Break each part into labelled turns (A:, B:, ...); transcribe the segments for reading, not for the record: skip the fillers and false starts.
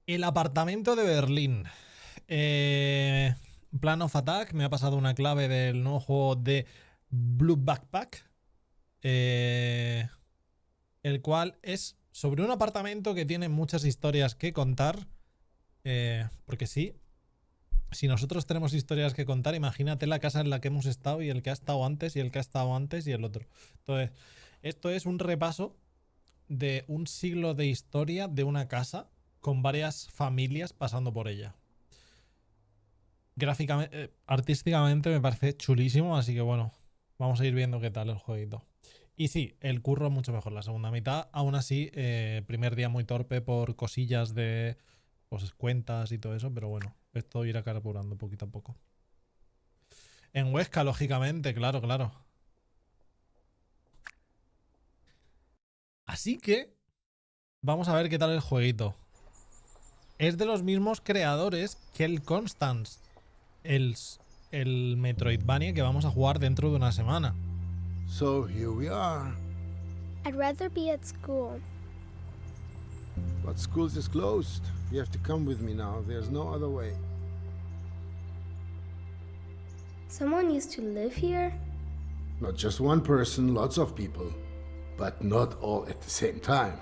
A: El apartamento de Berlín. Plan of Attack. Me ha pasado una clave del nuevo juego de Blue Backpack. El cual es sobre un apartamento que tiene muchas historias que contar. Porque sí. Si nosotros tenemos historias que contar, imagínate la casa en la que hemos estado y el que ha estado antes y el que ha estado antes y el otro. Entonces, esto es un repaso de un siglo de historia de una casa con varias familias pasando por ella. Gráficamente, artísticamente me parece chulísimo, así que bueno, vamos a ir viendo qué tal el jueguito. Y sí, el curro mucho mejor la segunda mitad. Aún así, primer día muy torpe por cosillas de pues, cuentas y todo eso, pero bueno, esto irá carburando poquito a poco. En Huesca, lógicamente, claro, claro. Así que vamos a ver qué tal el jueguito. Es de los mismos creadores que el Constance, el Metroidvania que vamos a jugar dentro de una semana.
B: So here we are.
C: I'd rather be at school.
B: But school's is closed. You have to come with me now. There's no other way.
C: Someone used to live here?
B: Not just one person, lots of people. But not all at the same time.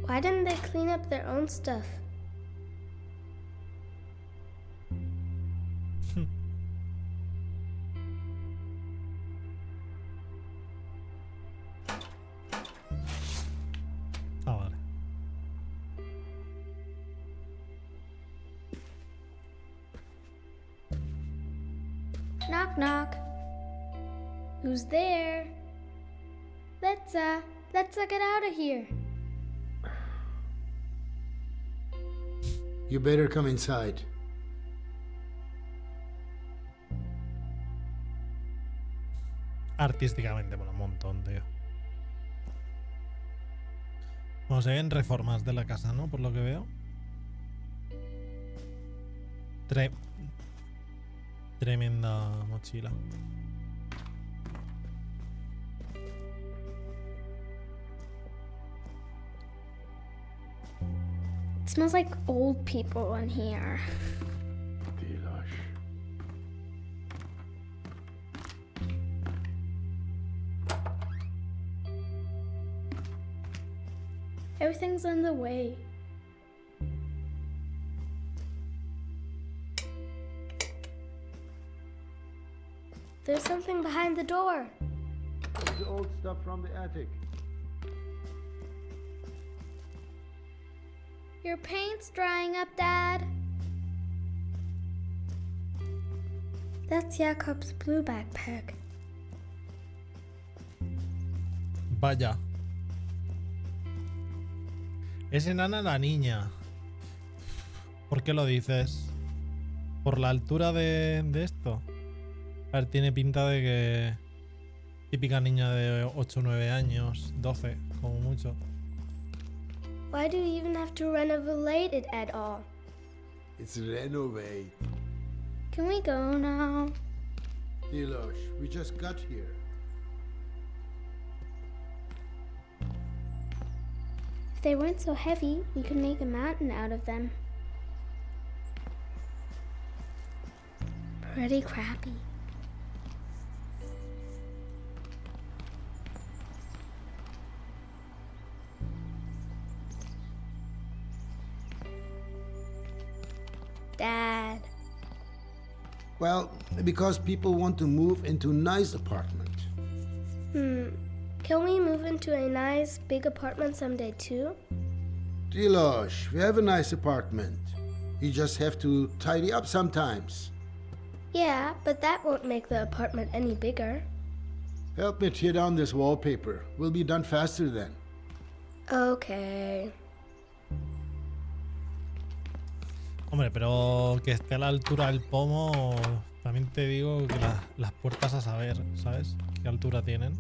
C: Why didn't they clean up their own stuff?
A: Ah, vale.
C: Knock knock. Who's there? Let's get out of here.
B: You better come inside.
A: Artísticamente, bueno, un montón, tío. Bueno, se ven reformas de la casa, ¿no? Por lo que veo. Tremenda mochila.
C: It smells like old people in here. Everything's in the way. There's something behind the door.
B: The old stuff from the attic.
C: Your paint's drying up, Dad. That's Jakob's blue backpack.
A: Vaya. Es enana la niña. ¿Por qué lo dices? ¿Por la altura de esto? A ver, tiene pinta de que... Típica niña de 8 o 9 años, 12, como mucho.
C: Why do you even have to renovate it at all?
B: It's renovate.
C: Can we go now?
B: Dilosh, we just got here.
C: If they weren't so heavy, we could make a mountain out of them. Pretty crappy. Dad.
B: Well, because people want to move into a nice apartment.
C: Can we move into a nice big apartment someday too?
B: Dilosh, we have a nice apartment. You just have to tidy up sometimes.
C: Yeah, but that won't make the apartment any bigger.
B: Help me tear down this wallpaper. We'll be done faster then.
C: Okay.
A: Hombre, pero que esté a la altura del pomo, también te digo que las puertas a saber, ¿sabes? ¿Qué altura tienen?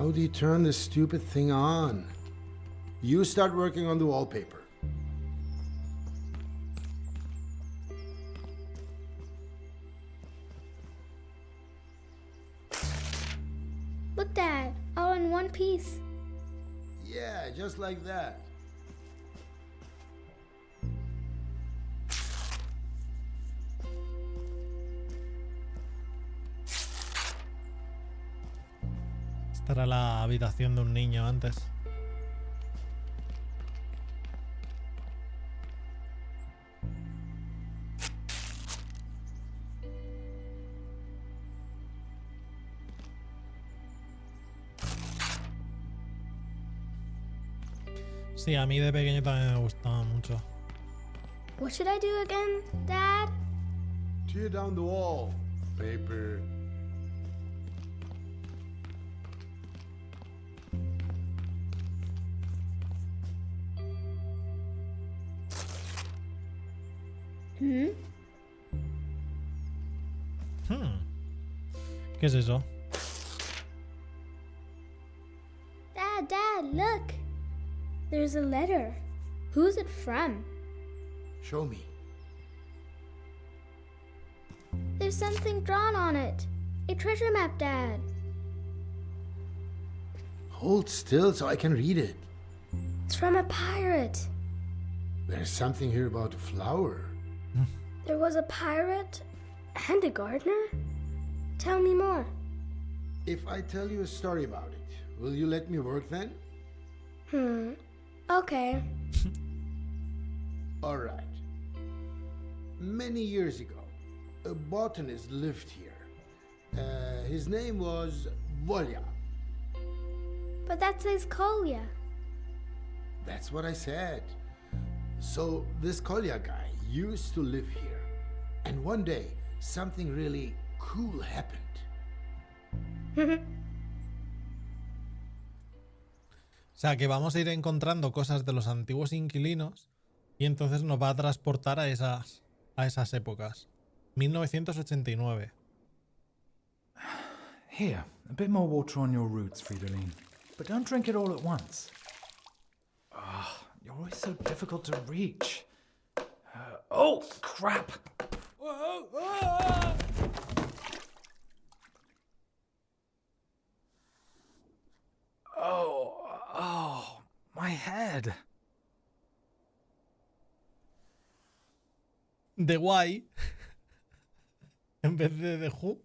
B: How do you turn this stupid thing on? You start working on the wallpaper.
C: Look, Dad, all in one piece.
B: Yeah, just like that.
A: Esta era la habitación de un niño antes. Sí, a mí de pequeño también me gustaba mucho.
C: What should I do again, Dad?
B: Tear down the wall. Paper.
A: ¿Qué es eso?
C: Dad, look. There's a letter. Who's it from?
B: Show me.
C: There's something drawn on it. A treasure map, Dad.
B: Hold still so I can read it.
C: It's from a pirate.
B: There's something here about a flower.
C: There was a pirate and a gardener? Tell me more.
B: If I tell you a story about it, will you let me work then?
C: Okay.
B: All right. Many years ago, a botanist lived here. His name was Volya.
C: But that says Kolya.
B: That's what I said. So this Kolya guy used to live here. And one day, something really cool happened.
A: O sea, que vamos a ir encontrando cosas de los antiguos inquilinos y entonces nos va a transportar a esas épocas. 1989.
D: Here, a bit more water on your roots, Fridolin. But don't drink it all at once. You're always so difficult to reach. Oh, crap! Whoa, ah! Oh, my head.
A: De guay. En vez de who.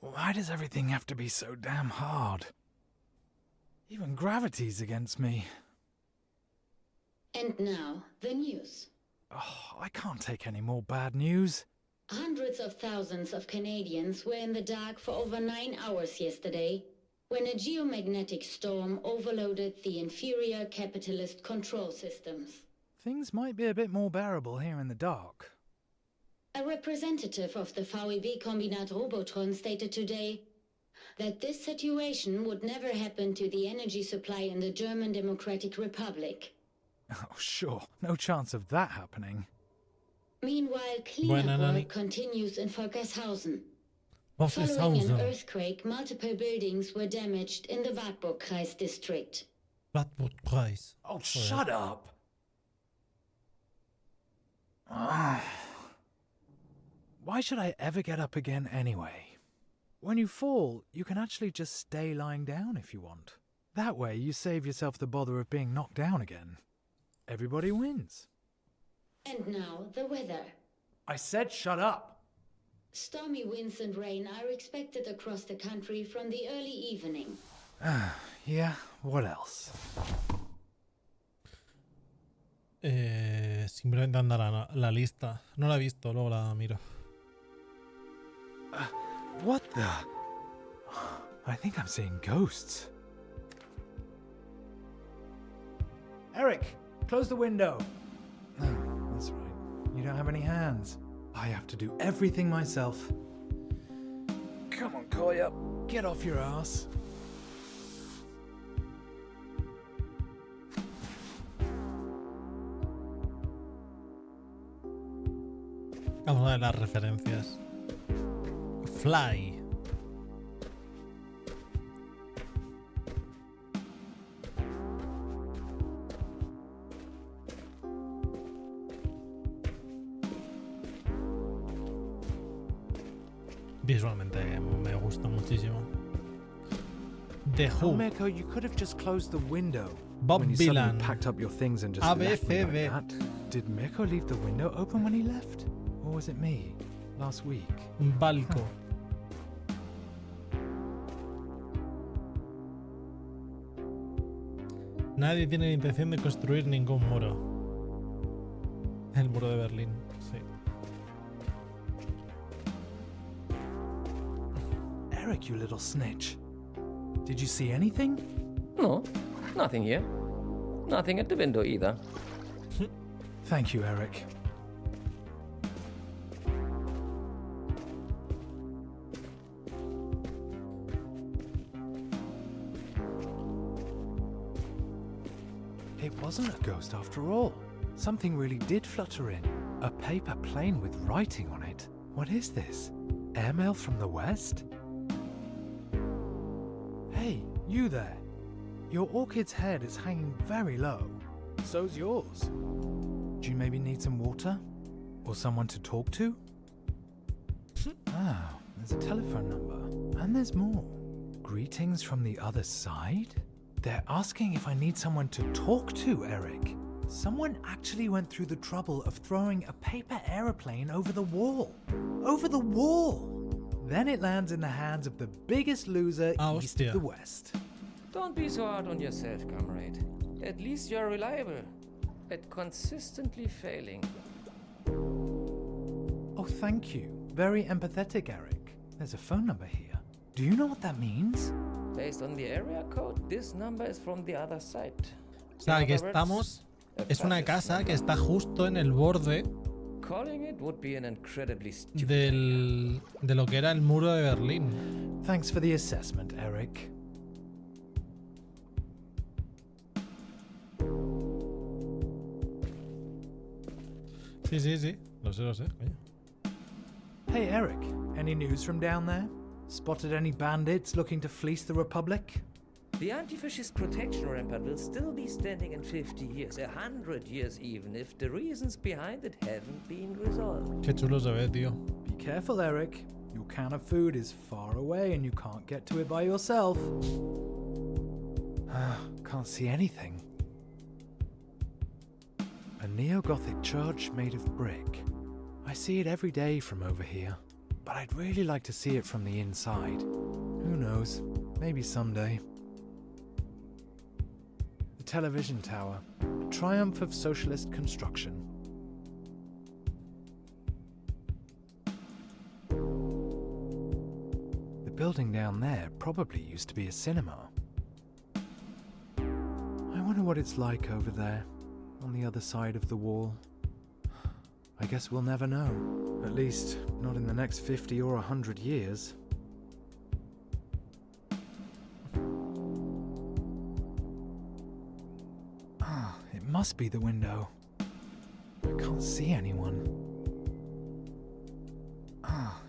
D: Why does everything have to be so damn hard? Even gravity's against me.
E: And now, the news.
D: I can't take any more bad news.
E: Hundreds of thousands of Canadians were in the dark for over 9 hours yesterday when a geomagnetic storm overloaded the inferior capitalist control systems.
D: Things might be a bit more bearable here in the dark.
E: A representative of the VEB Kombinat Robotron stated today that this situation would never happen to the energy supply in the German Democratic Republic.
D: Oh, sure. No chance of that happening.
E: Meanwhile, cleanup work continues in Volkershausen. Following an earthquake, multiple buildings were damaged in the Wartburgkreis district.
A: Wartburgkreis.
D: Oh, shut up! Why should I ever get up again anyway? When you fall, you can actually just stay lying down if you want. That way, you save yourself the bother of being knocked down again. Everybody wins.
E: And now, the weather.
D: I said shut up!
E: Stormy winds and rain are expected across the country from the early evening.
D: Yeah, what else?
A: Simplemente anda la lista. No la he visto, luego la miro.
D: What the? I think I'm seeing ghosts. Eric, close the window. Oh, that's right. You don't have any hands. I have to do everything myself. Come on, Kolya. Get off your ass.
A: Vamos a ver las referencias. Fly. Visualmente me gusta muchísimo. The
D: Oh,
A: Who.
D: Mirko, you could have just closed the window
A: Bob
D: when you suddenly
A: Dylan.
D: packed up your things and just
A: A,
D: left
A: B,
D: me
A: C,
D: like
A: D.
D: that. Did Mirko leave the window open when he left? Or was it me last week?
A: Balco. Nadie tiene la intención de construir ningún muro. El muro de Berlín, sí.
D: Eric, you little snitch. Did you see anything?
F: No, nothing here. Nothing at the window either.
D: Thank you, Eric. It wasn't a ghost after all. Something really did flutter in. A paper plane with writing on it. What is this? Airmail from the West? Hey, you there. Your orchid's head is hanging very low. So's yours. Do you maybe need some water? Or someone to talk to? Ah, there's a telephone number. And there's more. Greetings from the other side? They're asking if I need someone to talk to, Eric. Someone actually went through the trouble of throwing a paper aeroplane over the wall. Over the wall! Then it lands in the hands of the biggest loser east of the West.
F: Don't be so hard on yourself, comrade. At least you're reliable. At consistently failing.
D: Oh, thank you. Very empathetic, Eric. There's a phone number here. Do you know what that means?
F: Based on the area code, this number is from the other side.
A: O sea, que estamos... Es una casa que está justo en el borde
F: Calling it would be an incredibly stupid
A: de lo que era el muro de Berlín.
D: Thanks for the assessment, Eric.
A: Sí, sí, sí. Lo sé, coño.
D: Hey, Eric. Any news from down there? Spotted any bandits looking to fleece the Republic?
F: The anti-fascist protection rampart will still be standing in 50 years, 100 years even, if the reasons behind it haven't been resolved.
A: Qué chulo se ve, tío.
D: Be careful, Eric. Your can of food is far away and you can't get to it by yourself. Can't see anything. A neo-Gothic church made of brick. I see it every day from over here, but I'd really like to see it from the inside. Who knows? Maybe someday. The television tower, a triumph of socialist construction. The building down there probably used to be a cinema. I wonder what it's like over there, on the other side of the wall. I guess we'll never know. At least, not in the next 50 or 100 years. It must be the window. I can't see anyone.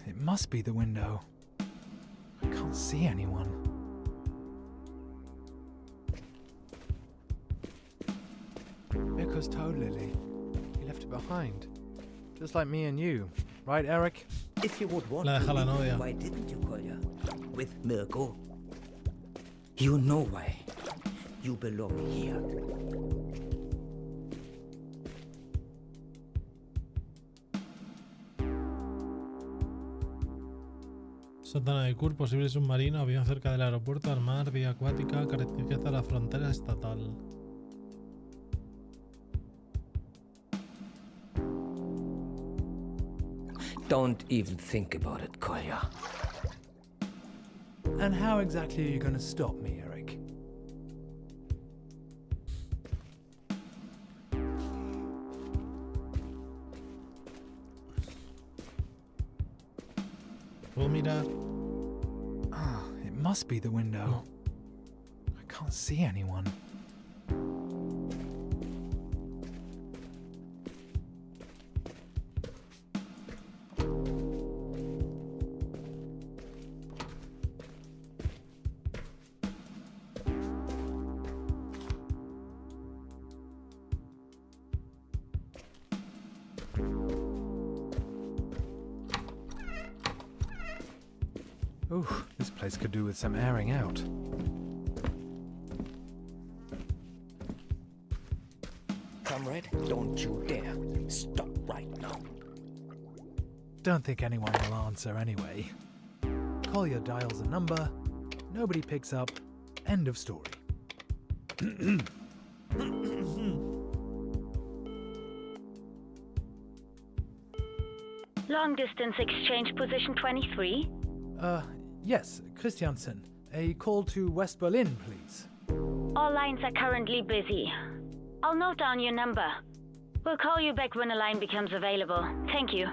D: It must be the window. I can't see anyone. Mirko's toad lily. He left it behind. Just like me and you. Right, Eric?
G: If you would want
A: La deja
G: to
A: la
G: leave,
A: novia.
G: why didn't you, Kolja? With Mirko. You know why. You belong here.
A: Sótano de Kur, posible submarino, avión cerca del aeropuerto, al mar, vía acuática, caracteriza la frontera estatal.
F: Don't even think about it, Kolja.
D: And how exactly are you going to stop me, Eric?
A: ¿Puedo mirar?
D: It must be the window.
A: No.
D: I can't see anyone. Ooh, this place could do with some airing out.
G: Comrade, don't you dare. Stop right now.
D: Don't think anyone will answer anyway. Collier dials a number, nobody picks up, end of story.
H: Long distance exchange position 23.
D: Yes, Christiansen. A call to West Berlin, please.
H: All lines are currently busy. I'll note down your number. We'll call you back when a line becomes available. Thank you.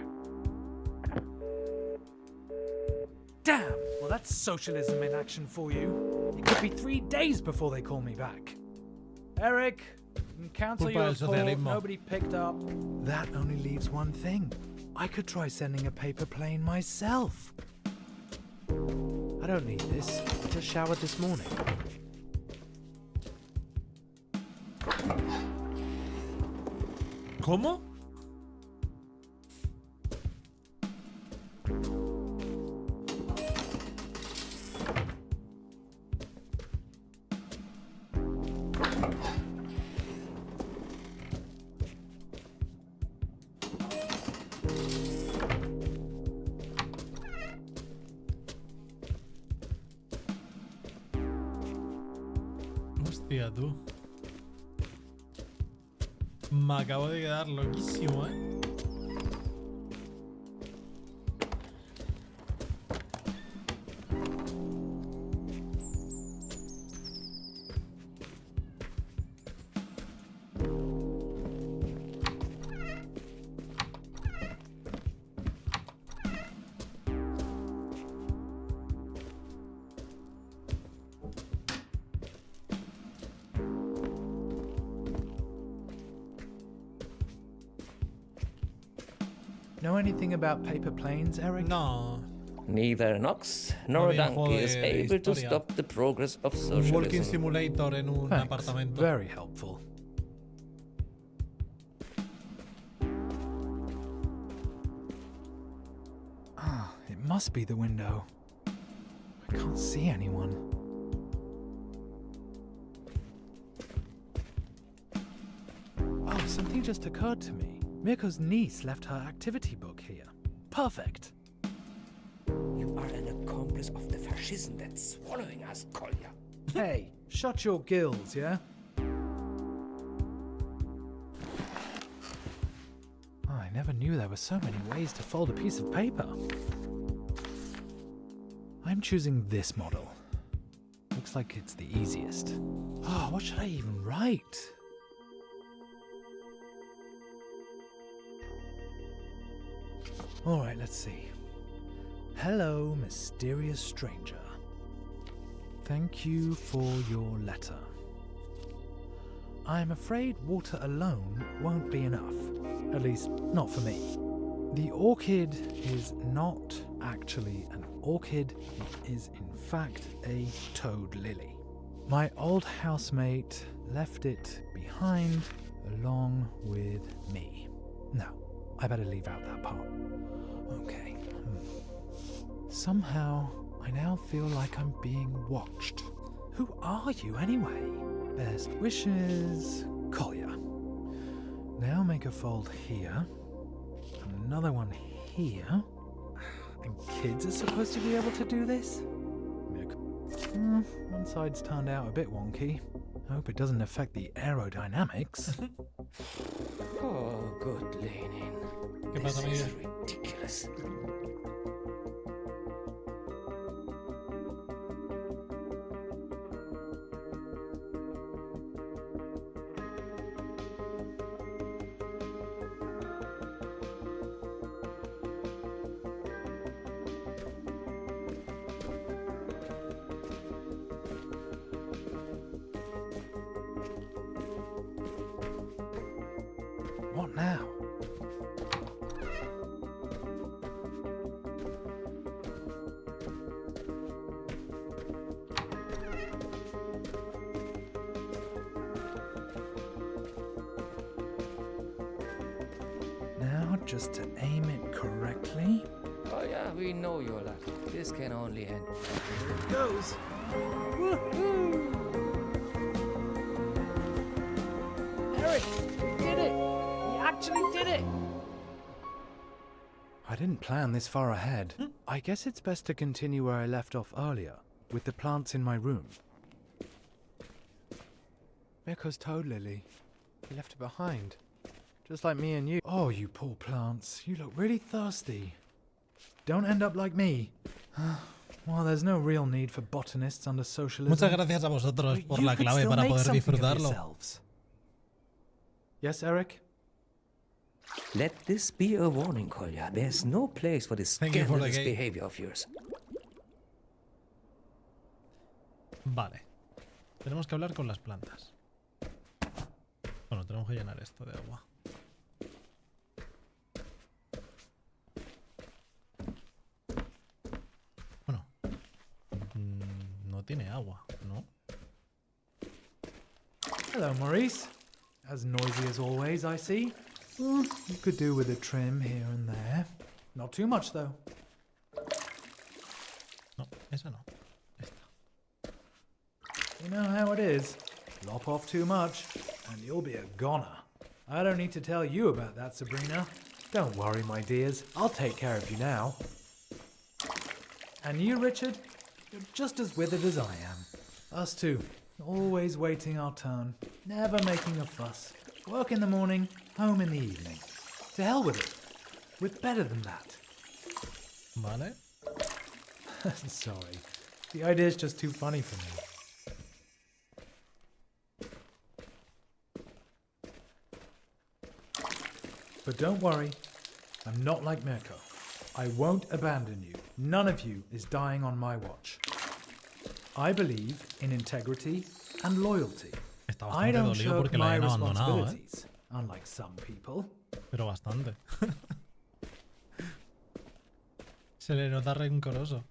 D: Damn! Well, that's socialism in action for you. It could be 3 days before they call me back. Eric, cancel
A: Culpa
D: your
A: del
D: call.
A: socialismo.
D: Nobody picked up. That only leaves one thing. I could try sending a paper plane myself. I don't need this. I just showered this morning.
A: ¿Cómo? Hostia, tú. Me acabo de quedar loquísimo, ¿eh?
D: Know anything about paper planes, Eric?
A: No.
F: Neither an ox nor a
A: No había juego
F: donkey is
A: de
F: able to
A: historia.
F: stop the progress of
A: Un walking
F: socialism.
A: simulator en un
D: Thanks.
A: apartamento.
D: Very helpful. Ah, it must be the window. I can't see anyone. Oh, something just occurred to me. Mirko's niece left her activity book here. Perfect.
G: You are an accomplice of the fascism that's swallowing us, Kolya.
D: Hey, shut your gills, yeah? Oh, I never knew there were so many ways to fold a piece of paper. I'm choosing this model. Looks like it's the easiest. Oh, what should I even write? Alright, let's see. Hello, mysterious stranger. Thank you for your letter. I'm afraid water alone won't be enough. At least, not for me. The orchid is not actually an orchid, it is in fact a toad lily. My old housemate left it behind along with me. No, I better leave out that part. Okay. Somehow, I now feel like I'm being watched. Who are you anyway? Best wishes, Kolya. Now make a fold here. Another one here. And kids are supposed to be able to do this? One side's turned out a bit wonky. I hope it doesn't affect the aerodynamics.
G: Oh, good Lenin.
A: ¿Qué
G: This
A: pasa,
G: is
A: Miguel?
G: ridiculous.
D: What now? Now, just to aim it correctly.
F: Oh yeah, we know you're lucky. This can only end.
D: Here it goes. Woohoo! Eric, you did it! You actually did it! I didn't plan this far ahead. I guess it's best to continue where I left off earlier, with the plants in my room. Mirko's toad lily. He left it behind. Just like me and you. Oh, you poor plants. You look really thirsty. Don't end up like me. Well, there's no real need for botanists under socialism.
A: Muchas gracias a vosotros por la clave para poder disfrutarlo.
D: Yes, Eric?
F: Let this be a warning, Kolya. There's no place for this
A: Thank you for the
F: scandalous
A: game.
F: behavior of yours.
A: Vale. Tenemos que hablar con las plantas. Bueno, tenemos que llenar esto de agua. Bueno. No tiene agua, ¿no?
D: Hello, Maurice. As noisy as always, I see. You could do with a trim here and there. Not too much, though.
A: No, esa no. Esta.
D: You know how it is. Lop off too much, and you'll be a goner. I don't need to tell you about that, Sabrina. Don't worry, my dears. I'll take care of you now. And you, Richard? You're just as withered as I am. Us too. Always waiting our turn. Never making a fuss. Work in the morning, home in the evening. To hell with it. We're better than that.
A: Vale.
D: Sorry. The idea's just too funny for me. But don't worry, I'm not like Mirko. I won't abandon you. None of you is dying on my watch. I believe in integrity and loyalty.
A: Está
D: I
A: bastante
D: don't
A: dolido
D: shirk
A: porque la
D: my
A: hayan abandonado, ¿eh?
D: responsibilities, unlike some people.
A: Pero bastante. Se le nota rencoroso.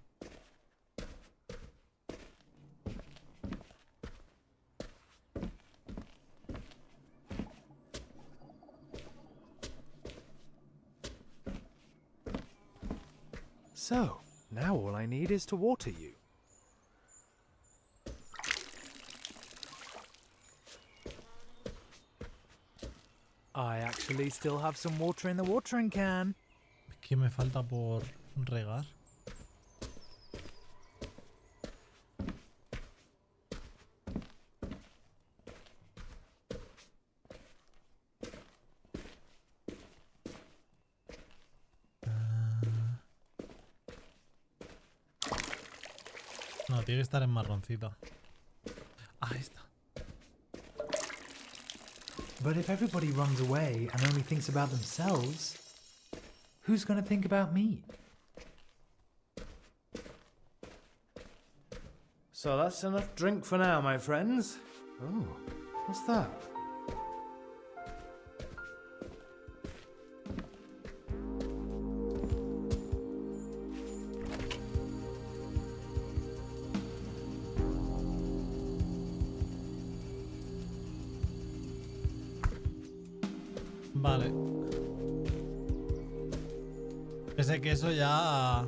D: So, now all I need is to water you. I actually still have some water in the watering can.
A: ¿Qué me falta por regar? No, tiene que estar en marroncito. Ah, está.
D: But if everybody runs away and only thinks about themselves, who's going to think about me? So that's enough drink for now, my friends. Oh, what's that?
A: Vale. Ese queso ya...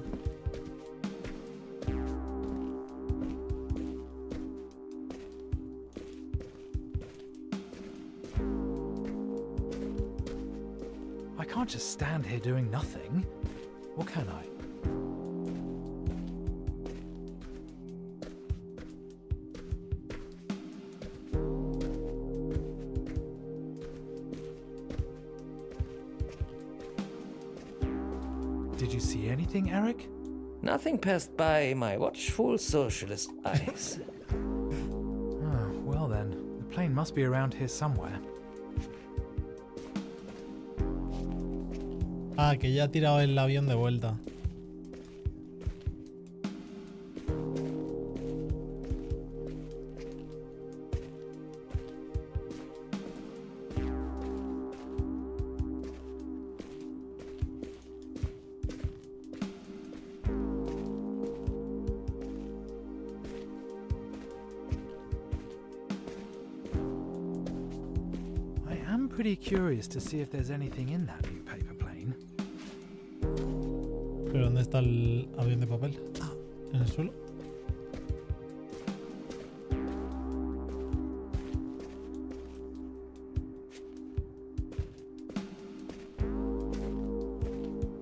D: I can't just stand here doing nothing. Or can I? Did you see anything, Eric?
F: Nothing passed by my watchful socialist eyes.
D: Oh, well then, the plane must be around here somewhere.
A: Ah, que ya ha tirado el avión de vuelta.
D: I'm pretty curious to see if there's anything in that new paper plane.
A: ¿Pero dónde está el avión de papel? Ah, en el suelo.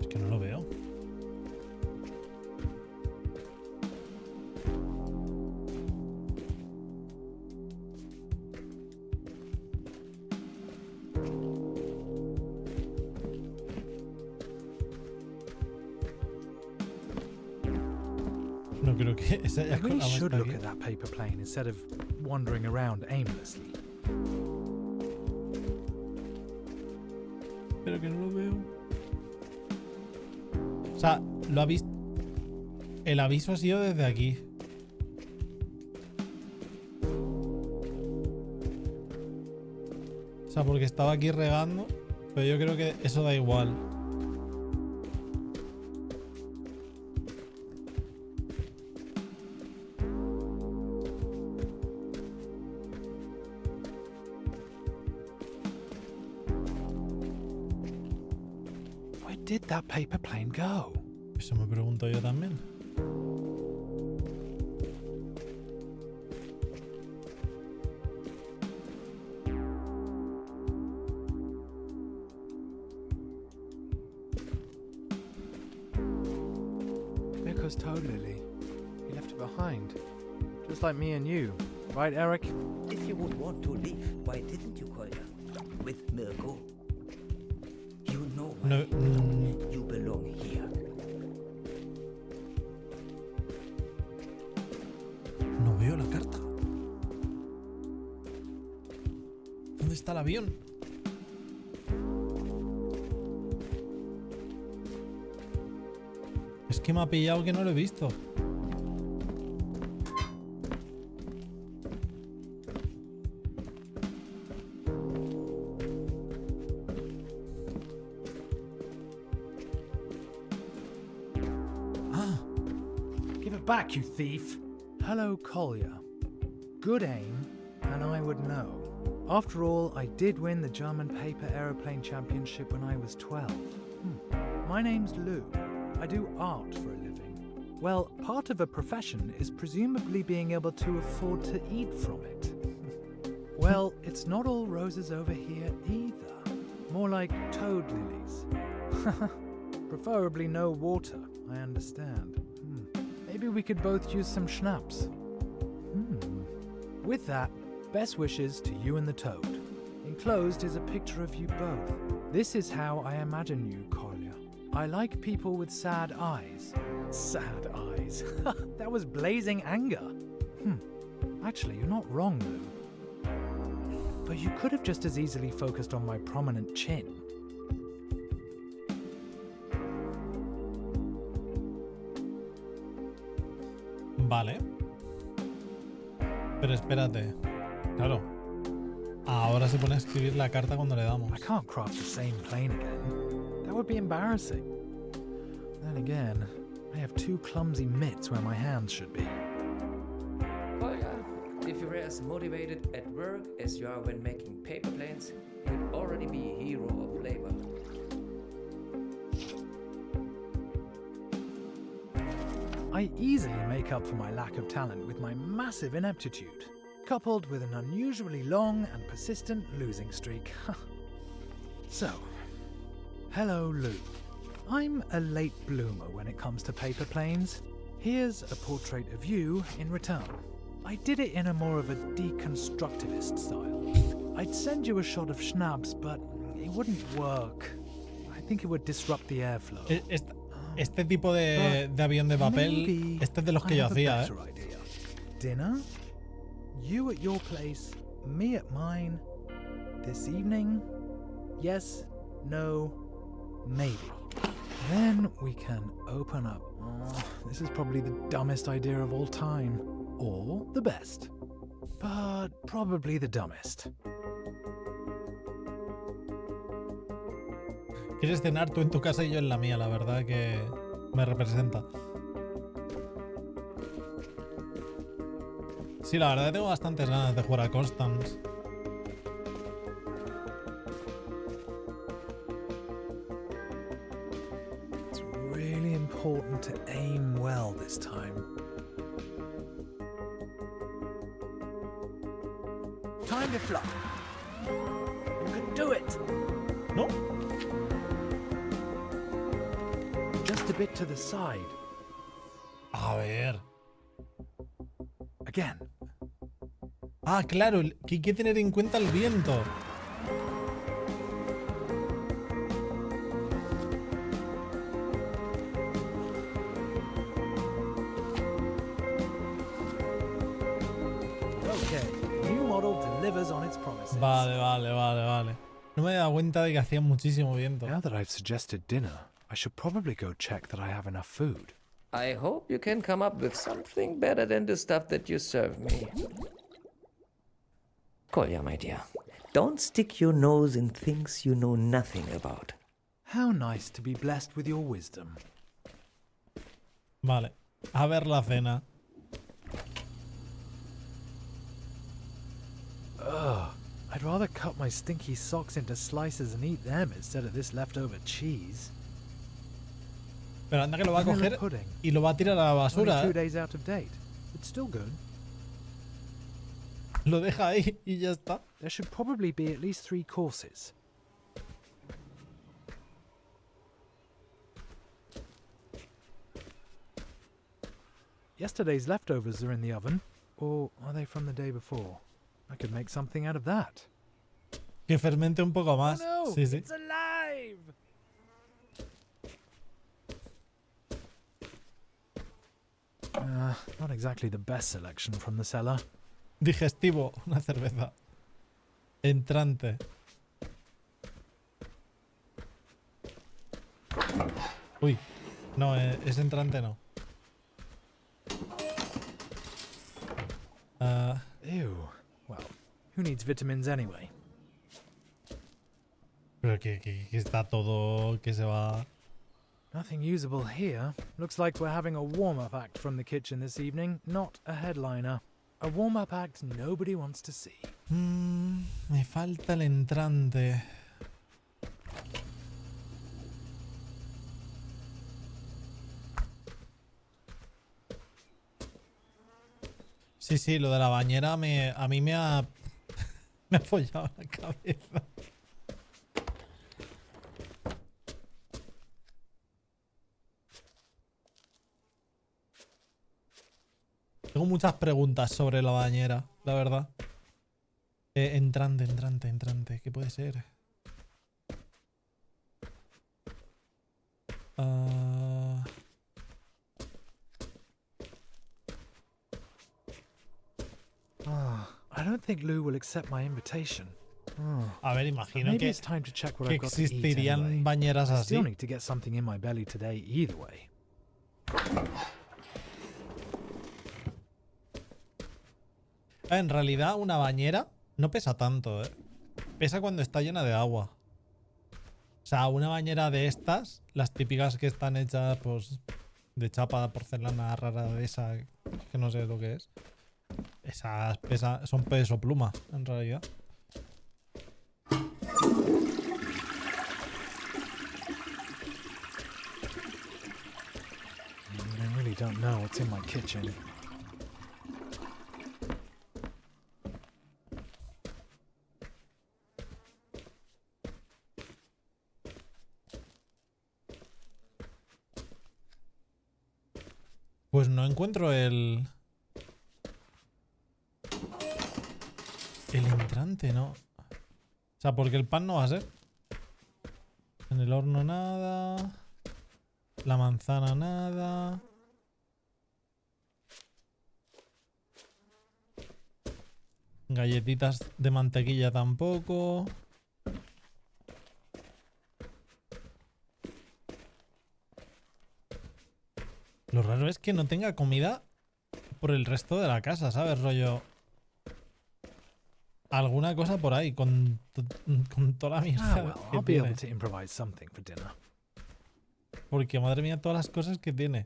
A: Es que no lo veo. No creo que esa haya
D: I really
A: colado
D: should
A: hasta
D: look
A: aquí.
D: at that paper plane instead of wandering around aimlessly.
A: Pero que no lo veo. O sea, lo ha visto. El aviso ha sido desde aquí. O sea, porque estaba aquí regando. Pero yo creo que eso da igual.
D: Where did that paper plane go?
A: Eso me pregunto yo también.
D: There goes Toad Lily. He left it behind. Just like me and you. Right, Eric?
G: If you would want to leave, why didn't you, Kolja? With Mirko. You know why.
A: No,
G: You belong here.
A: no veo la carta. ¿Dónde está el avión? Es que me ha pillado que no lo he visto. Ah,
D: Give it back, you thief! Hello, Kolja. Good aim, and I would know. After all, I did win the German Paper Aeroplane Championship when I was 12. My name's Lou. I do art for a living. Well, part of a profession is presumably being able to afford to eat from it. Well, it's not all roses over here either. More like toad lilies. Preferably no water, I understand. Maybe we could both use some schnapps. With that, best wishes to you and the toad. Enclosed is a picture of you both. This is how I imagine you, Kolja. I like people with sad eyes. Sad eyes? That was blazing anger. Actually, you're not wrong, Lou. But you could have just as easily focused on my prominent chin.
A: vale. Pero espérate. Claro. Ahora se pone a escribir la carta cuando le damos.
D: I can't craft the same plane again. That would be embarrassing. Then again, I have two clumsy mitts where my hands should be.
F: Oh yeah, if you were as motivated at work as you are when making paper planes, you'd already be a hero of labor.
D: I easily make up for my lack of talent with my massive ineptitude, coupled with an unusually long and persistent losing streak. So, hello Lou. I'm a late bloomer when it comes to paper planes. Here's a portrait of you in return. I did it in a more of a deconstructivist style. I'd send you a shot of schnapps, but it wouldn't work. I think it would disrupt the airflow.
A: Este tipo de avión de papel, este es de los que yo hacía, ¿eh?
D: Dinner? You at your place, me at mine. This evening? Yes, no, maybe. Then we can open up. Oh, this is probably the dumbest idea of all time. Or the best. But probably the dumbest.
A: Quieres cenar tú en tu casa y yo en la mía, la verdad que me representa. Sí, la verdad tengo bastantes ganas de jugar a Constance.
D: It's really important important to aim well this time. Time to fly. You can do it.
A: ¿No?
D: Just a bit to the side.
A: A ver.
D: Again.
A: Ah, claro, que hay que tener en cuenta el viento.
D: Okay. New model delivers on its promises.
A: Vale. No me he dado cuenta de que hacía muchísimo viento.
D: Now that I've suggested dinner, I should probably go check that I have enough food.
F: I hope you can come up with something better than the stuff that you serve me. Kolya, my dear, don't stick your nose in things you know nothing about.
D: How nice to be blessed with your wisdom.
A: Vale. A ver la cena.
D: Ugh. I'd rather cut my stinky socks into slices and eat them instead of this leftover cheese.
A: Pero anda que lo va a
D: Vanilla
A: coger
D: pudding.
A: y lo va a tirar a la basura,
D: Only 2
A: ¿eh?
D: days out of date. It's still good.
A: Lo deja ahí y ya está.
D: There should probably be at least 3 courses. Yesterday's leftovers are in the oven. Or are they from the day before? I could make something out of that.
A: Que fermente un poco
D: Oh
A: más.
D: no!
A: Sí, sí.
D: It's alive! Not exactly the best selection from the cellar.
A: Digestivo, una cerveza. Entrante. Uy, no, es entrante no.
D: Ew. Well, who needs vitamins anyway?
A: Pero que está todo que se va...
D: Nothing usable here. Looks like we're having a warm-up act from the kitchen this evening, not a headliner. A warm-up act nobody wants to see.
A: Me falta el entrante. Sí, lo de la bañera a mí me ha... me ha follado la cabeza. Tengo muchas preguntas sobre la bañera, la verdad. Entrante. ¿Qué puede ser?
D: I don't think Lou will accept my invitation.
A: A ver, imagino
D: Maybe
A: que
D: it's time to check what
A: que
D: I've got to eat
A: existirían
D: anyway.
A: bañeras
D: I
A: así.
D: still need to get something in my belly today either way.
A: En realidad, una bañera no pesa tanto, ¿eh? Pesa cuando está llena de agua. O sea, una bañera de estas, las típicas que están hechas, pues, de chapa, porcelana rara de esa, que no sé lo que es. Esas son peso pluma, en realidad.
D: I really don't know what's in my kitchen.
A: Pues no encuentro el entrante, ¿no? O sea, porque el pan no va a ser. En el horno nada. La manzana nada. Galletitas de mantequilla tampoco. Lo raro es que no tenga comida por el resto de la casa, ¿sabes? Rollo... Alguna cosa por ahí, con toda la mierda
D: Well,
A: que
D: I'll be able
A: tiene.
D: to improvise something for dinner.
A: Porque, madre mía, todas las cosas que tiene.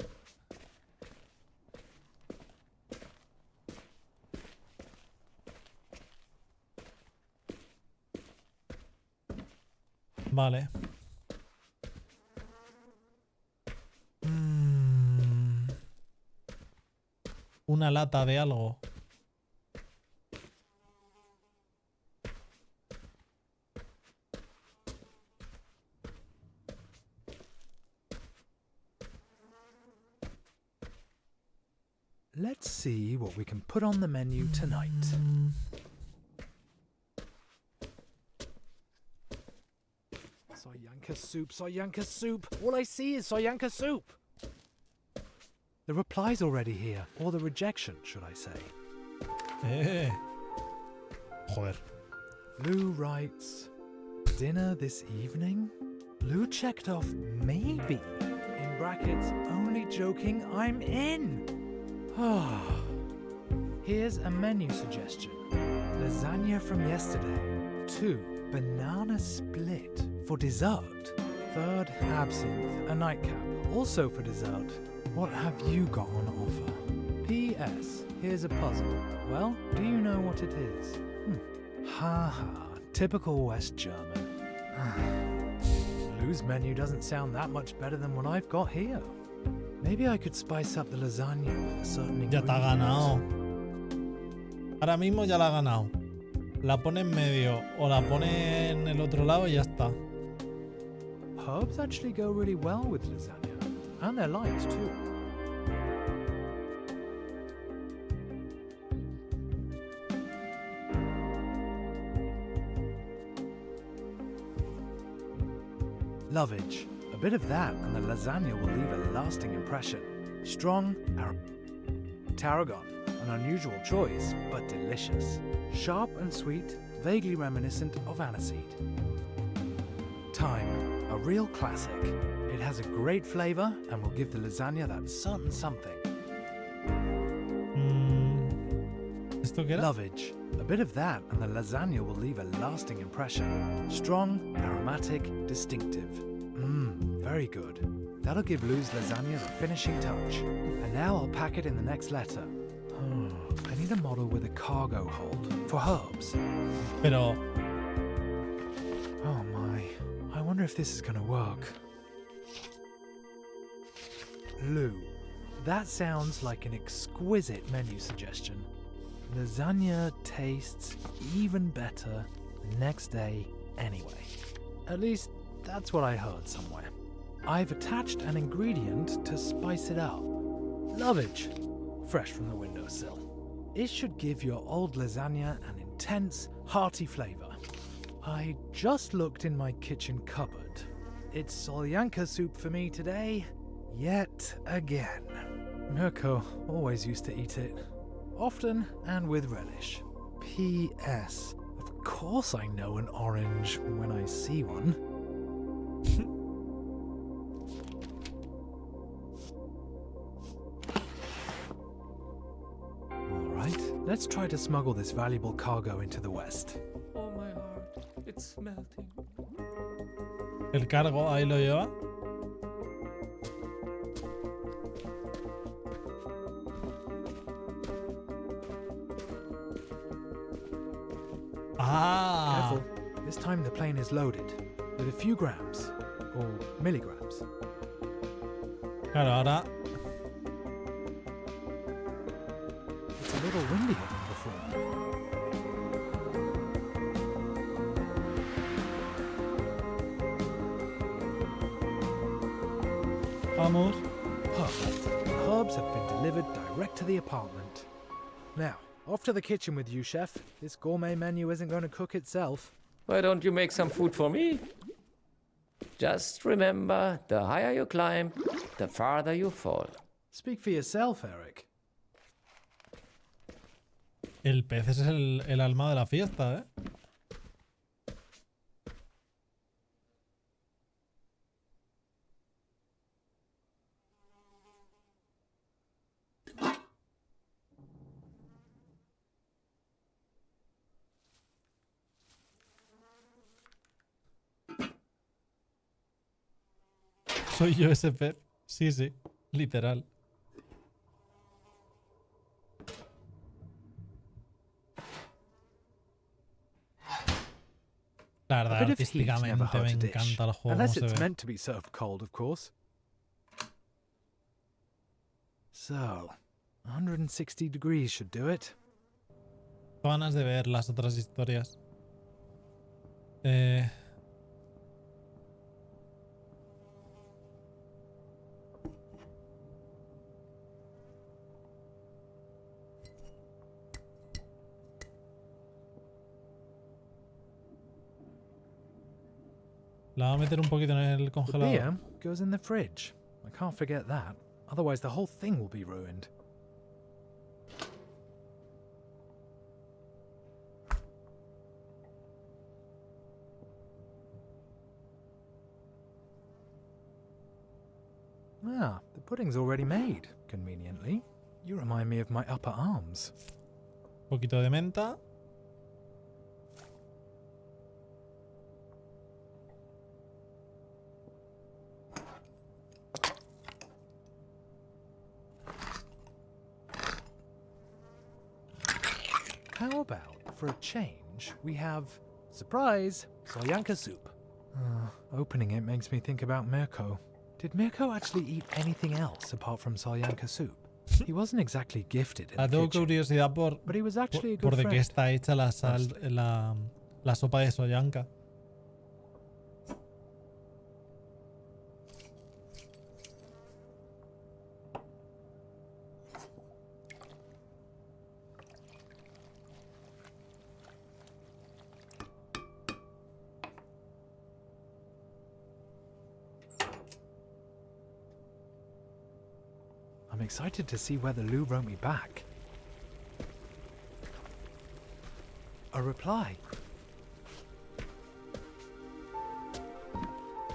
A: Vale. una lata de algo.
D: Let's see what we can put on the menu tonight. Soyanka soup, Soyanka soup. All I see is Soyanka soup. The reply's already here, or the rejection, should I say.
A: Joder.
D: Lou writes, dinner this evening? Lou checked off maybe. In brackets, only joking, I'm in. Here's a menu suggestion. Lasagna from yesterday. 2, banana split for dessert. 3rd, absinthe, a nightcap, also for dessert. What have you got on offer? P.S. Here's a puzzle. Well, do you know what it is? Ha ha, typical West German. Lou's menu doesn't sound that much better than what I've got here. Maybe I could spice up the lasagna with a certain
A: Ya te ha
D: ingredient.
A: ganado. Ahora mismo ya la ha ganado. La pone en medio o la pone en el otro lado y ya está.
D: Herbs actually go really well with lasagna, and they're light too. Lovage. A bit of that and the lasagna will leave a lasting impression. Strong tarragon. An unusual choice, but delicious. Sharp and sweet, vaguely reminiscent of aniseed. Thyme. A real classic. It has a great flavour and will give the lasagna that certain something.
A: ¿Esto qué era?
D: Lovage. A bit of that and the lasagna will leave a lasting impression. Strong, aromatic, distinctive. Very good. That'll give Lou's lasagna the finishing touch. And now I'll pack it in the next letter. I need a model with a cargo hold for herbs.
A: Pero
D: Oh my. I wonder if this is gonna work. Lou. That sounds like an exquisite menu suggestion. Lasagna tastes even better the next day anyway. At least, that's what I heard somewhere. I've attached an ingredient to spice it up. Lovage. Fresh from the windowsill. It should give your old lasagna an intense, hearty flavour. I just looked in my kitchen cupboard. It's Solyanka soup for me today, yet again. Mirko always used to eat it. Often and with relish. P.S. Of course I know an orange when I see one. Alright, let's try to smuggle this valuable cargo into the West.
F: Oh, my heart, it's melting.
A: el cargo ahí lo lleva. Ah.
D: Careful, this time the plane is loaded with a few grams, or milligrams.
A: Claro, ahora
D: It's a little windier than before.
A: vamos.
D: Perfect. The herbs have been delivered direct to the apartment. Now, off to the kitchen with you, chef. This gourmet menu isn't going to cook itself.
F: Why don't you make some food for me? Just remember, the higher you climb, the farther you fall.
D: Speak for yourself, Eric.
A: El pez es el alma de la fiesta, ¿eh? Soy yo ese pez. Sí, sí. Literal. La verdad,
D: A bit of heat never
A: artísticamente
D: hurt
A: me
D: a dish.
A: encanta el juego.
D: Unless
A: Cómo
D: it's
A: se ve.
D: meant to be served cold, of course. So, 160 degrees should do it.
A: Ganas de ver las otras historias. La va a meter un poquito en el
D: The
A: congelador.
D: beer goes in the fridge. I can't forget that. Otherwise the whole thing will be ruined. Ah, the pudding's already made, conveniently. You remind me of my upper arms.
A: Un poquito de menta.
D: How about, for a change, we have, surprise, solyanka soup. Opening it makes me think about Mirko. Did Mirko actually eat anything else apart from solyanka soup? He wasn't exactly gifted in the
A: Tengo
D: kitchen,
A: curiosidad por
D: but he was actually a good
A: de qué
D: friend.
A: está hecha la sopa de soyanka.
D: I'm excited to see whether Lou wrote me back. A reply.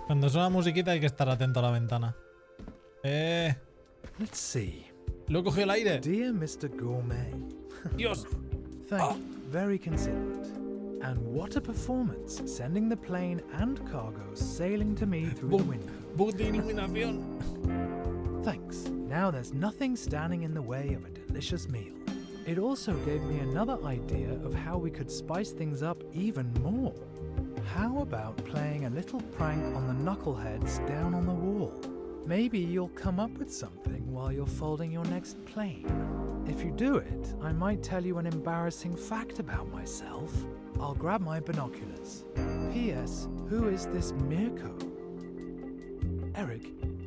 A: Cuando suena musiquita hay que estar atento a la ventana.
D: Let's see.
A: Lo cogió el aire.
D: Dear Mr. Gourmet.
A: Dios.
D: Thank you. Very considerate. And what a performance, sending the plane and cargo sailing to me through the window.
A: Bug de iluminación.
D: Thanks. Now there's nothing standing in the way of a delicious meal. It also gave me another idea of how we could spice things up even more. How about playing a little prank on the knuckleheads down on the wall? Maybe you'll come up with something while you're folding your next plane. If you do it, I might tell you an embarrassing fact about myself. I'll grab my binoculars. P.S. Who is this Mirko? Eric,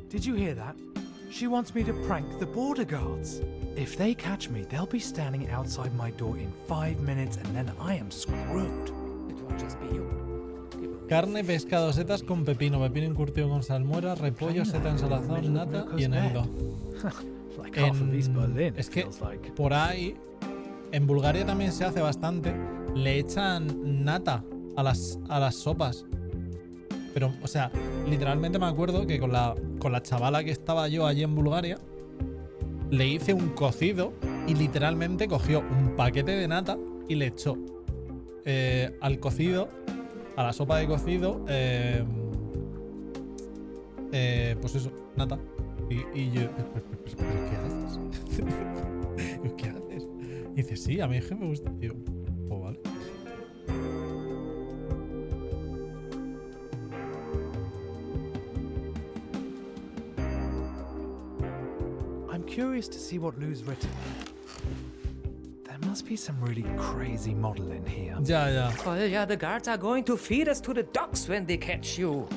D: did you hear that? She wants me to prank the border guards. If they catch me, they'll be standing outside my door in 5 minutes and then I am screwed.
F: It won't just be you.
A: Carne, pescado, setas con pepino, pepino encurtido con salmuera, repollo, seta en salazón, nata y eneldo.
D: Like half of East Berlin,
A: Es
D: it
A: que
D: feels like.
A: por ahí, en Bulgaria también se hace bastante, le echan nata a las sopas. Pero, o sea, literalmente me acuerdo que con la chavala que estaba yo allí en Bulgaria, le hice un cocido y literalmente cogió un paquete de nata y le echó al cocido, a la sopa de cocido, pues eso, nata. Y yo, ¿pero qué haces? Digo, ¿qué haces? Y dice, sí, a mí es que me gusta. Y yo, pues vale.
D: I'm curious to see what Lou's written. There must be some really crazy model in here.
A: Ya, ya.
F: Well, yeah, the guards are going to feed us to the dogs when they catch you.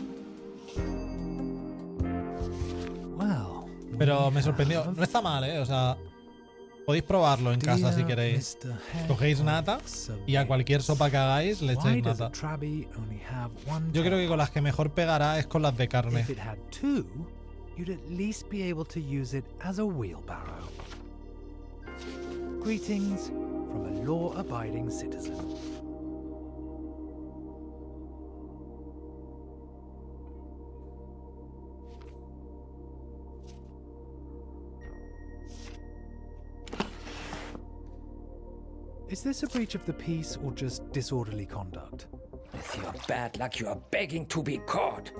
D: Well,
A: Pero me sorprendió. No está mal, ¿eh? O sea, podéis probarlo en casa si queréis. Cogéis nata y a cualquier sopa que hagáis le echáis nata. Yo creo que con las que mejor pegará es con las de carne.
D: If it had two, you'd at least be able to use it as a wheelbarrow. Greetings from a law-abiding citizen. Is this a breach of the peace or just disorderly conduct?
F: With your bad luck, you are begging to be caught.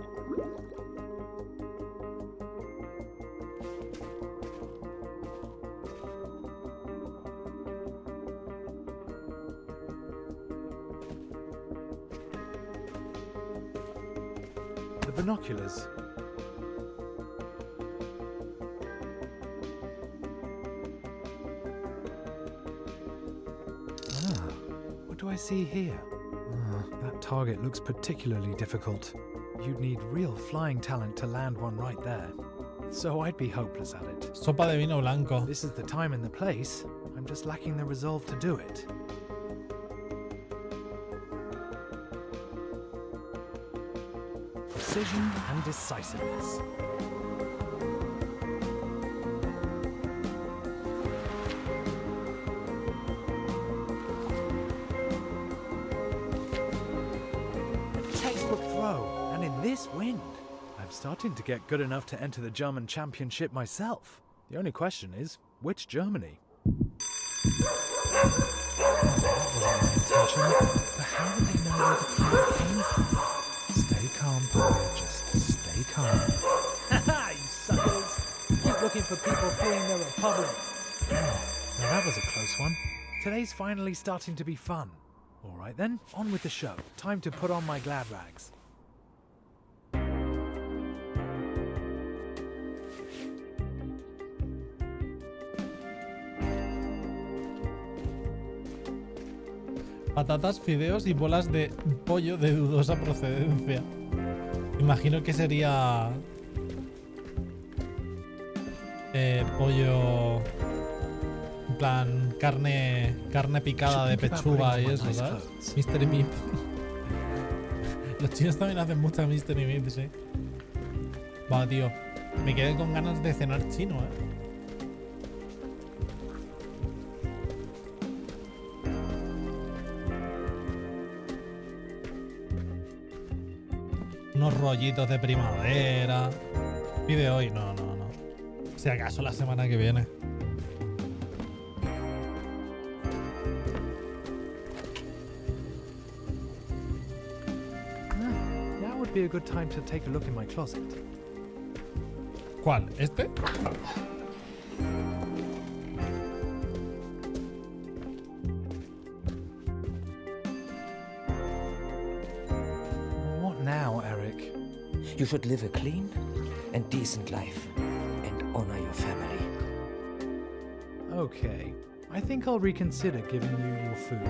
D: The binoculars. I see here? That target looks particularly difficult. You'd need real flying talent to land one right there. So I'd be hopeless at it.
A: Sopa de vino blanco.
D: This is the time and the place. I'm just lacking the resolve to do it. Precision and decisiveness. Textbook throw, and in this wind. I'm starting to get good enough to enter the German championship myself. The only question is, which Germany? That wasn't my intention, but how would they know where the cloud came from? Stay calm, Polly, just stay calm. Haha, you suckers! Keep looking for people fleeing their republic. Oh, now that was a close one. Today's finally starting to be fun. Alright then, on with the show. Time to put on my glad rags.
A: Patatas, fideos y bolas de pollo de dudosa procedencia. Imagino que sería... pollo... En plan, carne picada de pechuga y eso, ¿sabes? Mystery Meat. Los chinos también hacen mucha Mystery Meat, sí. Va, tío. Me quedé con ganas de cenar chino, Unos rollitos de primavera. Pide hoy, no. Si acaso la semana que viene.
D: Now would be a good time to take a look in my closet.
A: ¿Cuál? ¿Este?
D: What now, Eric?
G: You should live a clean and decent life and honor your family.
D: Okay, I think I'll reconsider giving you your food.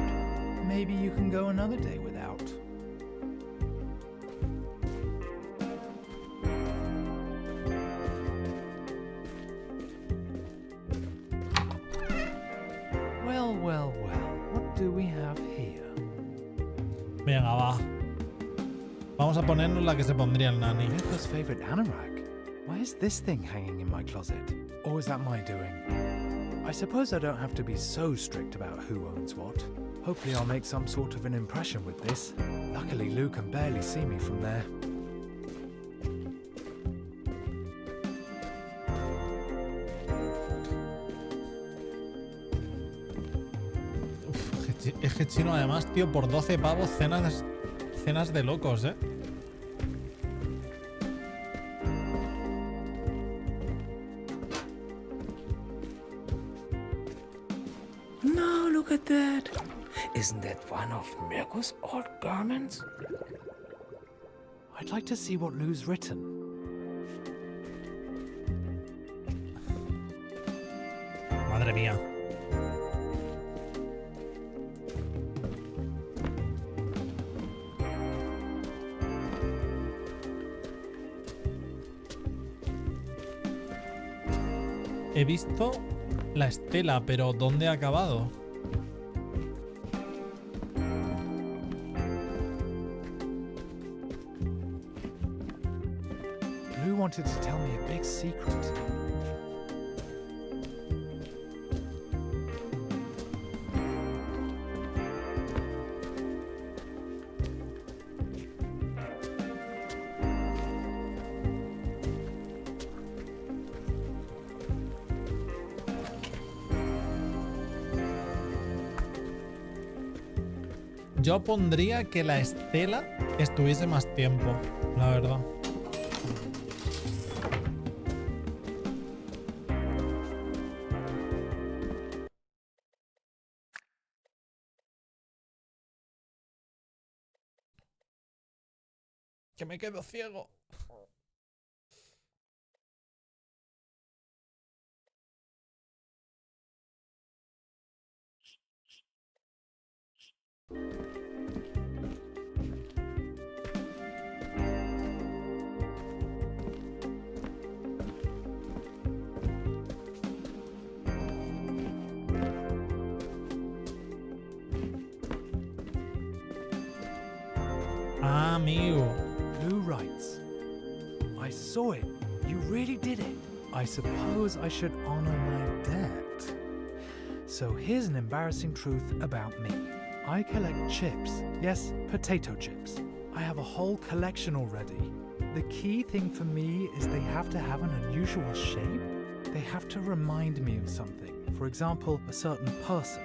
D: Maybe you can go another day without. Well, what do we have here?
A: Venga, va. Vamos a ponernos la que se pondría el nani.
D: Mirko's favorite anorak. Why is this thing hanging in my closet? Or is that my doing? I suppose I don't have to be so strict about who owns what. Hopefully I'll make some sort of an impression with this. Luckily Lou can barely see me from there.
A: Es que chino además, tío, por 12 pavos cenas de locos,
G: No, look at that. Isn't that one of Mirko's old garments?
D: I'd like to see what Lou's written.
A: Madre mía. He visto la estela, pero ¿dónde ha acabado?
D: Lou wanted to tell me a big secret.
A: Yo pondría que la estela estuviese más tiempo, la verdad. Que me quedo ciego. amigo.
D: Lou writes, I saw it. You really did it. I suppose I should honor my debt. So here's an embarrassing truth about me. I collect chips. Yes, potato chips. I have a whole collection already. The key thing for me is they have to have an unusual shape. They have to remind me of something. For example, a certain person.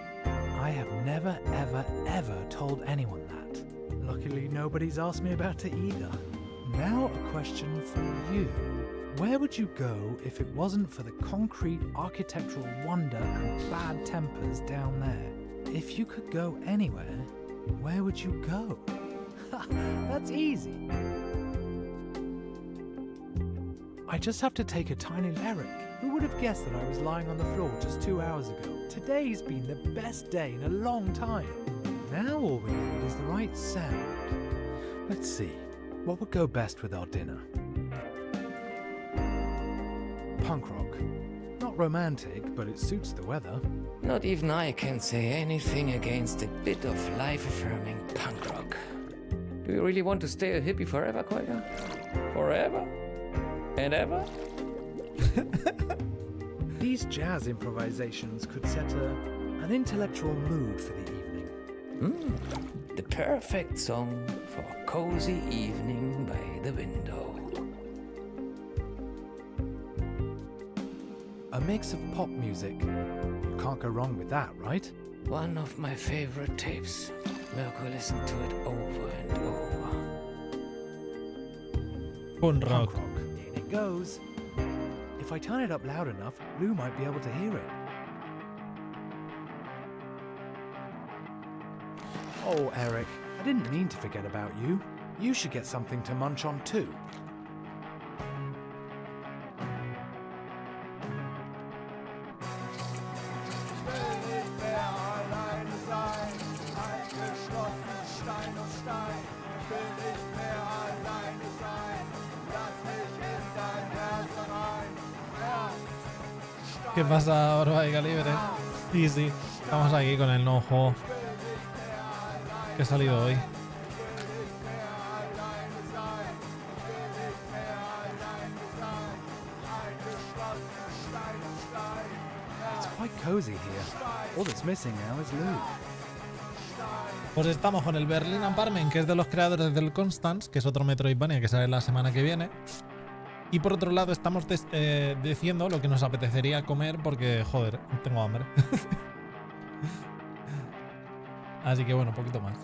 D: I have never, ever, ever told anyone that. Luckily, nobody's asked me about it either. Now a question for you. Where would you go if it wasn't for the concrete architectural wonder and bad tempers down there? If you could go anywhere, where would you go? Ha, that's easy. I just have to take a tiny Eric. Who would have guessed that I was lying on the floor just 2 hours ago? Today's been the best day in a long time. Now all we need is the right sound. Let's see, what would go best with our dinner? Punk rock. Not romantic, but it suits the weather.
F: Not even I can say anything against a bit of life-affirming punk rock. Do you really want to stay a hippie forever, Kolja? Forever? And ever?
D: These jazz improvisations could set an intellectual mood for the evening.
F: The perfect song for a cozy evening by the window.
D: A mix of pop music. You can't go wrong with that, right?
F: One of my favorite tapes. Mirko listened to it over and over.
A: Punk rock.
D: Punk rock. In it goes. If I turn it up loud enough, Lou might be able to hear it. Oh, Eric, I didn't mean to forget about you. You should get something to munch on too.
A: ¿Qué pasa, Orba y Calibre? Sí, estamos aquí con el nuevo juego que ha salido hoy.
D: It's quite cozy here. All that's missing now is Lou.
A: Pues estamos con el Berlin Apartment, que es de los creadores del Constance, que es otro Metroidvania que sale la semana que viene. Y por otro lado estamos diciendo lo que nos apetecería comer porque, joder, tengo hambre. Así que bueno, un poquito más.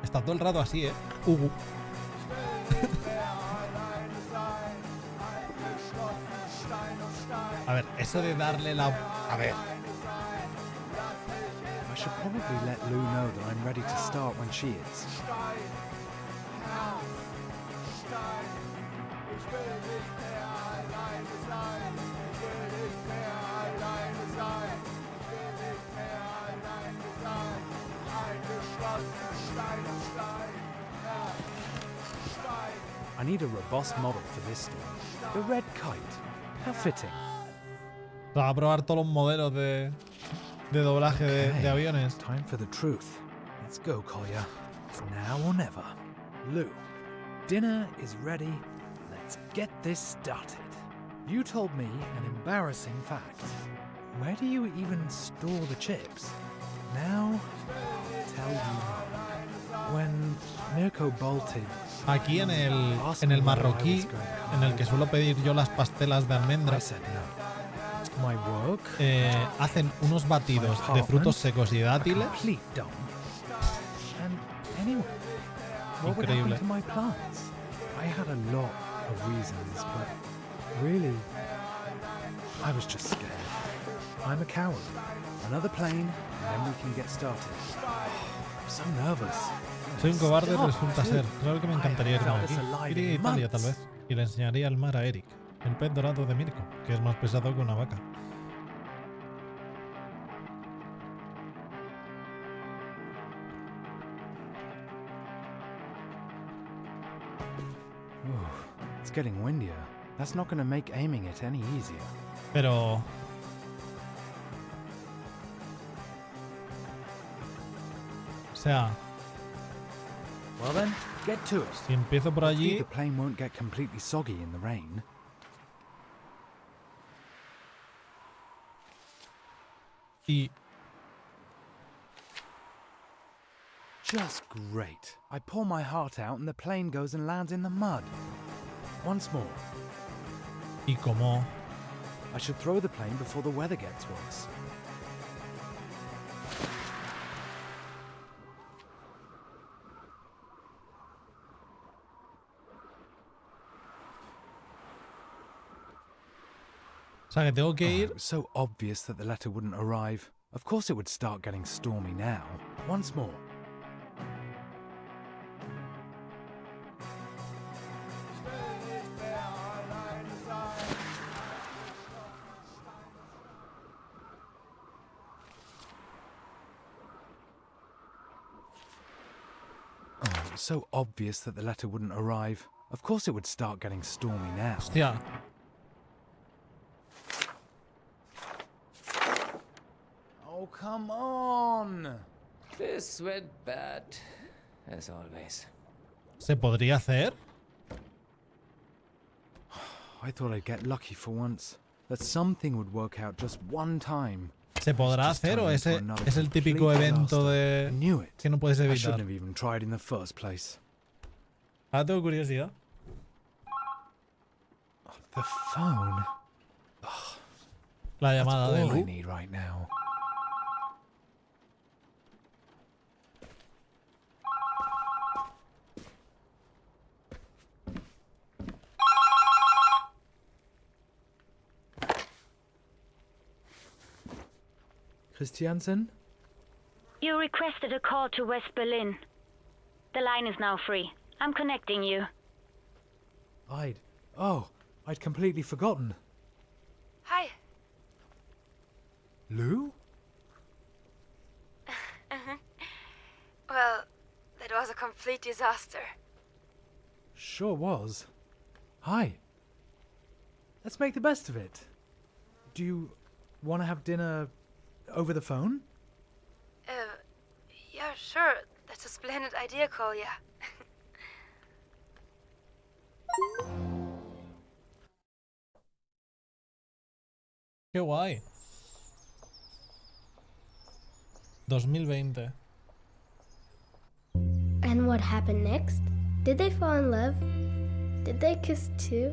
A: Está todo el rato así, A ver, eso de darle la... A ver.
D: I should probably let Lou know that I'm ready to start when she is. I need a robust model for this store. The red kite. How fitting.
A: Va a probar todos los modelos de doblaje de aviones.
D: Time for the truth. Let's go, Kolja. It's now or never. Lou, dinner is ready. Let's get this started. You told me an embarrassing fact. Where do you even store the chips? Now, I'll tell you. When Mirko bolted,
A: Aquí en el marroquí, en el que suelo pedir yo las pastelas de
D: I
A: almendras,
D: said no. My work,
A: hacen unos batidos de frutos secos y dátiles.
D: complete dump. And anyway, what would happen
A: Increíble.
D: to my plants? I had a lot of reasons, but really, I was just scared. I'm a coward. Another plane, and then we can get started. I'm so nervous.
A: Soy un cobarde,
D: Stop,
A: resulta
D: too.
A: ser. Claro que me encantaría irme
D: I
A: aquí.
D: felt this alive
A: Iría a
D: in
A: Italia, tal
D: months.
A: vez. Y le enseñaría el mar a Eric, el pez dorado de Mirko, que es más pesado que una vaca.
D: It's getting windier. That's not going to make aiming it any easier.
A: sea,
D: Well then, get to it.
A: si empiezo por
D: Hopefully
A: allí...
D: the plane won't get completely soggy in the rain.
A: Y...
D: Just great. I pour my heart out and the plane goes and lands in the mud. Once more.
A: Y como...
D: I should throw the plane before the weather gets worse.
A: O sea, que tengo que
D: It
A: ir...
D: was so obvious that the letter wouldn't arrive. Of course it would start getting stormy now. Once more. Oh, it was so obvious that the letter wouldn't arrive. Of course it would start getting stormy now.
A: Hostia.
D: Oh, come on!
F: This went bad, as always.
A: ¿Se podría hacer?
D: I thought I'd get lucky for once. That something would work out just one time.
A: ¿Se podrá hacer o ese es el típico evento
D: I
A: de...
D: knew it.
A: que no puedes
D: I
A: evitar?
D: shouldn't have even tried in the first place.
A: Ahora tengo curiosidad.
D: The phone.
A: La
D: That's
A: llamada de
D: all I
A: Lu.
D: need right now. Christiansen?
H: You requested a call to West Berlin. The line is now free. I'm connecting you.
D: I'd completely forgotten.
I: Hi.
D: Lou?
I: Well, that was a complete disaster.
D: Sure was. Hi. Let's make the best of it. Do you want to have dinner over the phone?
I: Yeah, sure. That's a splendid idea, Kolya.
A: Qué guay. 2020.
C: And what happened next? Did they fall in love? Did they kiss too?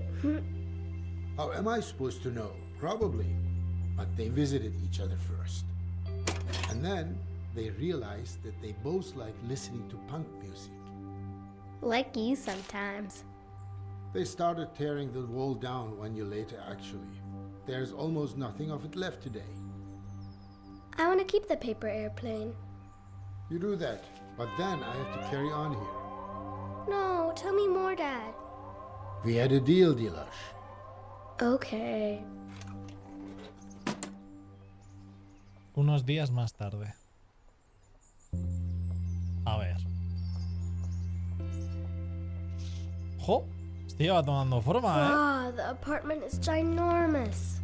B: How am I supposed to know? Probably. But they visited each other first. And then they realized that they both like listening to punk music.
C: Like you sometimes.
B: They started tearing the wall down 1 year later, actually. There's almost nothing of it left today.
C: I want to keep the paper airplane.
B: You do that, but then I have to carry on here.
C: No, tell me more, Dad.
B: We had a deal, Dilash.
C: Okay.
A: Unos días más tarde. A ver. ¡Jo! Este ya va tomando forma, ¿eh?
C: Ah, the apartment is ginormous.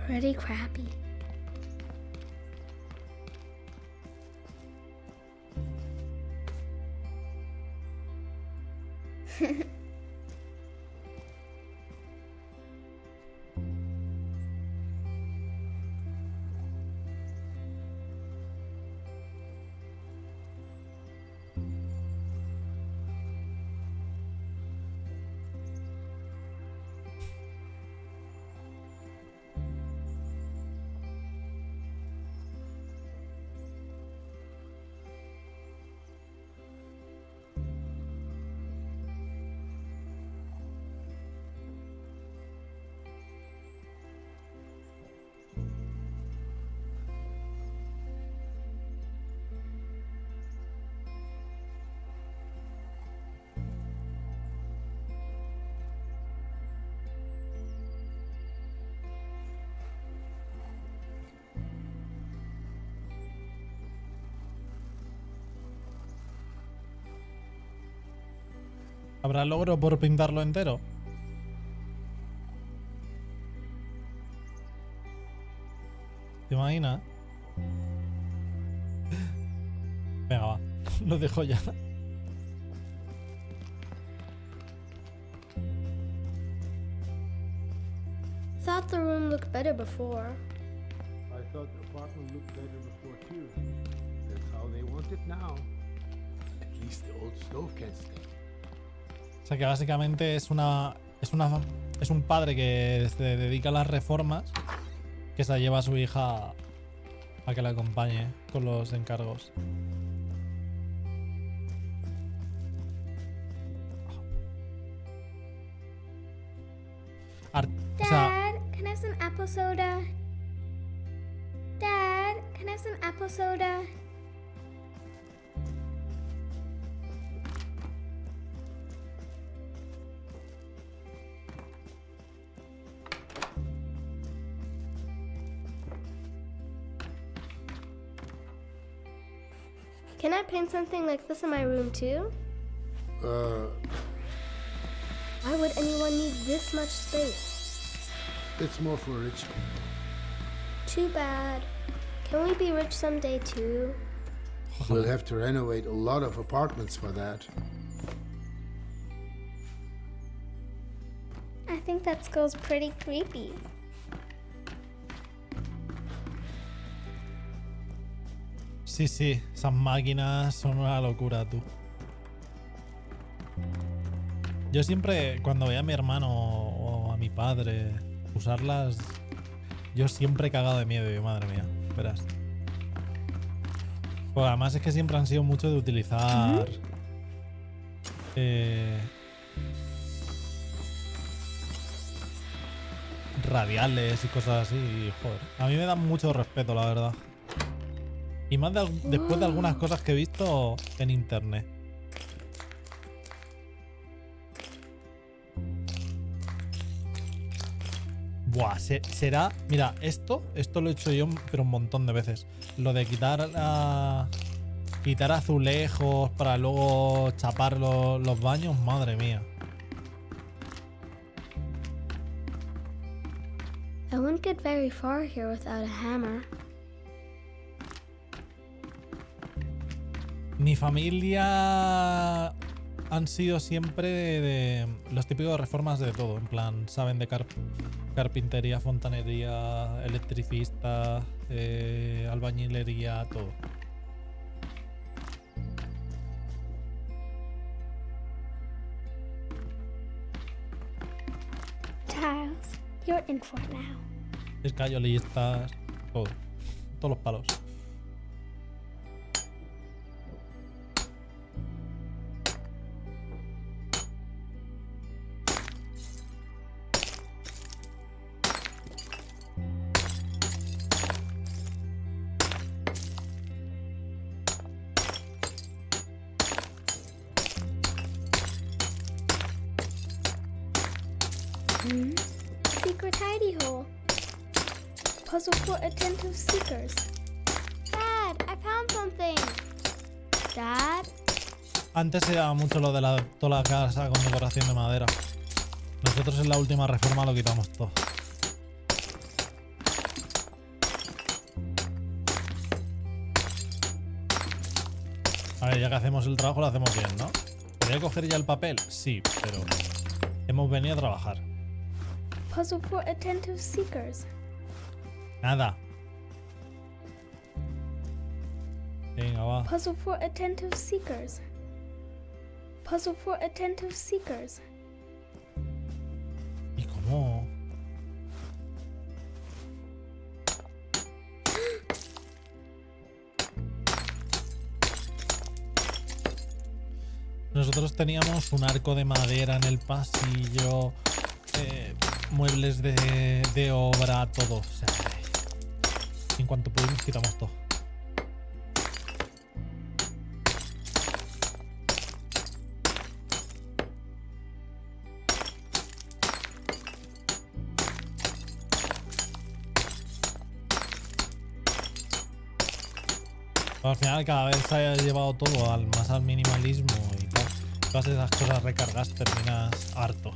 C: Pretty crappy.
A: ¿Habrá logro por pintarlo entero? ¿Te imaginas? Venga, va. Lo dejo ya.
C: Thought the room looked better before.
B: I thought the apartment looked better before too. That's how they want it now. At least the old stove can stay.
A: O sea que básicamente es un padre que se dedica a las reformas, que se lleva a su hija a que la acompañe con los encargos. O sea,
C: Dad, can I have some apple soda? Dad, can I have some apple soda? Can I paint something like this in my room too? Why would anyone need this much space?
B: It's more for rich people.
C: Too bad. Can we be rich someday too?
B: We'll have to renovate a lot of apartments for that.
C: I think that skull's pretty creepy.
A: sí, sí, esas máquinas son una locura, tú. Yo siempre, cuando veía a mi hermano o a mi padre usarlas, yo siempre he cagado de miedo, y madre mía, verás. Pues además es que siempre han sido mucho de utilizar radiales y cosas así, y, joder, a mí me dan mucho respeto, la verdad. Y más después de algunas cosas que he visto en internet. Buah, será... Mira, esto lo he hecho yo, pero un montón de veces. Lo de quitar azulejos para luego chapar los baños, madre mía.
C: I wouldn't get very far here without a hammer.
A: Mi familia han sido siempre de los típicos reformas de todo. En plan, saben de carpintería, fontanería, electricista, albañilería, todo.
C: Tiles, you're in for it now.
A: Escayolistas, todo. Todos los palos.
C: Secret hidey hole. Puzzle for attentive seekers. Dad, I found something. Dad?
A: Antes se daba mucho lo de toda la casa con decoración de madera. Nosotros en la última reforma lo quitamos todo. A ver, ya que hacemos el trabajo lo hacemos bien, ¿no? ¿Podría coger ya el papel? Sí, pero hemos venido a trabajar.
C: Puzzle for attentive seekers.
A: Nada. Venga, va.
C: Puzzle for attentive seekers. Puzzle for attentive seekers.
A: ¿Y cómo? Nosotros teníamos un arco de madera en el pasillo, muebles de obra, todo. O sea, en cuanto pudimos quitamos todo. Al final cada vez se haya llevado todo más al minimalismo y tal. Todas esas cosas recargas terminas harto.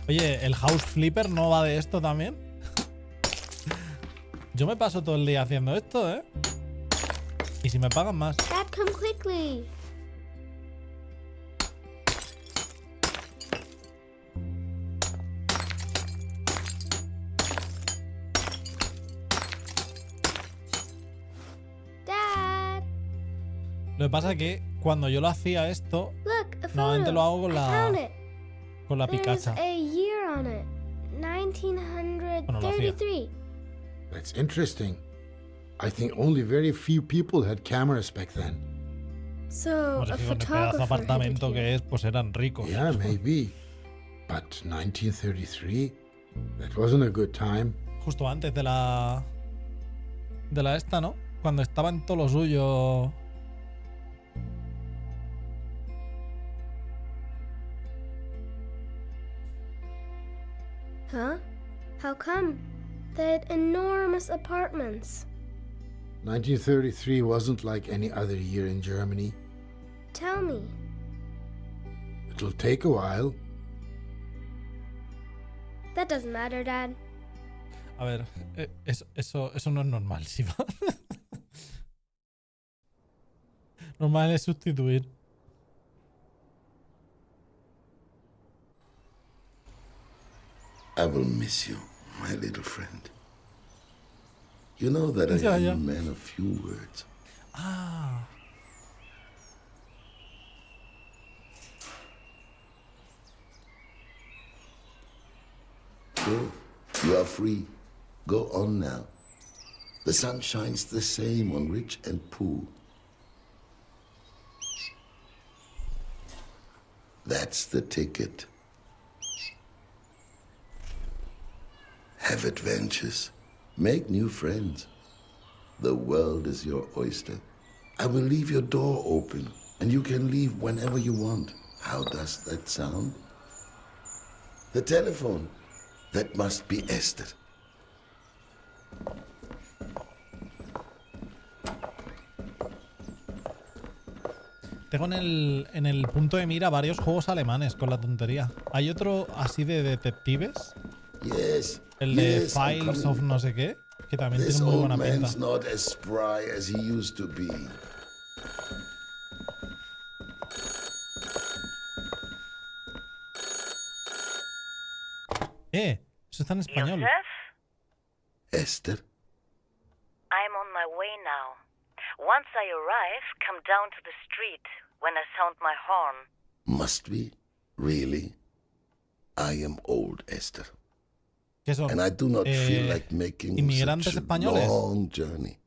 A: Oye, ¿el House Flipper no va de esto también? Yo me paso todo el día haciendo esto, ¿eh? Y si me pagan más.
C: Dad, come quickly. Dad,
A: Lo que pasa es que cuando yo lo hacía esto,
C: look, a
A: normalmente
C: photo.
A: lo hago con
C: I found
A: la,
C: it.
A: con la
C: There's
A: Picacha.
C: a year on it.
A: Bueno, lo hacía.
C: 1933.
B: That's interesting. I think only very few people had cameras back then.
C: So,
A: Pues
C: a
A: es que con el pedazo de
C: photographer hid it
A: apartamento
C: here.
A: que es, pues eran ricos.
B: Yeah, maybe. But 1933? That wasn't a good time.
A: Justo antes de la... De la esta, ¿no? Cuando estaba en todo lo suyo...
C: Huh? How come? They had enormous apartments.
B: 1933 wasn't like any other year in Germany.
C: Tell me.
B: It'll take a while.
C: That doesn't matter, Dad.
A: A ver, eso no es normal, Siva. Normal es sustituir.
J: I will miss you, my little friend. You know that I
A: Yeah,
J: am
A: yeah.
J: a man of few words.
A: Ah.
J: So, you are free. Go on now. The sun shines the same on rich and poor. That's the ticket. Have adventures. Make new friends. The world is your oyster. I will leave your door open, and you can leave whenever you want. How does that sound? The telephone. That must be Esther.
A: Tengo en el punto de mira varios juegos alemanes con la tontería. Hay otro así de detectives.
J: Yes.
A: El de
J: yes, I'm
A: Files
J: coming.
A: of no sé qué. Que también
J: This
A: tiene muy
J: old
A: buena pinta.
J: man's not as spry as he used to be.
A: Eso está en español.
H: Joseph?
J: Esther?
H: I'm on my way now. Once I arrive, come down to the street when I sound my horn.
J: Must we? Really? I am old, Esther.
A: ¿Qué son?
J: And I do not feel like making
A: ¿Inmigrantes
J: such a
A: españoles?
J: long journey.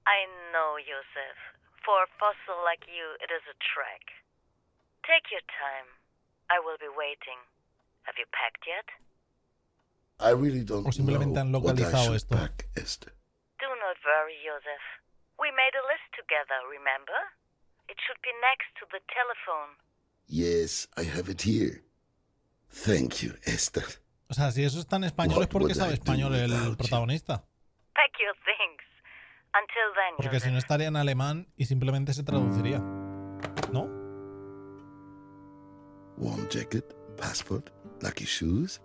H: I know, Joseph. For a fossil like you, it is a trek. Take your time. I will be waiting. Have you packed yet?
J: I really don't
A: O simplemente han
J: know what I
A: localizado
J: should
A: esto.
J: pack, Esther.
H: Do not worry, Joseph. We made a list together, remember? It should be next to the telephone.
J: Yes, I have it here. Thank you, Esther.
A: O sea, si eso está en español es porque
J: What would
A: sabe
J: I do
A: español el
J: without you?
A: protagonista.
H: Pack your things. Until then,
A: Porque si no
H: Joseph.
A: estaría en alemán y simplemente se traduciría. ¿No?
J: Warm jacket, passport, lucky shoes,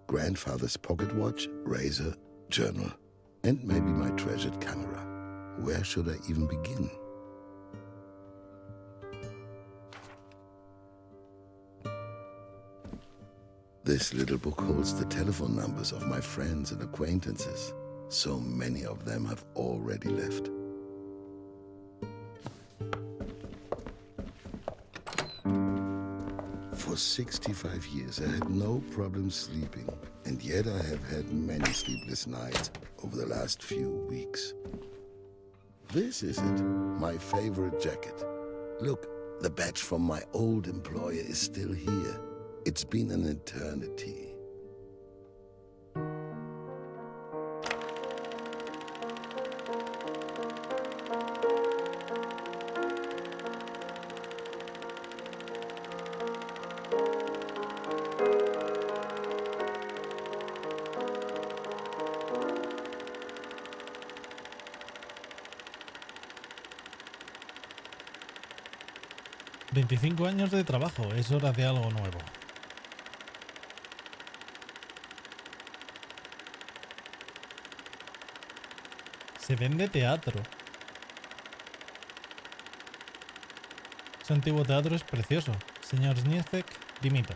J: grandfather's pocket watch, razor, journal, and maybe my treasured camera. Where should I even begin? This little book holds the telephone numbers of my friends and acquaintances. So many of them have already left. For 65 years, I had no problem sleeping, and yet I have had many sleepless nights over the last few weeks. This is it, my favorite jacket. Look, the badge from my old employer is still here. It's been an eternity.
A: ...25 años de trabajo, es hora de algo nuevo. Se vende teatro. Ese antiguo teatro es precioso. Señor Zniezek, dimito.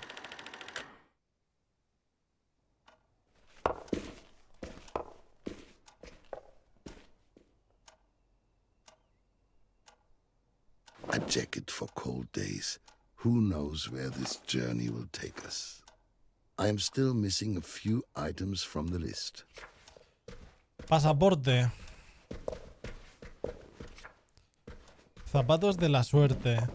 J: A jacket for cold days. Who knows where this journey will take us? I am still missing a few items from the list.
A: Pasaporte. Zapatos de la suerte.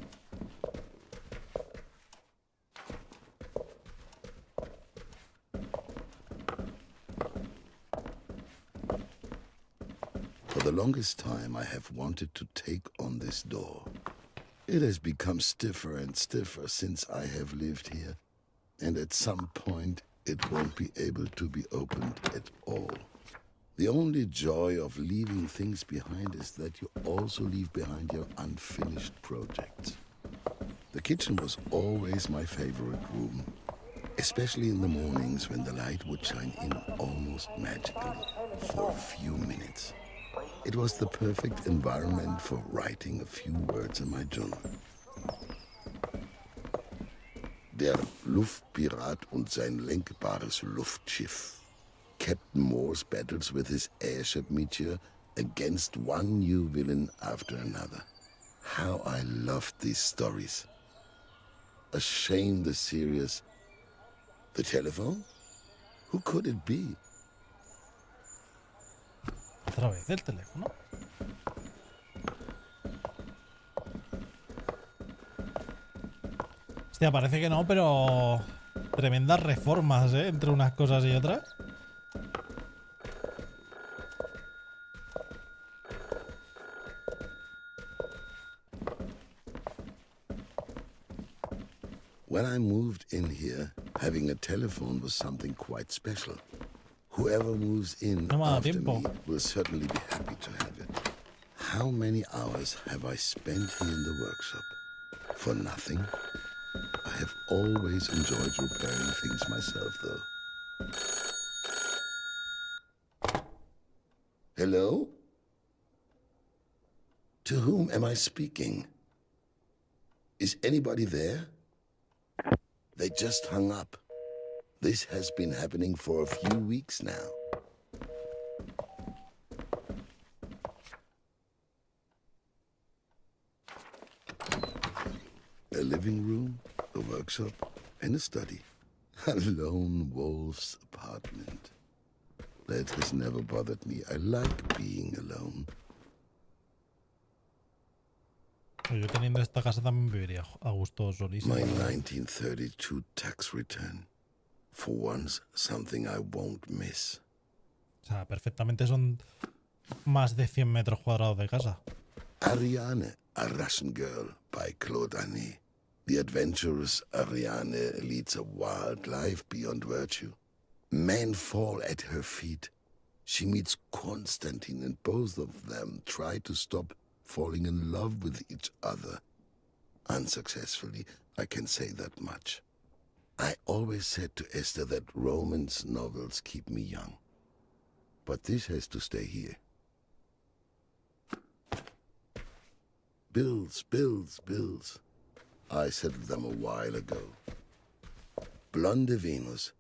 J: For the longest time, I have wanted to take on this door. It has become stiffer and stiffer since I have lived here, and at some point, it won't be able to be opened at all. The only joy of leaving things behind is that you also leave behind your unfinished projects. The kitchen was always my favorite room, especially in the mornings when the light would shine in almost magically for a few minutes. It was the perfect environment for writing a few words in my journal. Der Luftpirat und sein lenkbares Luftschiff. Captain Morse battles with his airship Meteor against one new villain after another. How I loved these stories. A shame the series. The telephone? Who could it be?
A: Otra vez el teléfono. Hostia, parece que no, pero tremendas reformas, ¿eh? Entre unas cosas y otras.
J: When I moved in here, having a telephone was something quite special. Whoever moves in after me will certainly be happy to have it. How many hours have I spent here in the workshop? For nothing? I have always enjoyed repairing things myself, though. Hello? To whom am I speaking? Is anybody there? They just hung up. This has been happening for a few weeks now. A living room, a workshop, and a study. A lone wolf's apartment. That has never bothered me. I like being alone.
A: Yo teniendo esta casa también viviría a gusto solísimo.
J: My 1932 tax return. For once, something I won't miss.
A: O sea, perfectamente son más de 100 metros cuadrados de casa.
J: Ariane, a Russian girl, by Claude Annet. The adventurous Ariane leads a wild life beyond virtue. Men fall at her feet. She meets Konstantin, and both of them try to stop falling in love with each other. Unsuccessfully, I can say that much. I always said to Esther that romance novels keep me young. But this has to stay here. Bills, bills, bills. I settled them a while ago. Blonde Venus.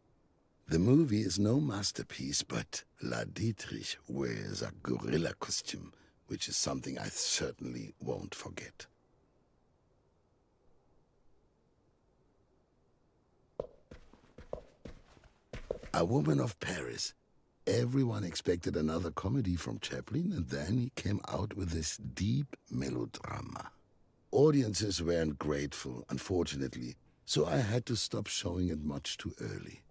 J: The movie is no masterpiece, but La Dietrich wears a gorilla costume, which is something I certainly won't forget. A Woman of Paris. Everyone expected another comedy from Chaplin, and then he came out with this deep melodrama. Audiences weren't grateful, unfortunately, so I had to stop showing it much too early.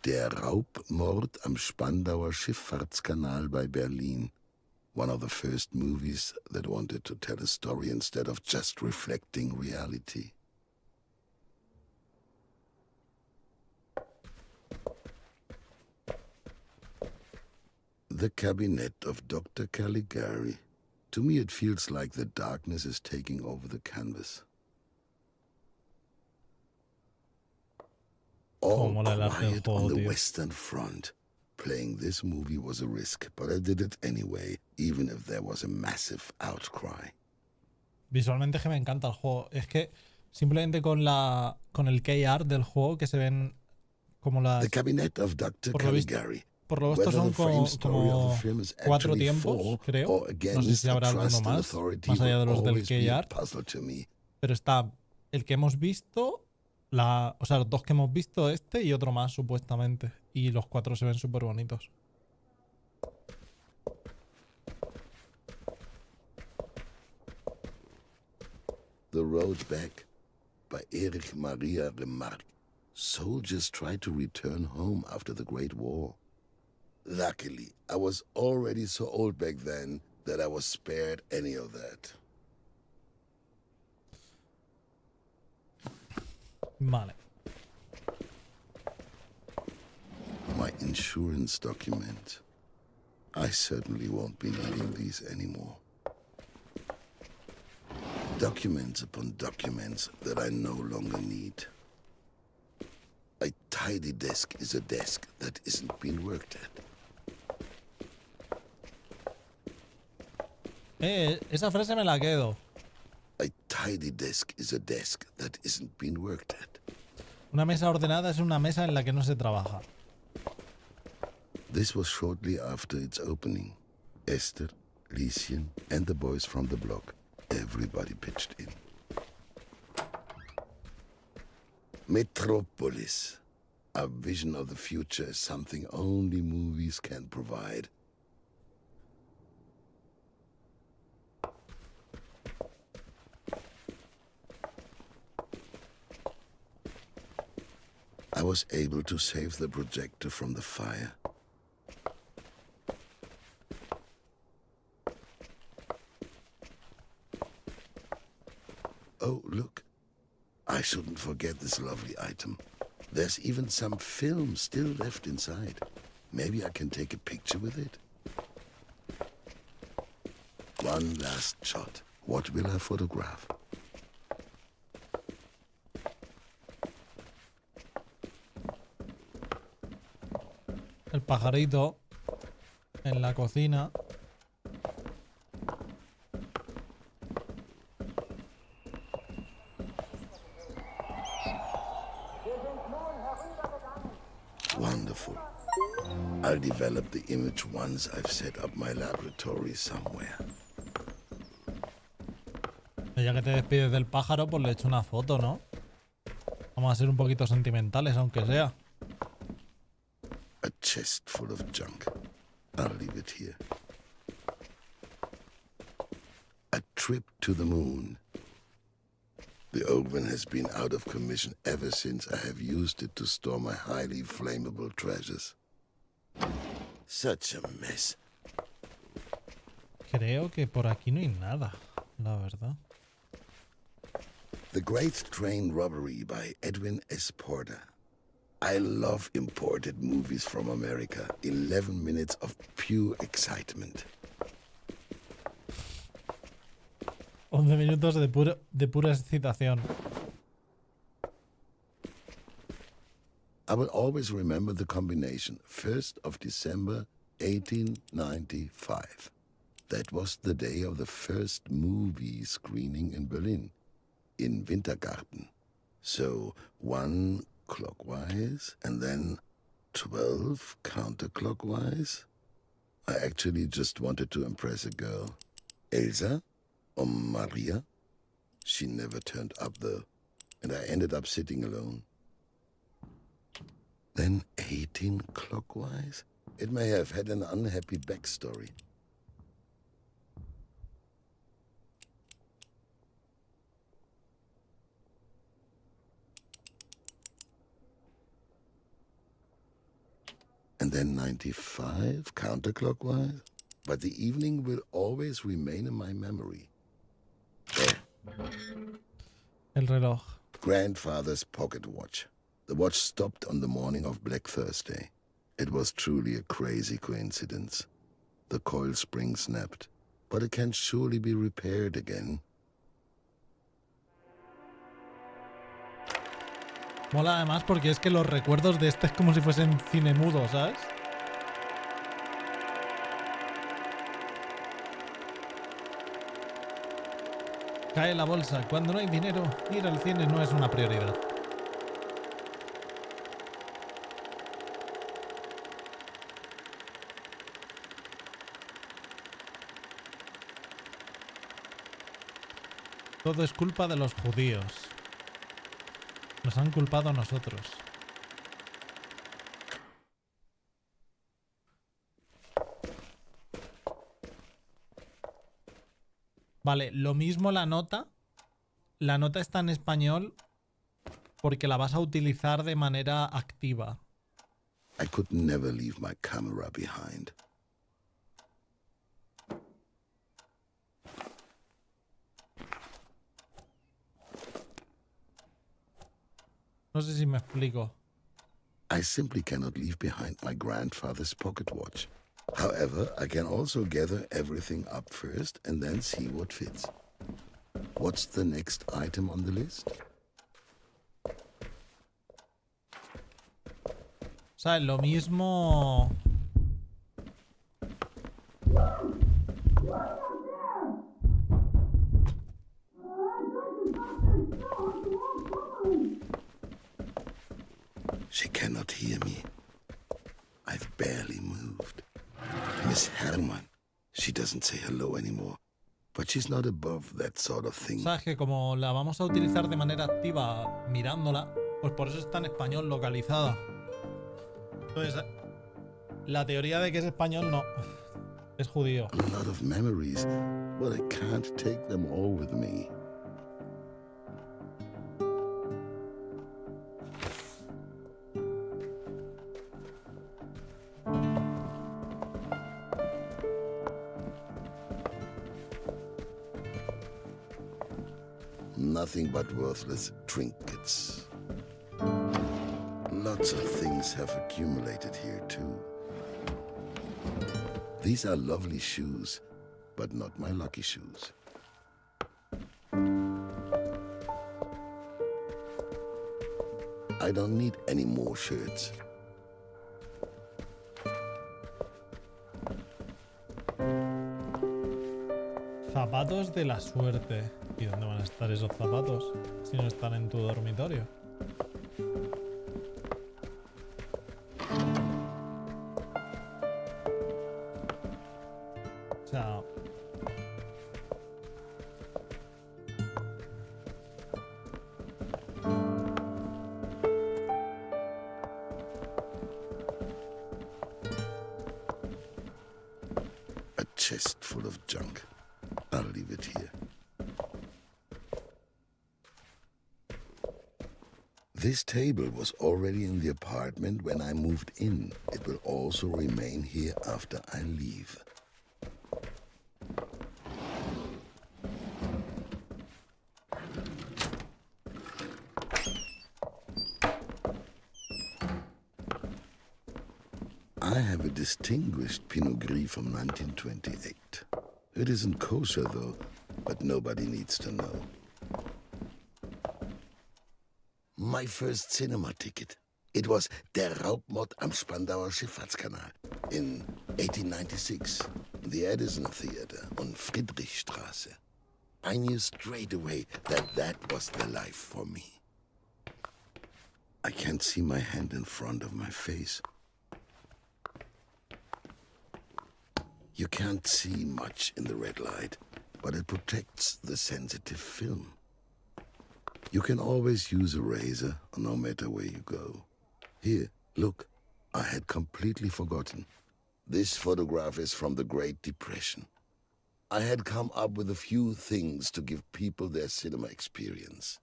J: Der Raubmord am Spandauer Schifffahrtskanal bei Berlin. One of the first movies that wanted to tell a story instead of just reflecting reality. The cabinet of Dr. Caligari. To me, it feels like the darkness is taking over the canvas. all
A: mola el arte del
J: quiet on
A: juego,
J: the
A: tío.
J: Western Front. Playing this movie was a risk, but I did it anyway, even if there was a massive outcry.
A: Visualmente es que me encanta el juego. Es que simplemente con el key art del juego que se ven como las...
J: The Cabinet of Dr. Caligari.
A: Por lo visto son como 4 tiempos, creo. No sé si habrá alguno más allá de los del key art. Pero está el que hemos visto, o sea, los 2 que hemos visto, este y otro más, supuestamente. Y los 4 se ven súper bonitos.
J: The Road Back by Erich Maria Remarque. Soldiers tried to return home after the Great War. Luckily, I was already so old back then that I was spared any of that.
A: Vale.
J: My insurance document. I certainly won't be needing these anymore. Documents upon documents that I no longer need. A tidy desk is a desk that isn't being worked at.
A: Esa frase me la quedo.
J: A tidy desk is a desk that isn't being worked at.
A: Una mesa ordenada es una mesa en la que no se trabaja.
J: This was shortly after its opening. Esther, Lieschen, and the boys from the block. Everybody pitched in. Metropolis. A vision of the future is something only movies can provide. I was able to save the projector from the fire. Oh, look. I shouldn't forget this lovely item. There's even some film still left inside. Maybe I can take a picture with it. One last shot. What will I photograph?
A: El pajarito en la cocina.
J: Wonderful. I'll develop the image once I've set up my laboratory somewhere.
A: Ya que te despides del pájaro, pues le echo una foto, ¿no? Vamos a ser un poquito sentimentales, aunque sea.
J: A chest full of junk. I'll leave it here. A trip to the moon. The oven has been out of commission ever since I have used it to store my highly flammable treasures. Such a mess.
A: Creo que por aquí no hay nada, la verdad.
J: The Great Train Robbery by Edwin S. Porter. I love imported movies from America. 11 minutes of pure excitement.
A: 11 minutos de pura excitación.
J: I will always remember the combination. 1st of December, 1895. That was the day of the first movie screening in Berlin, in Wintergarten. So 1 clockwise and then 12 counterclockwise. I actually just wanted to impress a girl. Elsa or Maria? She never turned up though, and I ended up sitting alone. Then 18 clockwise? It may have had an unhappy backstory. And then 95 counterclockwise? But the evening will always remain in my memory. There.
A: El reloj.
J: Grandfather's pocket watch. The watch stopped on the morning of Black Thursday. It was truly a crazy coincidence. The coil spring snapped, but it can surely be repaired again.
A: Mola además porque es que los recuerdos de este es como si fuesen cine mudo, ¿sabes? Cae la bolsa. Cuando no hay dinero, ir al cine no es una prioridad. Todo es culpa de los judíos. Nos han culpado a nosotros. Vale, lo mismo la nota. La nota está en español porque la vas a utilizar de manera activa.
J: I could never leave my camera behind.
A: No sé si me explico.
J: I simply cannot leave behind my grandfather's pocket watch. However, I can also gather everything up first and then see what fits. What's the next item on the list?
A: O sea, lo mismo...
J: She cannot hear me. I've barely moved. Miss Herman, she doesn't say hello anymore. But she's not above that sort of thing.
A: O sea, es que como la vamos a utilizar de manera activa mirándola, pues por eso está en español localizada. Entonces, la teoría de que es español no. Es judío.
J: A lot of memories, but I can't take them all with me. Nothing but worthless trinkets. Lots of things have accumulated here too. These are lovely shoes, but not my lucky shoes. I don't need any more shirts.
A: Zapatos de la suerte. ¿Y dónde van a estar esos zapatos? Si no están en tu dormitorio. O sea...
J: A chest full of junk. I'll leave it here. This table was already in the apartment when I moved in. It will also remain here after I leave. I have a distinguished Pinot Gris from 1928. It isn't kosher though, but nobody needs to know. My first cinema ticket. It was Der Raubmord am Spandauer Schifffahrtskanal in 1896, the Edison Theater on Friedrichstraße. I knew straight away that that was the life for me. I can't see my hand in front of my face. You can't see much in the red light, but it protects the sensitive film. You can always use a razor, no matter where you go. Here, look, I had completely forgotten. This photograph is from the Great Depression. I had come up with a few things to give people their cinema experience.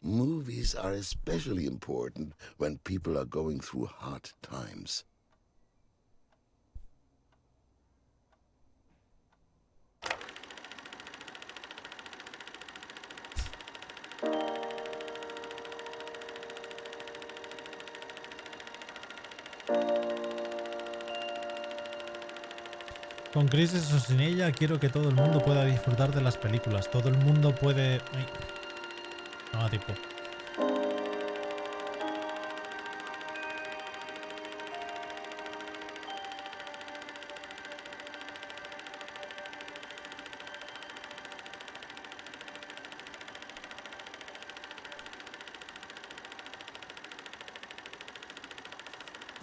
J: Movies are especially important when people are going through hard times.
A: Con crisis o sin ella, quiero que todo el mundo pueda disfrutar de las películas. Todo el mundo puede... Ay. No da tiempo.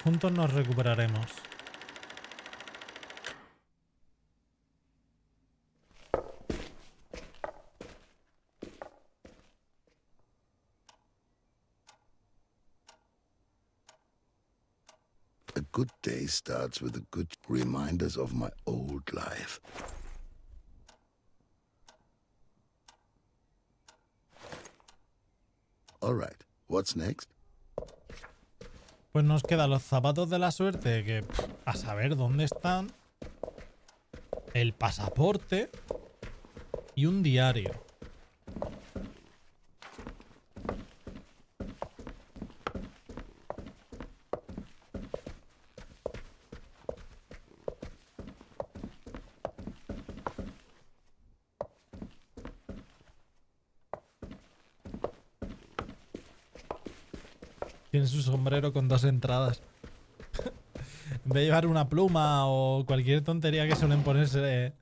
A: Juntos nos recuperaremos.
J: A good day starts with a good reminders of my old life. All right, what's next?
A: Pues nos quedan los zapatos de la suerte, que a saber dónde están, el pasaporte y un diario. Tiene su sombrero con 2 entradas. En vez de llevar una pluma o cualquier tontería que suelen ponerse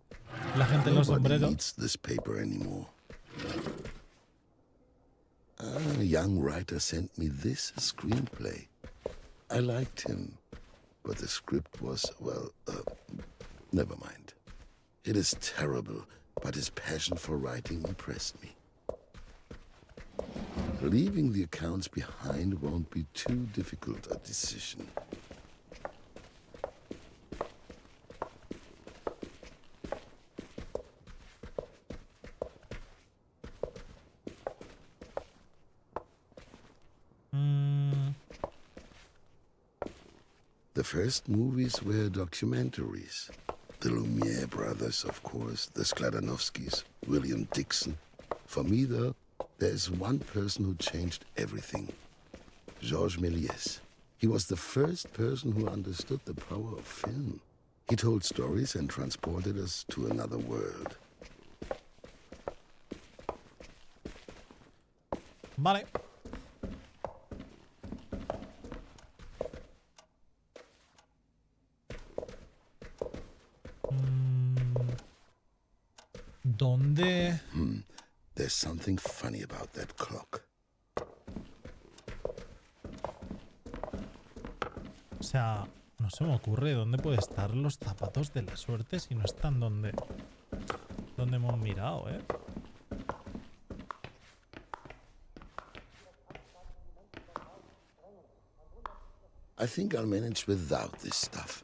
A: la gente en los
J: Nobody
A: sombreros.
J: needs this paper anymore. A young writer sent me this screenplay. I liked him, but the script was, well, never mind. It is terrible, but his passion for writing impressed me. Leaving the accounts behind won't be too difficult a decision. The first movies were documentaries. The Lumiere brothers, of course, the Skladanovskys, William Dixon. For me, though, there is one person who changed everything. Georges Méliès. He was the first person who understood the power of film. He told stories and transported us to another world.
A: Vale. ¿Dónde?
J: There's something funny about that clock.
A: O sea, no se me ocurre dónde pueden estar los zapatos de la suerte si no están donde hemos mirado, ¿eh?
J: I think I'll manage without this stuff.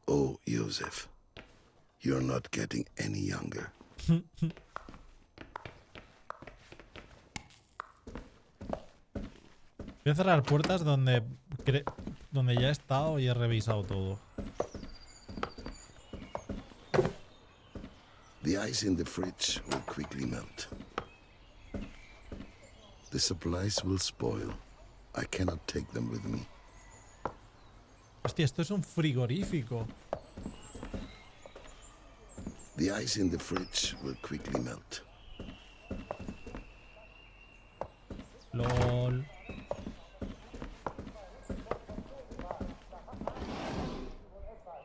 J: Oh, Joseph, you're not getting any younger.
A: Voy a cerrar puertas donde ya he estado y he revisado todo.
J: The ice in the fridge will quickly melt. The supplies will spoil. I cannot take them with me.
A: Hostia, esto es un frigorífico.
J: The ice in the fridge will quickly melt.
A: LOL.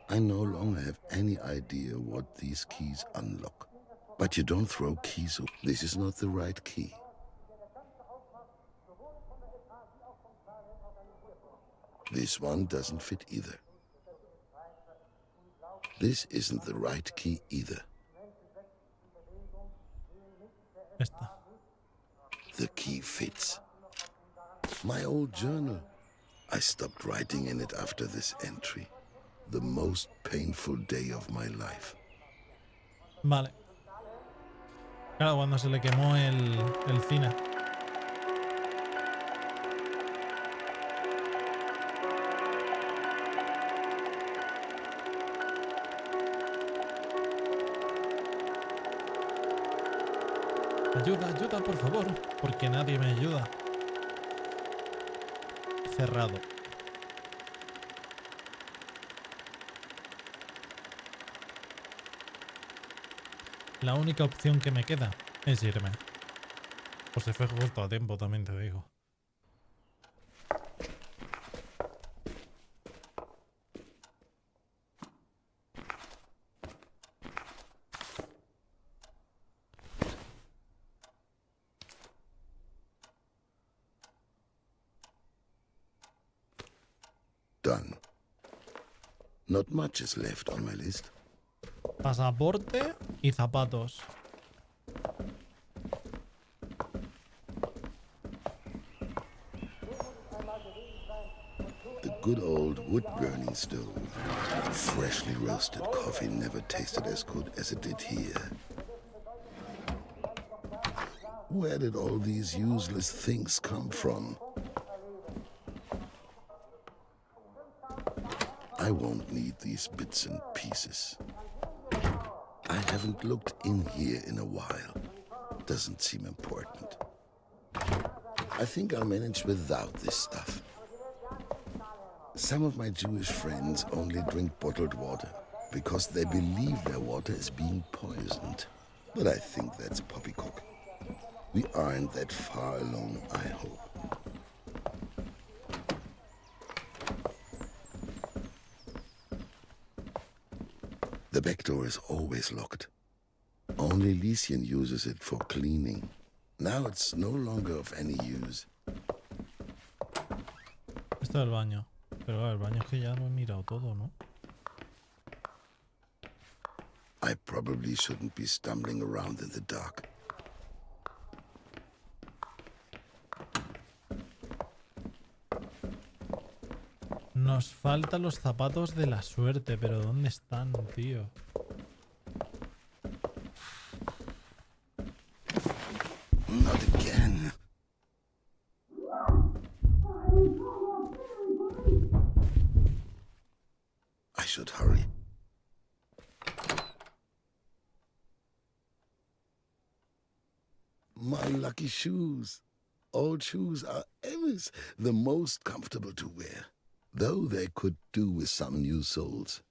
J: I no longer have any idea what these keys unlock. But you don't throw keys away. This is not the right key. This one doesn't fit either. This isn't the right key either.
A: Esta.
J: The key fits. My old journal. I stopped writing in it after this entry. The most painful day of my life.
A: Vale. Claro, cuando se le quemó el cine. Ayuda, ayuda, por favor. Porque nadie me ayuda. Cerrado. La única opción que me queda es irme. Pues se fue justo a tiempo, también te digo.
J: Done. Not much is left on my list.
A: Pasaporte y zapatos.
J: The good old wood-burning stove. Freshly roasted coffee never tasted as good as it did here. Where did all these useless things come from? I won't need these bits and pieces. I haven't looked in here in a while. Doesn't seem important. I think I'll manage without this stuff. Some of my Jewish friends only drink bottled water because they believe their water is being poisoned. But I think that's poppycock. We aren't that far along, I hope. The back door is always locked. Only Lieschen uses it for cleaning. Now it's no longer of any use.
A: Esto es el baño. Pero claro, el baño es que ya lo he mirado todo, ¿no?
J: I probably shouldn't be stumbling around in the dark.
A: Nos faltan los zapatos de la suerte, pero ¿dónde están, tío?
J: Not again. I should hurry. My lucky shoes. Old shoes are always the most comfortable to wear, though they could do with some new soles.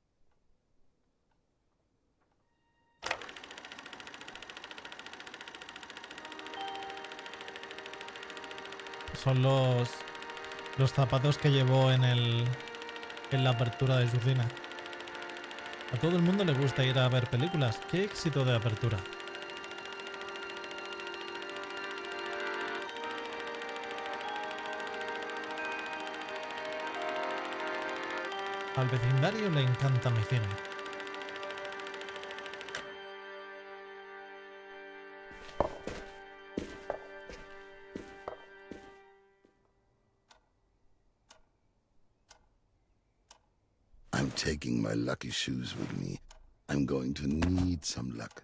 A: Son los zapatos que llevó en la apertura de su cine. A todo el mundo le gusta ir a ver películas. ¡Qué éxito de apertura! Al vecindario le encanta mi cine.
J: I'm taking my lucky shoes with me. I'm going to need some luck.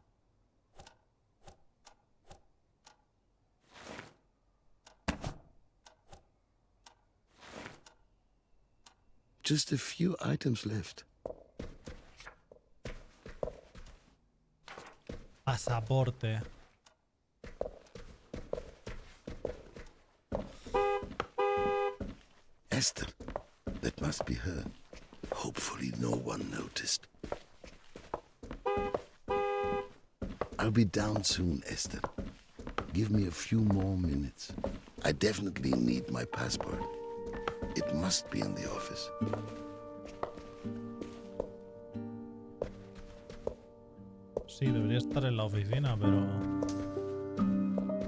J: Just a few items left.
A: Pasaporte.
J: Esther. That must be her. Hopefully no one noticed. I'll be down soon, Esther. Give me a few more minutes. I definitely need my passport. It must be in the office.
A: Sí, debería estar en la oficina, pero...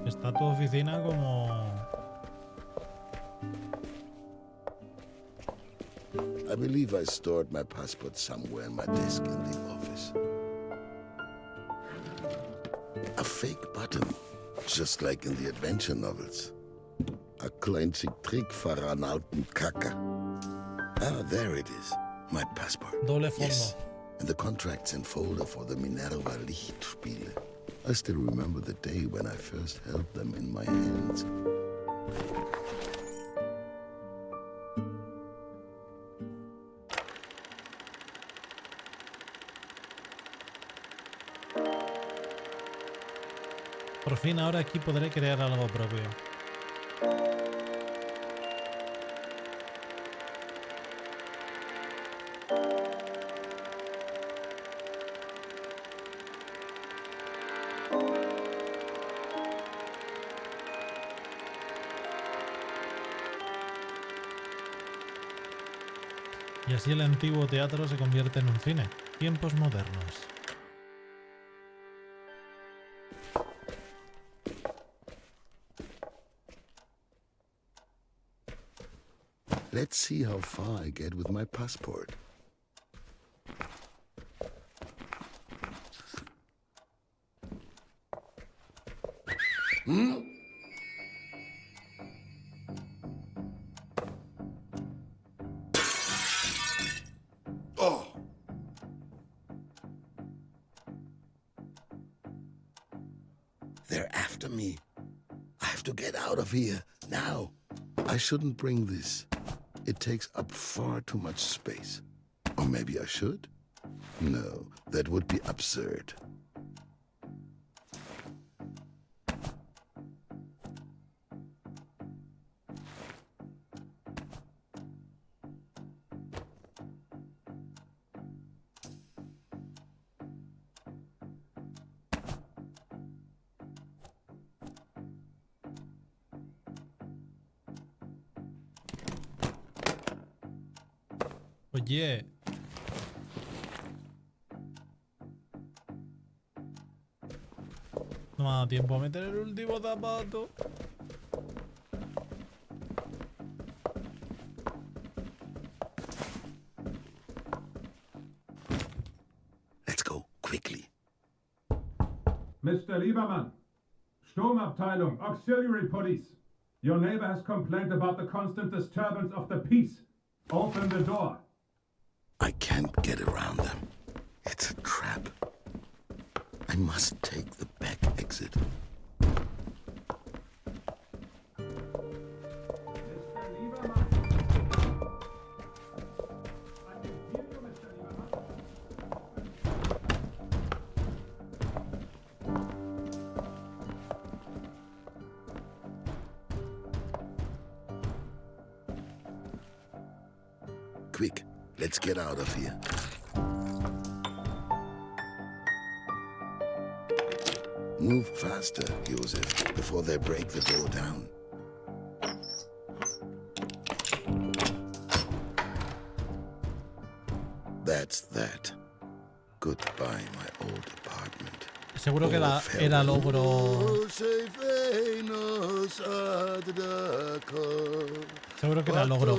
A: Está tu oficina como...
J: I believe I stored my passport somewhere in my desk in the office. A fake button, just like in the adventure novels. A kleinzig Trick für einen alten Kacker. Ah, there it is. My passport.
A: Doble fondo.
J: Yes. And the contracts and folder for the Minerva Lichtspiele. I still remember the day when I first held them in my hands.
A: Por fin ahora aquí podré crear algo propio. Y así el antiguo teatro se convierte en un cine. Tiempos modernos.
J: Let's see how far I get with my passport. Hmm? Oh! They're after me. I have to get out of here, now. I shouldn't bring this. It takes up far too much space. Or maybe I should? No, that would be absurd.
A: Oye. No me ha dado tiempo a meter el último zapato.
J: Let's go, quickly.
K: Mr. Liebermann, Sturmabteilung, Auxiliary Police. Your neighbor has complained about the constant disturbance of the peace. Open the door.
J: I can't get around them. It's a trap. I must take the back exit.
K: Mr. Liebermann. I can hear you, Mr. Liebermann.
J: Quick, let's get out of here. Move faster, Josef, before they break the door down. That's that. Goodbye, my old apartment.
A: Seguro que era logro. Seguro que era logro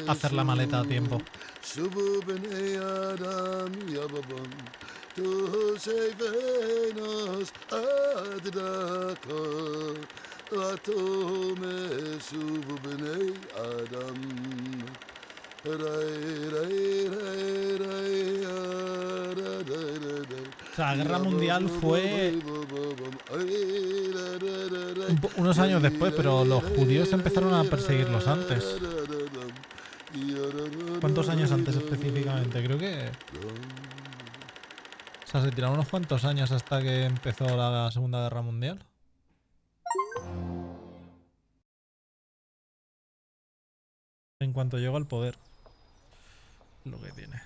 A: hacer la maleta a tiempo. O sea, la guerra mundial fue unos años después, pero los judíos empezaron a perseguirlos antes. ¿Cuántos años antes específicamente? Creo que... O sea, se tiraron unos cuantos años hasta que empezó la Segunda Guerra Mundial. En cuanto llegó al poder. Lo que tiene.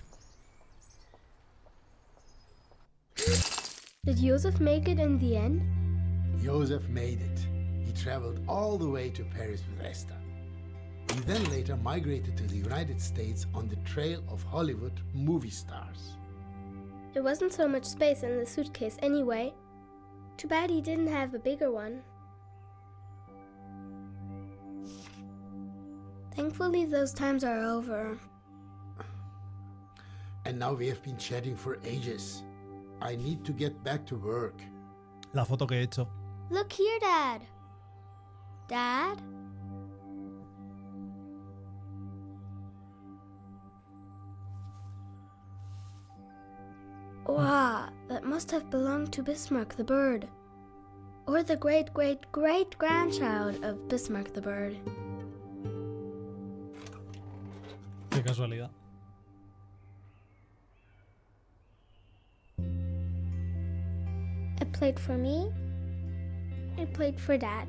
C: Did Joseph make it in the end?
B: Joseph made it. He traveled all the way to Paris with Esther. He then later migrated to the United States on the trail of Hollywood movie stars.
C: There wasn't so much space in the suitcase anyway. Too bad he didn't have a bigger one. Thankfully, those times are over.
B: And now we have been chatting for ages. I need to get back to work.
A: La foto que he hecho.
C: Look here, Dad. Dad? Wow, that must have belonged to Bismarck the bird. Or the great-great-great-grandchild of Bismarck the bird.
A: Qué casualidad.
C: A plate for me, a plate for Dad.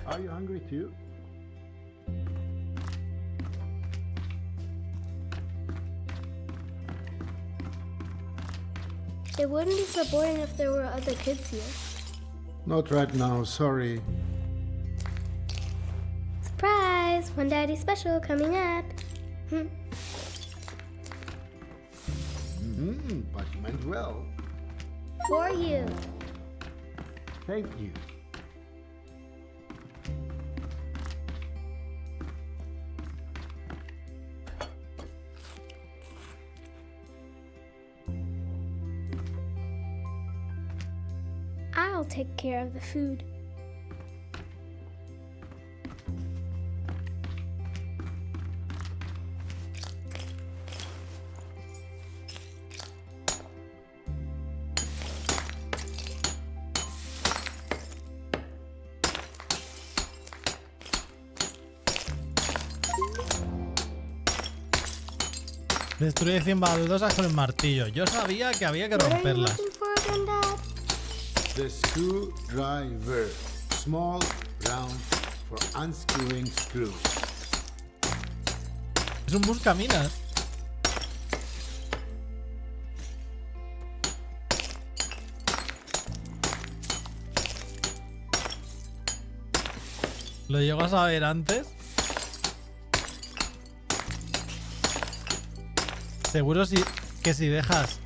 B: Are you hungry too?
C: It wouldn't be so boring if there were other kids here.
B: Not right now, sorry.
C: Surprise! One Daddy special coming up.
B: But you meant well.
C: For you.
B: Thank you.
C: I'll take care of the food.
A: Destruye 100 baldosas con el martillo. Yo sabía que había que
C: What are you
A: romperlas.
C: looking for again, Dad?
B: The screwdriver. Small, round, for unscrewing screws.
A: Es un buscaminas. ¿Lo llego a saber antes? Seguro que si dejas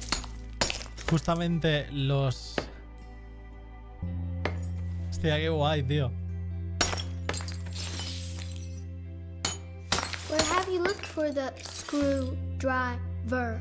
A: justamente los... Hostia, qué guay, tío.
C: Where have you looked for the screwdriver?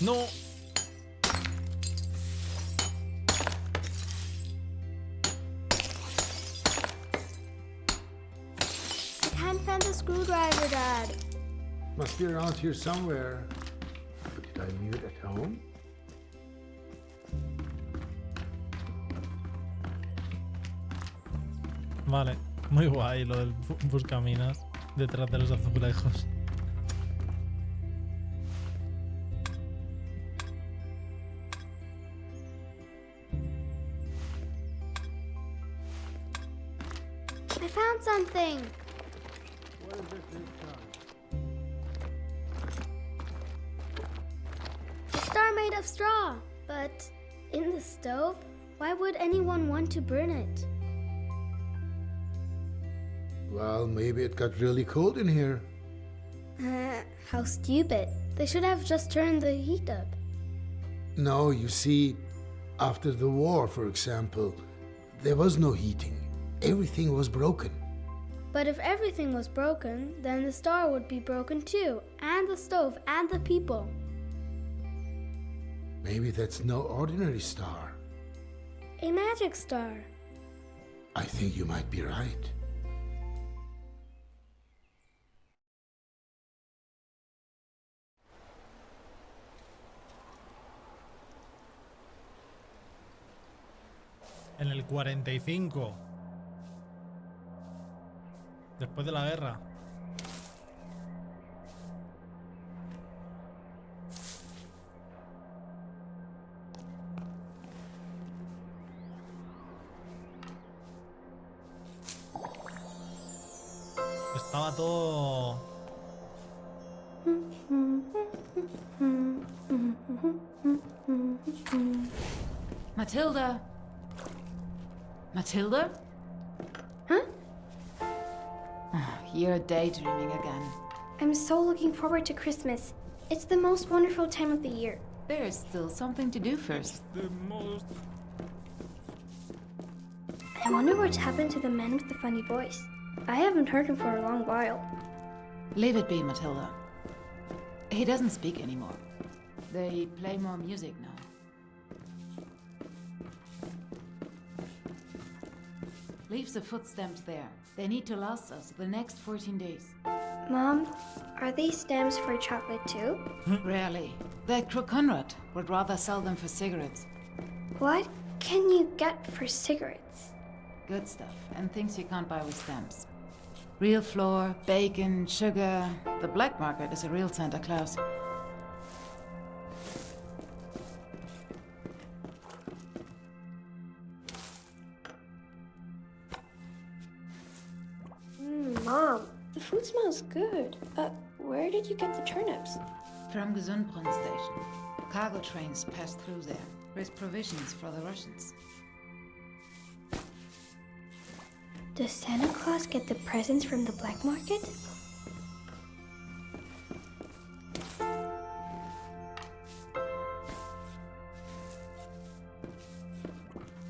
A: No.
C: I can't find the screwdriver, Dad.
B: Must be around here somewhere. Did I leave it at home?
A: Vale, muy guay lo del buscaminas detrás de los azulejos.
C: I found something.
B: What is it this time?
C: A star made of straw. But in the stove? Why would anyone want to burn it?
B: Well, maybe it got really cold in here.
C: How stupid. They should have just turned the heat up.
B: No, you see, after the war, for example, there was no heating. Everything was broken.
C: But if everything was broken, then the star would be broken too, and the stove, and the people.
B: Maybe that's no ordinary star.
C: A magic star.
B: I think you might be right.
A: En el 45. Después de la guerra. Estaba todo...
L: Matilda? Matilda?
C: Huh?
L: You're daydreaming again.
C: I'm so looking forward to Christmas. It's the most wonderful time of the year.
L: There's still something to do first.
C: I wonder what happened to the man with the funny voice. I haven't heard him for a long while.
L: Leave it be, Matilda. He doesn't speak anymore. They play more music now. Leave the foot stamped there. They need to last us the next 14 days.
C: Mom, are these stems for chocolate too?
L: Rarely. That crook Conrad would rather sell them for cigarettes.
C: What can you get for cigarettes?
L: Good stuff, and things you can't buy with stamps. Real flour, bacon, sugar. The black market is a real Santa Claus.
C: Mom, the food smells good. Where did you get the turnips?
L: From Gesundbrunnen station. Cargo trains pass through there. With provisions for the Russians.
C: Does Santa Claus get the presents from the black market?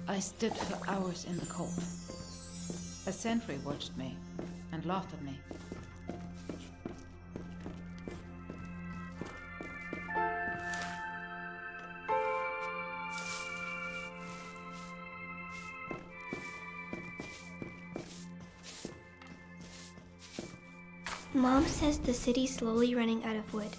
L: I stood for hours in the cold. A sentry watched me and laughed at me.
C: Mom says the city's slowly running out of wood.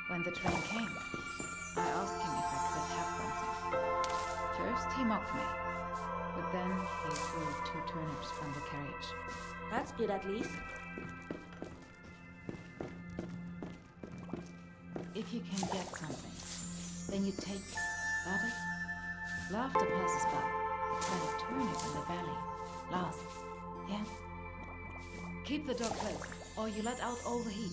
L: When the train came, I asked him if I could have something. First, he mocked me, but then he threw 2 turnips from the carriage.
M: That's good, at least.
L: If you can get something, then you take. Got it? Laughter passes by, but a turnip in the belly lasts. Yeah? Keep the door closed, or you let out all the heat.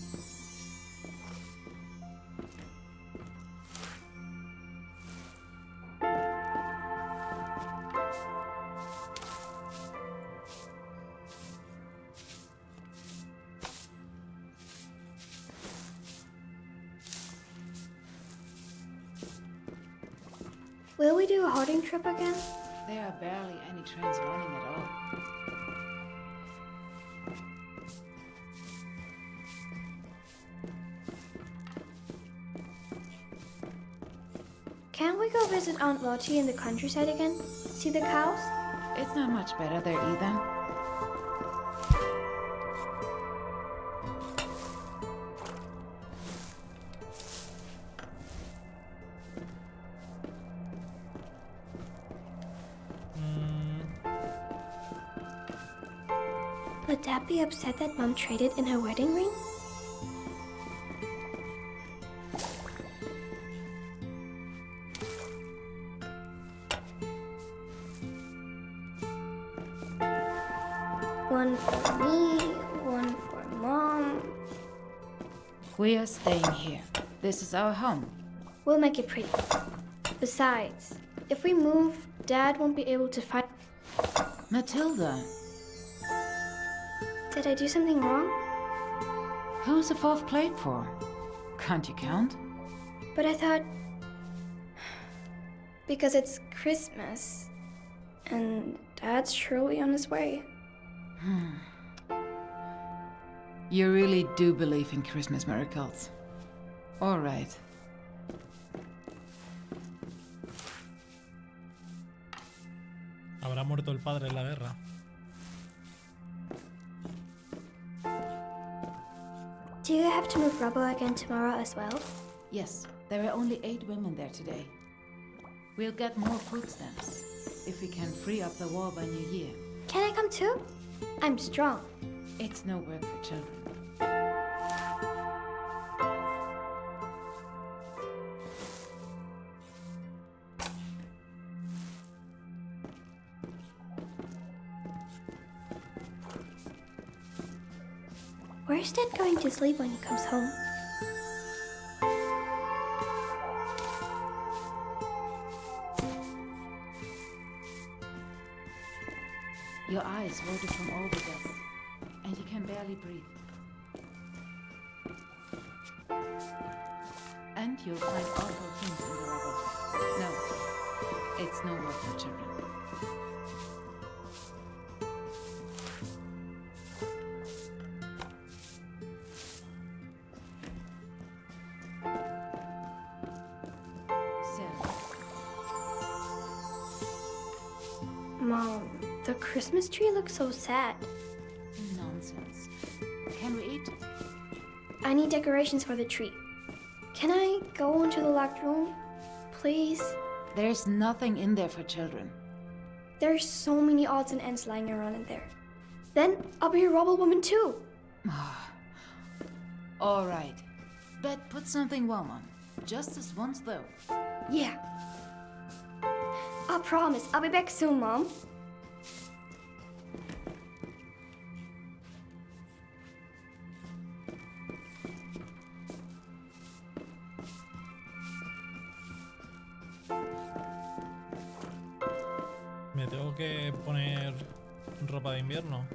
C: Will we do a hoarding trip again?
L: There are barely any trains running at all.
C: Can't we go visit Aunt Lottie in the countryside again? See the cows?
L: It's not much better there either.
C: Would Dad be upset that Mom traded in her wedding ring? One for me, one for Mom.
L: We are staying here. This is our home.
C: We'll make it pretty. Besides, if we move, Dad won't be able to find...
L: Matilda.
C: Did I do something wrong?
L: Who's the 4th plate for? Can't you count?
C: But I thought... Because it's Christmas. And Dad's surely on his way.
L: You really do believe in Christmas miracles. All right.
A: ¿Habrá muerto el padre en la guerra?
C: Do you have to move rubble again tomorrow as well?
L: Yes, there are only 8 women there today. We'll get more food stamps if we can free up the wall by New Year.
C: Can I come too? I'm strong.
L: It's no work for children.
C: Where's Dad going to sleep when he comes home?
L: floated from all the dust, and he can barely breathe. And you'll find awful things in the rubble. No, it's no work for children.
C: Mom, the Christmas tree looks so sad.
L: Nonsense. Can we eat?
C: I need decorations for the tree. Can I go into the locked room? Please?
L: There's nothing in there for children.
C: There's so many odds and ends lying around in there. Then I'll be a rubble woman too.
L: All right. But put something warm on. Just this once, though.
C: Yeah. I promise. I'll be back soon, Mom.
A: Me tengo que poner ropa de invierno.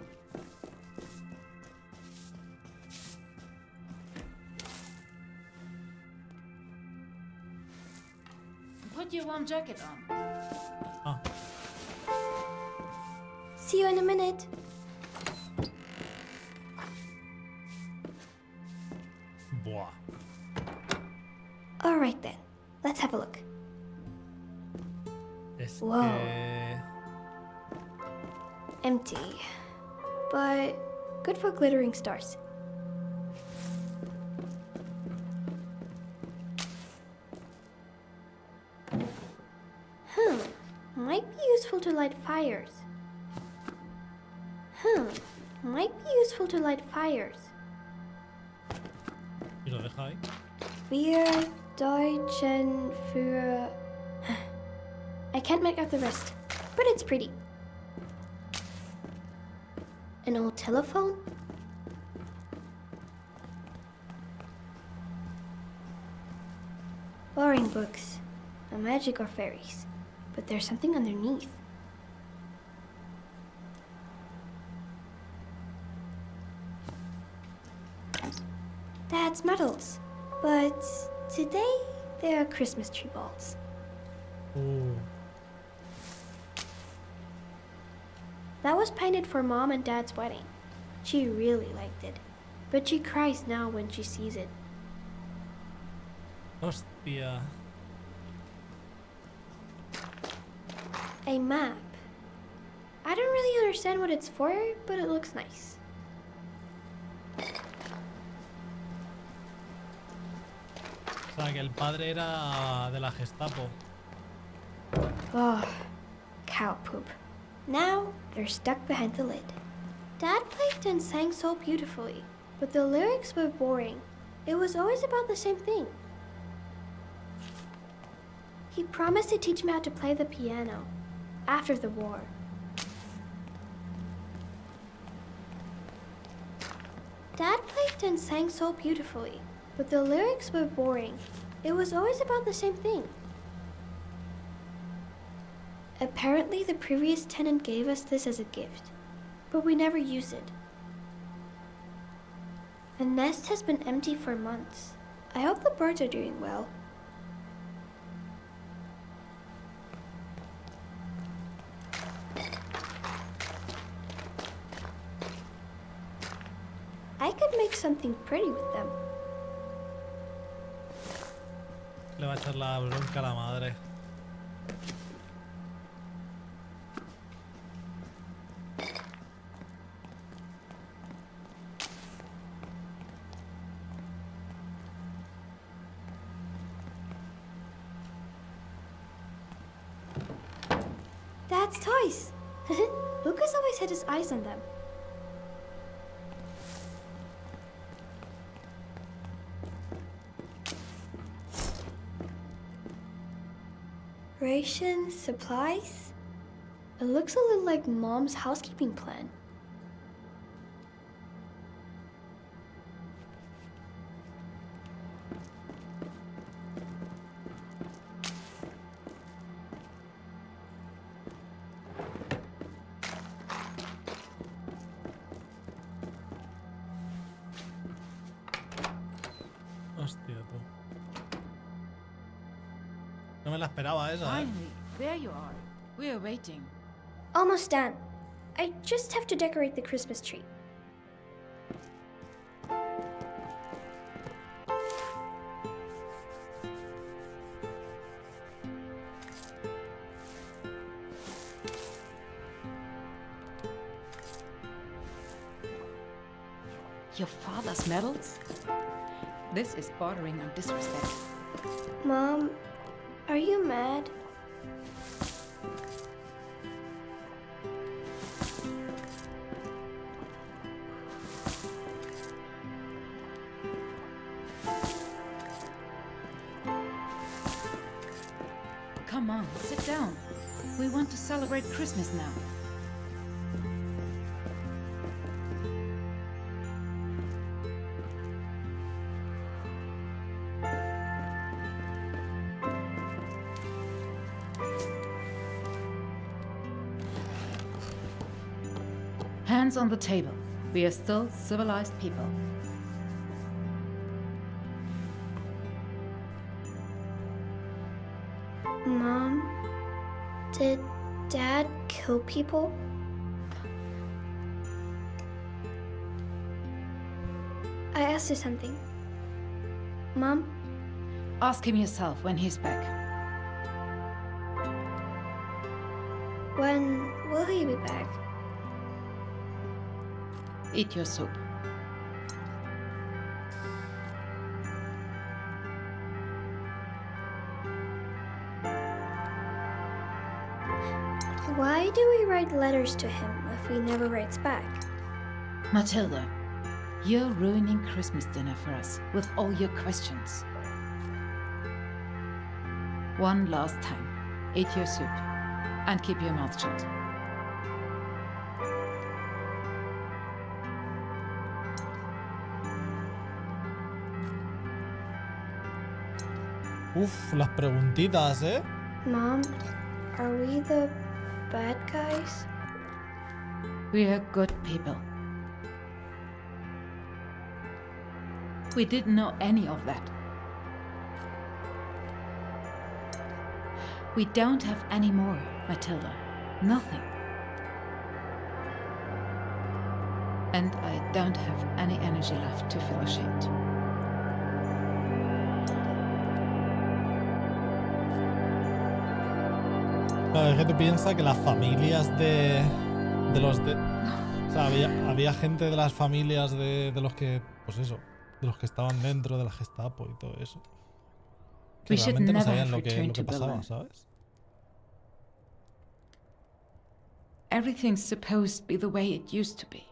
L: Put your warm jacket on.
A: Ah,
C: See you in a minute.
A: buah.
C: All right then. Let's have a look.
A: Es
C: Wow.
A: que...
C: Empty. But good for glittering stars. Might be useful to light fires. Might be useful to light fires.
A: Y lo deja ahí.
C: Wir Deutschen für... I can't make out the rest, but it's pretty. An old telephone? Boring books. No magic or fairies. But there's something underneath. Dad's medals. But today, they are Christmas tree balls.
A: Uh,
C: That was painted for Mom and Dad's wedding. She really liked it. But she cries now when she sees it.
A: hostia.
C: A map. I don't really understand what it's for, but it looks nice.
A: O sea, que el padre era de la Gestapo.
C: Oh, cow poop. Now they're stuck behind the lid. Dad played and sang so beautifully, but the lyrics were boring. It was always about the same thing. He promised to teach me how to play the piano after the war. Dad played and sang so beautifully, but the lyrics were boring. It was always about the same thing. Apparently, the previous tenant gave us this as a gift, but we never used it. The nest has been empty for months. I hope the birds are doing well. I could make something pretty with them.
A: Le va a echar la bronca a la madre.
C: Dad's toys! Lucas always had his eyes on them. Rations, supplies? It looks a little like Mom's housekeeping plan.
A: Hostia, tú. No me la esperaba esa, ¿eh?
L: Finally, there you are. We are waiting.
C: Almost done. I just have to decorate the Christmas tree.
L: Your father's medals? This is bordering on disrespect.
C: Mom, are you mad?
L: Come on, sit down. We want to celebrate Christmas now. Hands on the table. We are still civilized people.
C: Mom, did Dad kill people? I asked you something. Mom?
L: Ask him yourself when he's back.
C: When will he be back?
L: Eat your soup.
C: Why do we write letters to him if he never writes back?
L: Matilda, you're ruining Christmas dinner for us with all your questions. One last time, eat your soup and keep your mouth shut.
A: Uf, las preguntitas, ¿eh?
C: Mom, are we the bad guys?
L: We are good people. We didn't know any of that. We don't have any more, Matilda. Nothing. And I don't have any energy left to feel ashamed.
A: Claro, es que tú piensas que las familias de los de... O sea, había gente de las familias de los que... Pues eso, de los que estaban dentro de la Gestapo y todo eso. Que realmente no sabían lo que pasaba, ¿sabes?
L: Everything's supposed to be the way it used to be.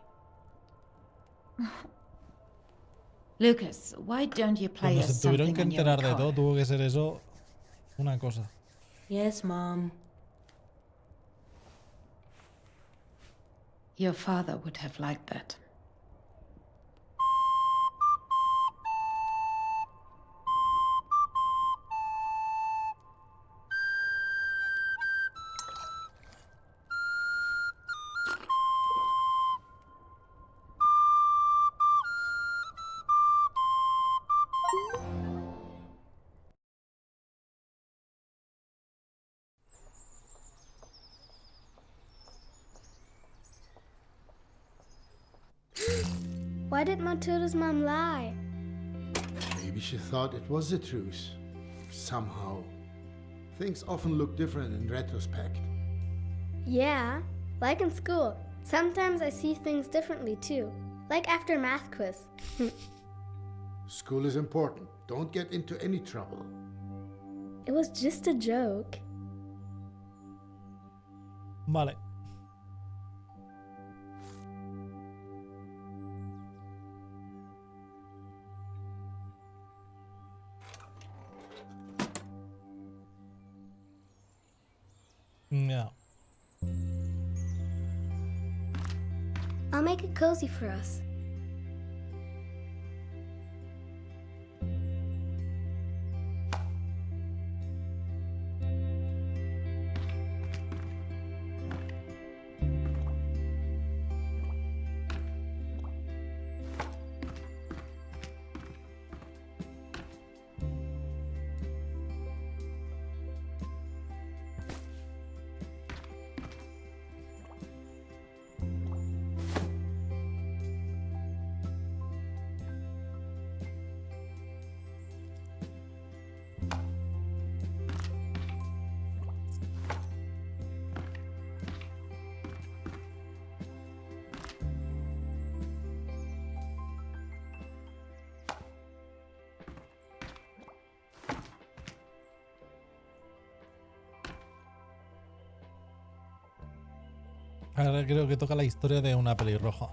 L: Lucas, why don't you play
A: Cuando
L: us
A: se tuvieron
L: something
A: que
L: on your
A: enterar de todo,
L: recorder?
A: tuvo que ser eso una cosa.
M: Yes, Mom.
L: Your father would have liked that.
C: Why did Matilda's mom lie?
B: Maybe she thought it was the truth. Somehow. Things often look different in retrospect.
C: Yeah, like in school. Sometimes I see things differently too. Like after math quiz.
B: School is important. Don't get into any trouble.
C: It was just a joke.
A: Vale. Yeah.
C: I'll make it cozy for us.
A: Ahora creo que toca la historia de una pelirroja.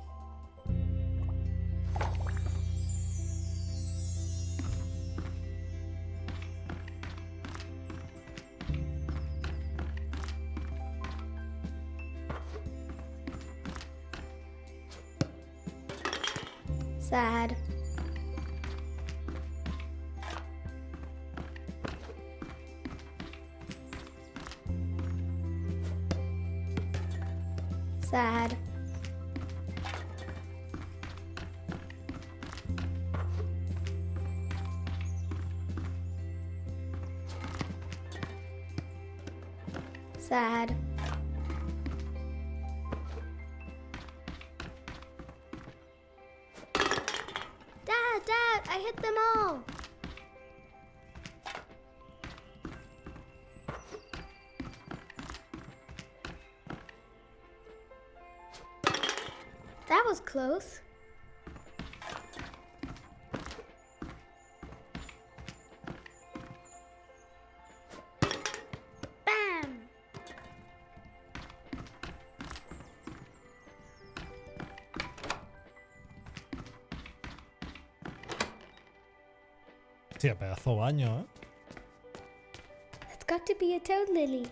C: Sad. Sad. Sad. Dad, I hit them all. That was close. Bam!
A: Hostia, pedazo baño, ¿eh?
C: It's got to be a toad lily.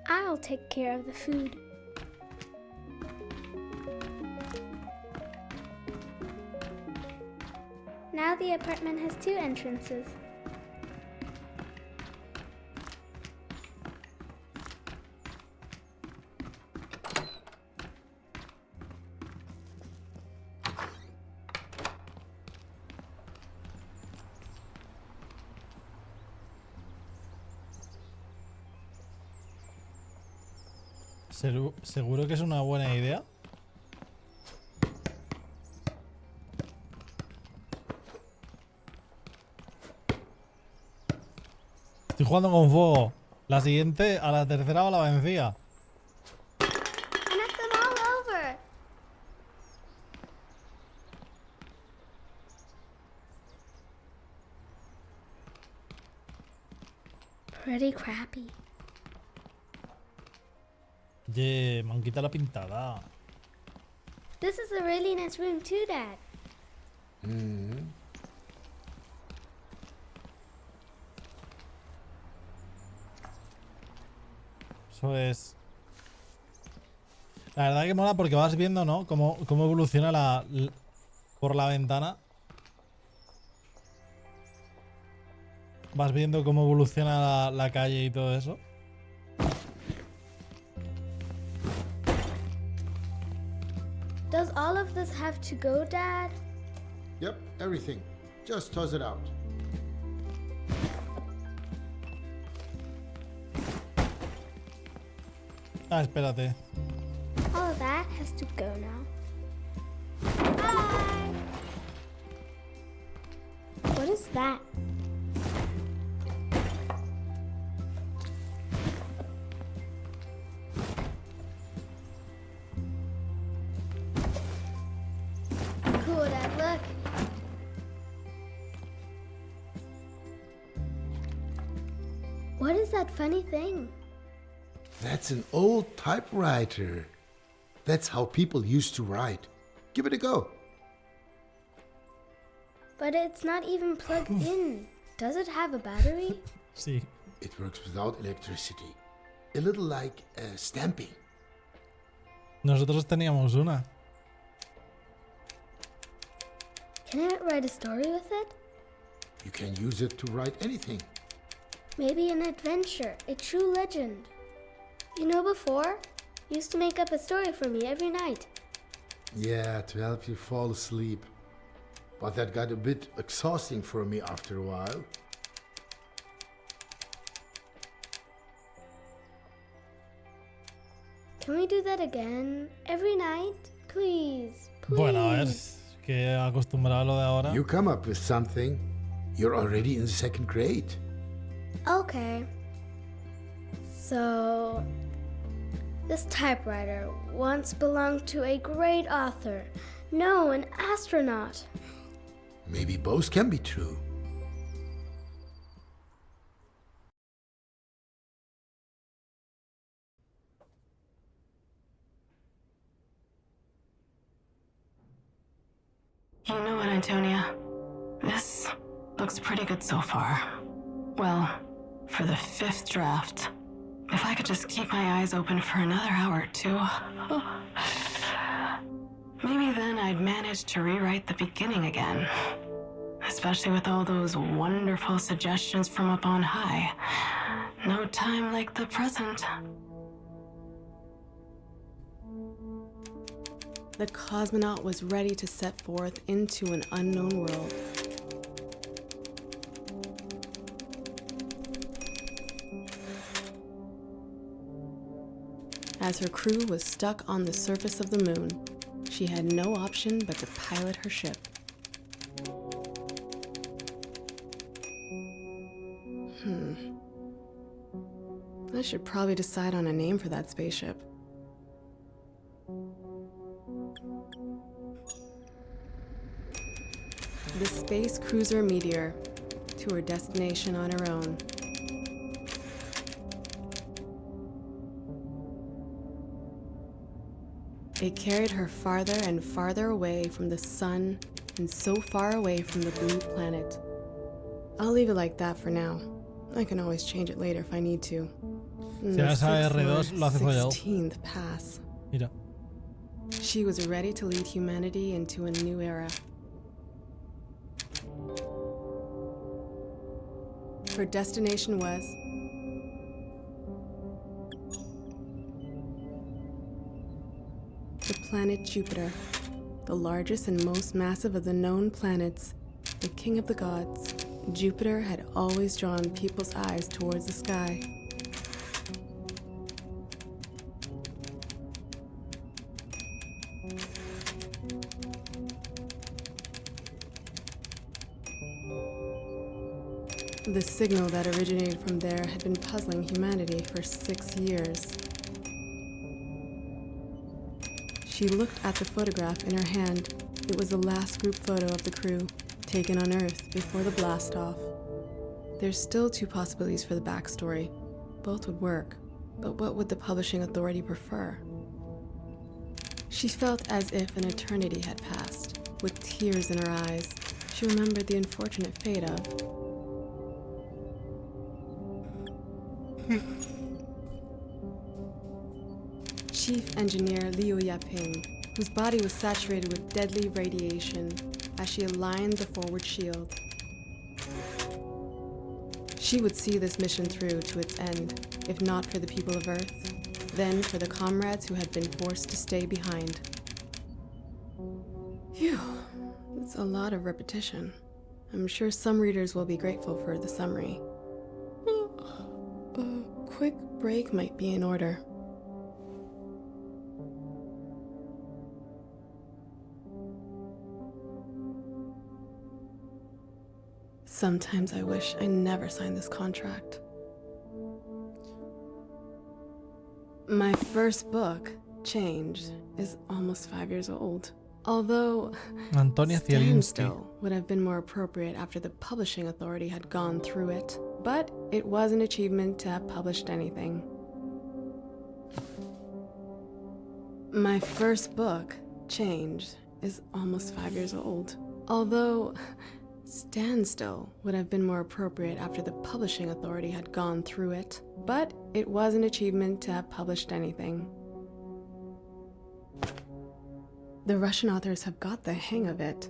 C: I'll take care of the food. Now the apartment has 2 entrances.
A: ¿Seguro que es una buena idea? Estoy jugando con fuego. La siguiente, a la tercera va la vencía.
C: I knocked them all over. Pretty crappy.
A: Oye, me han quitado la pintada.
C: This is a really nice room too, Dad.
A: Eso es. La verdad que mola porque vas viendo, ¿no? Cómo evoluciona por la ventana. Vas viendo cómo evoluciona la calle y todo eso.
C: Does all of this have to go, Dad?
B: Yep, everything. Just toss it out.
A: Ah, espérate.
C: All of that has to go now. Bye! What is that? Cool, Dad, look. What is that funny thing?
B: That's an old typewriter. That's how people used to write. Give it a go.
C: But it's not even plugged in. Does it have a battery?
A: Sí.
B: It works without electricity. A little like stamping.
A: Nosotros teníamos una.
C: Can I write a story with it?
B: You can use it to write anything.
C: Maybe an adventure, a true legend. You know, before, you used to make up a story for me every night.
B: Yeah, to help you fall asleep. But that got a bit exhausting for me after a while.
C: Can we do that again? Every night? Please, please.
A: Bueno, a ver, que acostumbrado a lo de ahora.
B: You come up with something. You're already in the 2nd grade.
C: Okay. So, This typewriter once belonged to a great author. No, an astronaut.
B: Maybe both can be true.
M: You know what, Antonia? This looks pretty good so far. Well, for the 5th draft. If I could just keep my eyes open for another hour or two. Maybe then I'd manage to rewrite the beginning again. Especially with all those wonderful suggestions from up on high. No time like the present.
N: The cosmonaut was ready to set forth into an unknown world. As her crew was stuck on the surface of the moon, she had no option but to pilot her ship. I should probably decide on a name for that spaceship. The space cruiser Meteor, to her destination on her own. It carried her farther and farther away from the sun and so far away from the blue planet. I'll leave it like that for now. I can always change it later if I need to.
A: Si vas a R2 lo hace follado.
N: 16th pass.
A: Mira.
N: She was ready to lead humanity into a new era. Her destination was the planet Jupiter, the largest and most massive of the known planets, the king of the gods. Jupiter had always drawn people's eyes towards the sky. The signal that originated from there had been puzzling humanity for 6 years. She looked at the photograph in her hand. It was the last group photo of the crew, taken on Earth before the blast-off. There's still 2 possibilities for the backstory. Both would work, but what would the publishing authority prefer? She felt as if an eternity had passed. With tears in her eyes, she remembered the unfortunate fate of Chief Engineer Liu Yaping, whose body was saturated with deadly radiation as she aligned the forward shield. She would see this mission through to its end, if not for the people of Earth, then for the comrades who had been forced to stay behind. Phew, it's a lot of repetition. I'm sure some readers will be grateful for the summary. A quick break might be in order. Sometimes I wish I never signed this contract. My first book, Change, is almost 5 years old. Although
A: Antonia
N: Standstill would have been more appropriate after the publishing authority had gone through it. But it was an achievement to have published anything. My first book, Change, is almost 5 years old. Although Standstill would have been more appropriate after the publishing authority had gone through it. But it was an achievement to have published anything. The Russian authors have got the hang of it.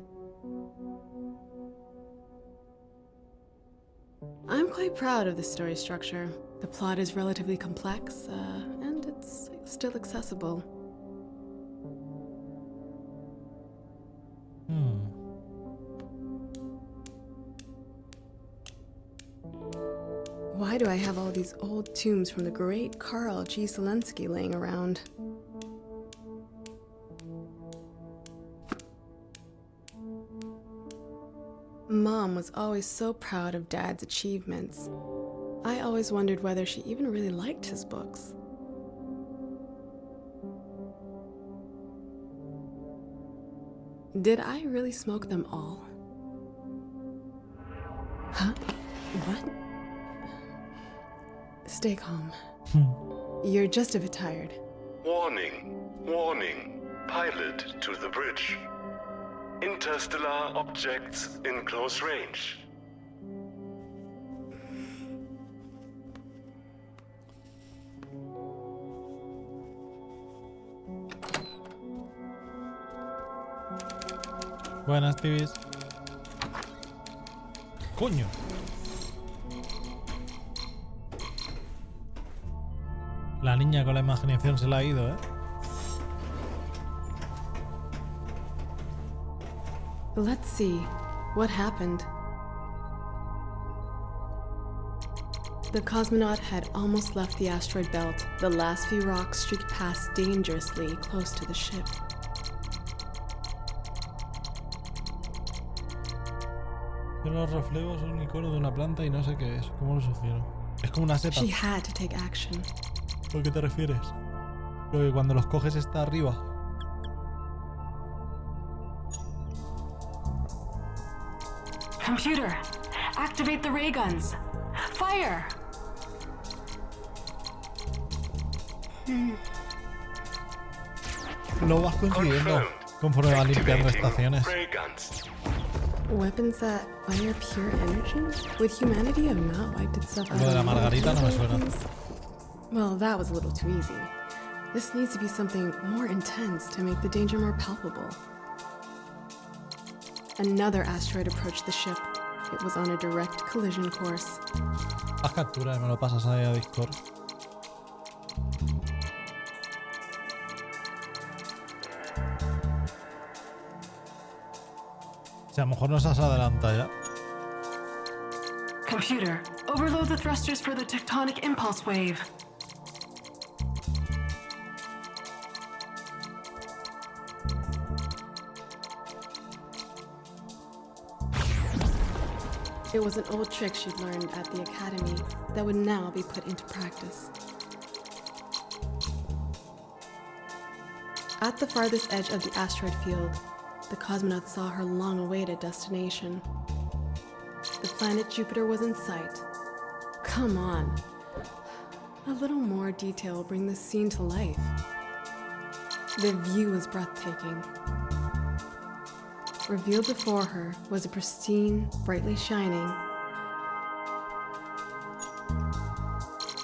N: I'm quite proud of the story structure. The plot is relatively complex, and it's still accessible. Why do I have all these old tombs from the great Karl G. Zelensky laying around? Mom was always so proud of Dad's achievements. I always wondered whether she even really liked his books. Did I really smoke them all? Huh? What? Stay calm. You're just a bit tired.
O: Warning. Warning. Pilot to the bridge. Interstellar objects in close range.
A: Buenas, tibis. Coño. La niña con la imaginación se la ha ido, ¿eh?
N: Let's see. What happened? The cosmonaut had almost left the asteroid belt. The last few rocks streaked past dangerously close to the ship.
A: Los reflejos son un icono de una planta y no sé qué es. ¿Cómo lo succiono? Es como una seta.
N: She had to take action.
A: ¿Por qué te refieres? Lo que cuando los coges está arriba.
M: Computer, activate the ray guns. Fire!
A: Lo vas consiguiendo conforme vas limpiando estaciones.
N: Weapons that fire pure energy? Would humanity have not wiped itself out?
A: Lo de la margarita no me suena.
N: Well, that was a little too easy. This needs to be something more intense to make the danger more palpable. Another asteroid approached the ship. It was on a direct collision course.
A: Haz captura y me lo pasas ahí a Discord. Si a lo mejor nos has adelantado ya.
M: Computer, overload the thrusters for the tectonic impulse wave.
N: It was an old trick she'd learned at the academy that would now be put into practice. At the farthest edge of the asteroid field, the cosmonaut saw her long-awaited destination. The planet Jupiter was in sight. Come on. A little more detail will bring this scene to life. The view was breathtaking. Revealed before her was a pristine, brightly shining,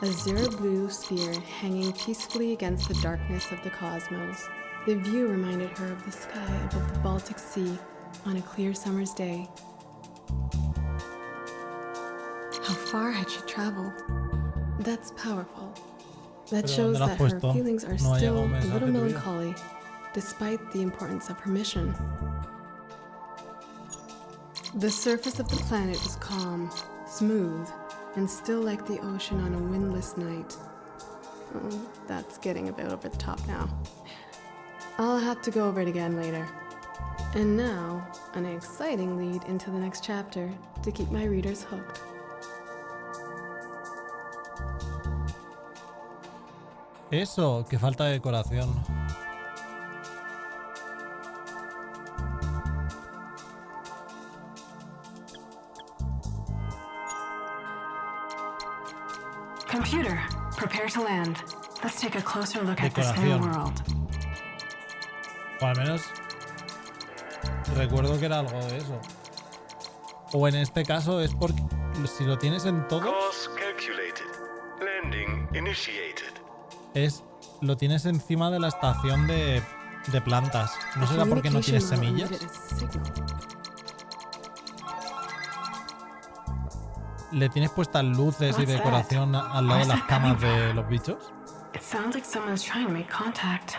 N: azure blue sphere hanging peacefully against the darkness of the cosmos. The view reminded her of the sky above the Baltic Sea on a clear summer's day. How far had she traveled? That's powerful. That shows that her feelings are still a little melancholy, despite the importance of her mission. The surface of the planet was calm, smooth, and still like the ocean on a windless night. Oh, that's getting a bit over the top now. I'll have to go over it again later. And now, an exciting lead into the next chapter to keep my readers hooked.
A: Eso, que falta de decoración.
M: Computer, prepare to land. Let's take a closer look at this new world.
A: O al menos recuerdo que era algo de eso. O en este caso es porque si lo tienes en todos es lo tienes encima de la estación de plantas. ¿No será porque no tienes semillas? ¿Le tienes puestas luces y decoración al lado de las camas de los bichos?
M: It sounds like someone's trying to make contact.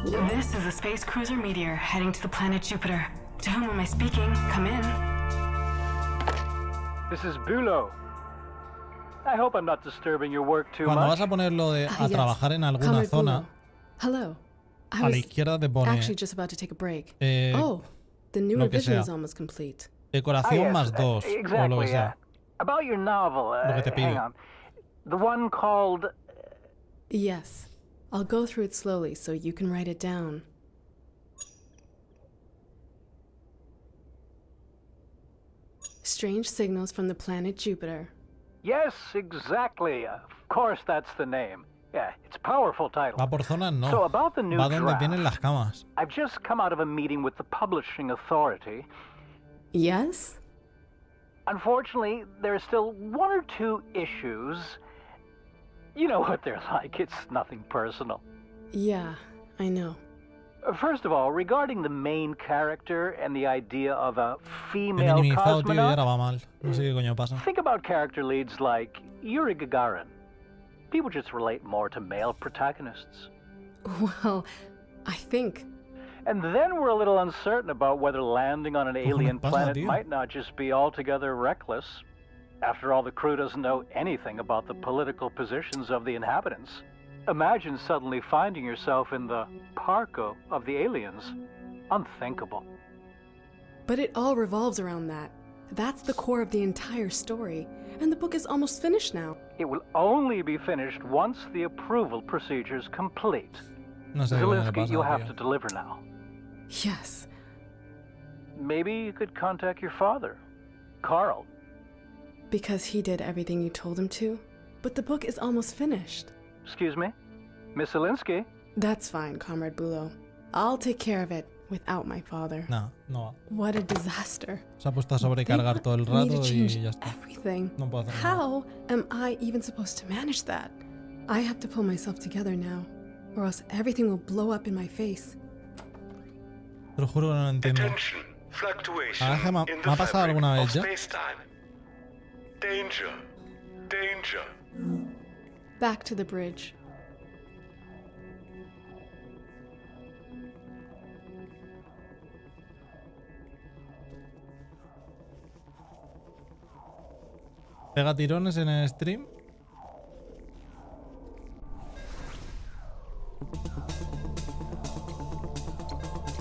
M: This is a space cruiser Meteor heading to the planet Jupiter. To whom am I speaking? Come in.
P: This is Bulo. I hope I'm not disturbing your work too much.
A: Cuando vas a ponerlo a trabajar en alguna zona,
N: Hello.
A: a la izquierda te pone
N: actually just about to take a break. Oh, the new revision is almost complete.
A: Decoración más 2 o lo que sea.
P: About your novel,
A: Lo que te
P: hang
A: pido.
P: on. The one called...
N: Yes. I'll go through it slowly so you can write it down. Strange signals from the planet Jupiter.
P: Yes, exactly. Of course that's the name. Yeah, it's a powerful title.
A: Va por zonas, no.
P: So about the new
A: Va donde
P: draft,
A: tienen las camas.
P: I've just come out of a meeting with the publishing authority.
N: Yes?
P: Unfortunately, there are still one or two issues. You know what they're like. It's nothing personal.
N: Yeah, I know.
P: First of all, regarding the main character and the idea of a
A: He
P: female
A: minimizado, tío, y ahora
P: cosmonaut,
A: va mal. No sé qué coño pasa.
P: think about character leads like Yuri Gagarin. People just relate more to male protagonists.
N: Well, I think...
P: And then we're a little uncertain about whether landing on an alien
A: pasa,
P: planet
A: tío?
P: might not just be altogether reckless. After all, the crew doesn't know anything about the political positions of the inhabitants. Imagine suddenly finding yourself in the parco of the aliens. Unthinkable.
N: But it all revolves around that. That's the core of the entire story. And the book is almost finished now.
P: It will only be finished once the approval procedure's complete.
A: No sé qué coño le
P: Zelensky,
A: pasa,
P: you'll have
A: tío.
P: to deliver now.
N: Yes.
P: Maybe you could contact your father, Carl.
N: Because he did everything you told him to? But the book is almost finished.
P: Excuse me? Miss Zelensky?
N: That's fine, Comrade Bulo. I'll take care of it without my father.
A: No, no va.
N: What a disaster.
A: Se ha puesto a sobrecargar todo el
N: Me to
A: rato y
N: change
A: ya está.
N: everything.
A: No puedo hacer nada.
N: How am I even supposed to manage that? I have to pull myself together now, or else everything will blow up in my face.
A: Te lo juro que no lo entiendo.
O: Attention, fluctuation
A: Ahora que me
O: in
A: ha
O: the
A: pasado
O: fabric
A: alguna
O: of
A: vez ya.
O: space-time. Danger, danger.
N: Back to the bridge.
A: Pega tirones en el stream.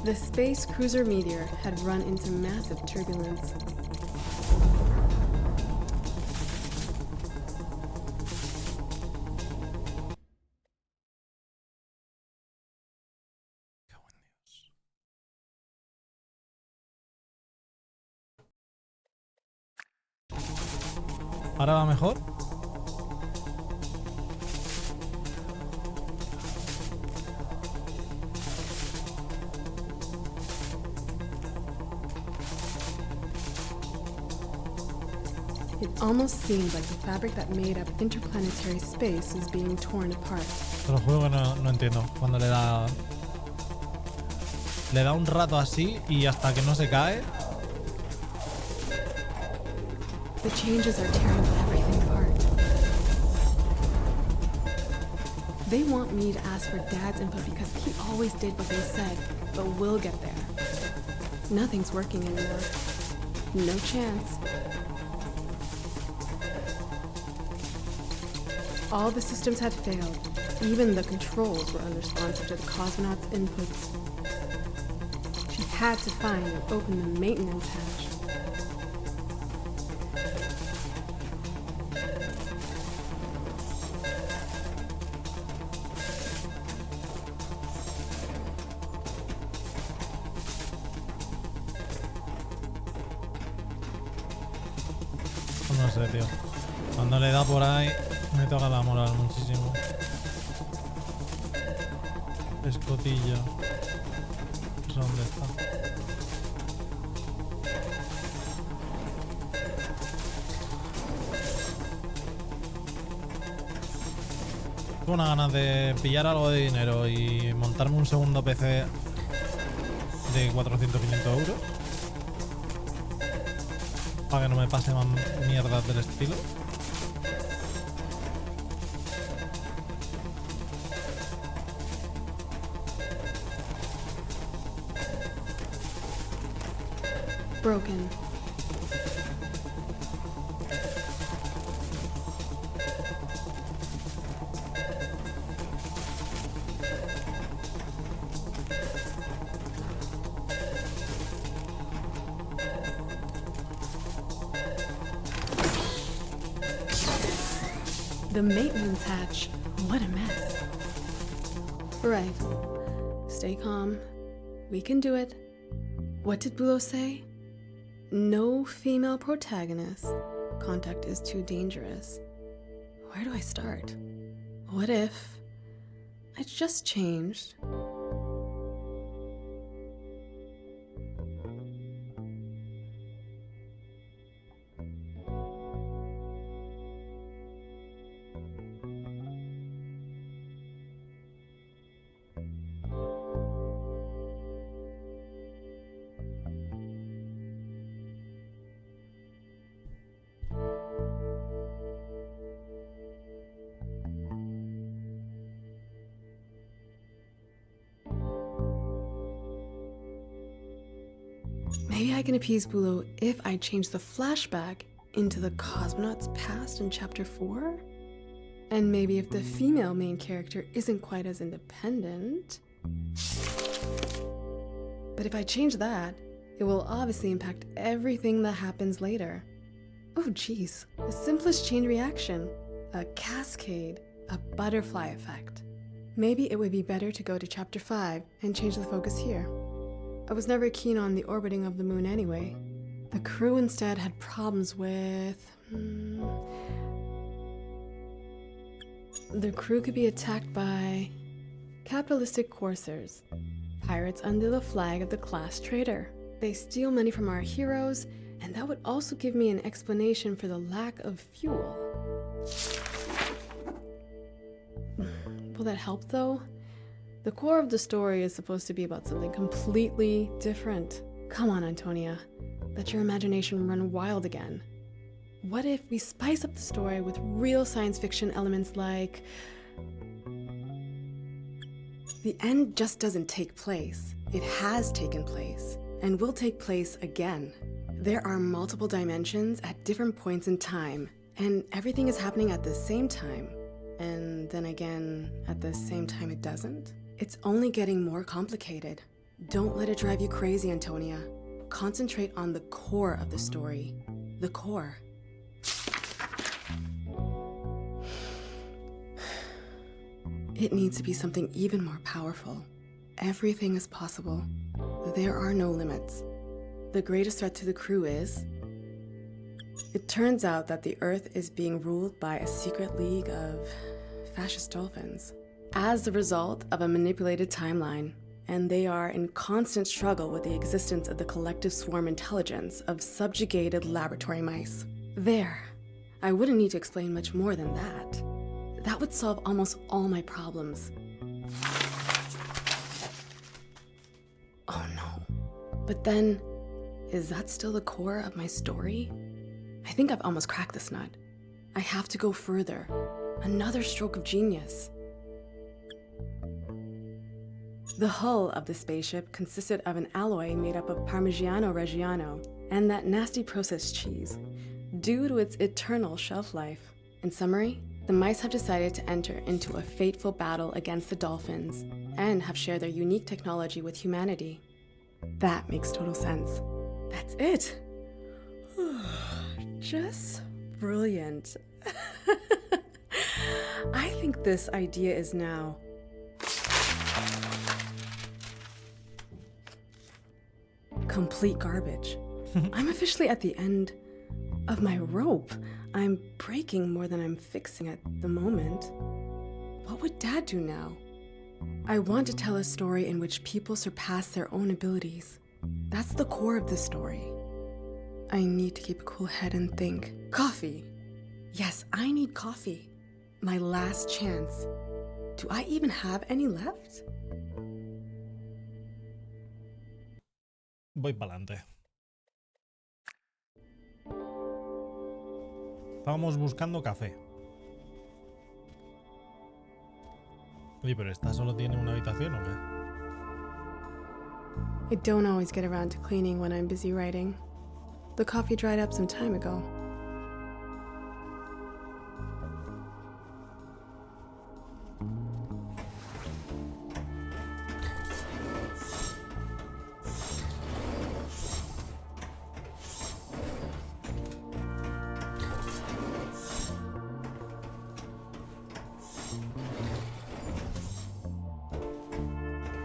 N: The space cruiser Meteor had run into massive turbulence.
A: ¿Ahora va mejor?
N: It almost seemed like the fabric that made up interplanetary space was being torn apart.
A: Te lo juro que no entiendo. Cuando le da... Le da un rato así y hasta que no se cae...
N: The changes are tearing everything apart. They want me to ask for Dad's input because he always did what they said, but we'll get there. Nothing's working anymore. No chance. All the systems had failed. Even the controls were unresponsive to the cosmonauts' inputs. She had to find and open the maintenance hatch.
A: No sé, tío. Cuando le da por ahí, me toca la moral muchísimo. Escotillo. ¿Dónde está? Tengo una ganas de pillar algo de dinero y montarme un segundo PC de 400-500 euros. Para que no me pase más mierdas del estilo.
N: Broken. The maintenance hatch. What a mess. Right. Stay calm. We can do it. What did Bulo say? No female protagonist. Contact is too dangerous. Where do I start? What if I just changed? Maybe I can appease Bulo if I change the flashback into the cosmonaut's past in chapter 4? And maybe if the female main character isn't quite as independent. But if I change that, it will obviously impact everything that happens later. Oh geez, the simplest chain reaction. A cascade, a butterfly effect. Maybe it would be better to go to chapter 5 and change the focus here. I was never keen on the orbiting of the moon anyway. The crew instead had problems with... The crew could be attacked by capitalistic coursers, pirates under the flag of the class trader. They steal money from our heroes, and that would also give me an explanation for the lack of fuel. Will that help though? The core of the story is supposed to be about something completely different. Come on, Antonia. Let your imagination run wild again. What if we spice up the story with real science fiction elements like... The end just doesn't take place. It has taken place, and will take place again. There are multiple dimensions at different points in time, and everything is happening at the same time. And then again, at the same time it doesn't. It's only getting more complicated. Don't let it drive you crazy, Antonia. Concentrate on the core of the story. The core. It needs to be something even more powerful. Everything is possible. There are no limits. The greatest threat to the crew is... It turns out that the Earth is being ruled by a secret league of fascist dolphins as the result of a manipulated timeline, and they are in constant struggle with the existence of the collective swarm intelligence of subjugated laboratory mice. There. I wouldn't need to explain much more than that. That would solve almost all my problems. Oh no. But then, is that still the core of my story? I think I've almost cracked this nut. I have to go further. Another stroke of genius. The hull of the spaceship consisted of an alloy made up of Parmigiano Reggiano and that nasty processed cheese, due to its eternal shelf life. In summary, the mice have decided to enter into a fateful battle against the dolphins and have shared their unique technology with humanity. That makes total sense. That's it. Just brilliant. I think this idea is now complete garbage. I'm officially at the end of my rope. I'm breaking more than I'm fixing at the moment. What would Dad do now? I want to tell a story in which people surpass their own abilities. That's the core of the story. I need to keep a cool head and think. Coffee! Yes, I need coffee. My last chance. Do I even have any left?
A: Voy pa'lante. Estábamos buscando café. Oye, pero ¿esta solo tiene una habitación o qué?
N: I don't always get around to cleaning when I'm busy writing. The coffee dried up some time ago.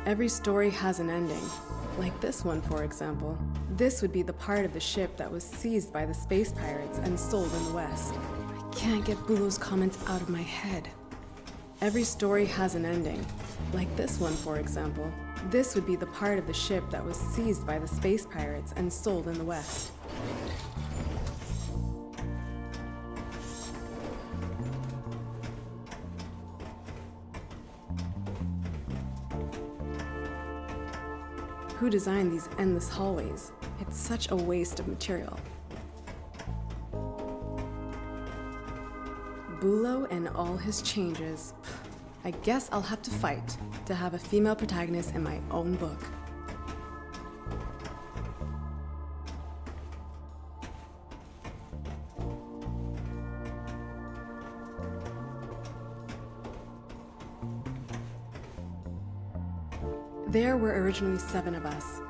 N: Every story has an ending. Like this one, for example. This would be the part of the ship that was seized by the space pirates and sold in the West. I can't get Bulo's comments out of my head. Every story has an ending. Like this one, for example. This would be the part of the ship that was seized by the space pirates and sold in the West. Who designed these endless hallways? It's such a waste of material. Bulo and all his changes. I guess I'll have to fight to have a female protagonist in my own book. There were originally 7 of us.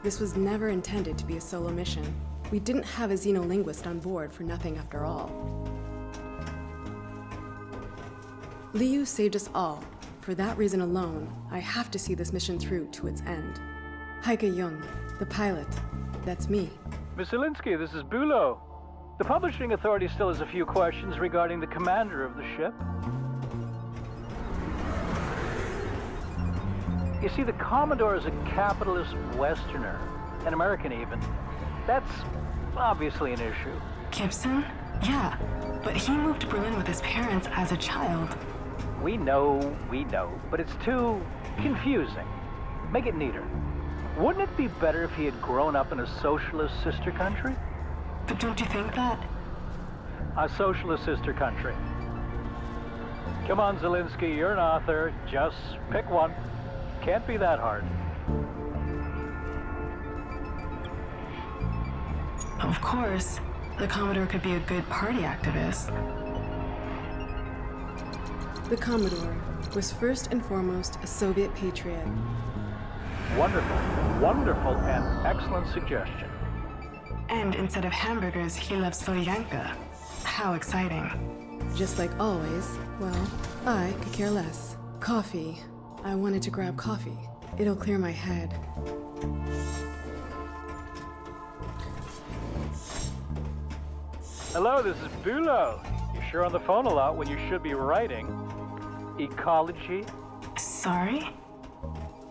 N: This was never intended to be a solo mission. We didn't have a xenolinguist on board for nothing after all. Liu saved us all. For that reason alone, I have to see this mission through to its end. Heike Jung, the pilot. That's me.
P: Miss Zelinsky, this is Bulo. The publishing authority still has a few questions regarding the commander of the ship. You see, the Commodore is a capitalist Westerner, an American even. That's obviously an issue.
M: Gibson? Yeah, but he moved to Berlin with his parents as a child.
P: We know, but it's too confusing. Make it neater. Wouldn't it be better if he had grown up in a socialist sister country?
M: But don't you think that?
P: A socialist sister country. Come on, Zelinsky, you're an author. Just pick one. Can't be that hard.
M: Of course, the Commodore could be a good party activist.
N: The Commodore was first and foremost a Soviet patriot.
P: Wonderful and excellent suggestion.
M: And instead of hamburgers, he loves Solyanka. How exciting.
N: Just like always, well, I could care less. Coffee. I wanted to grab coffee. It'll clear my head.
P: Hello, this is Bulo. You're sure on the phone a lot when you should be writing. Ecology?
M: Sorry?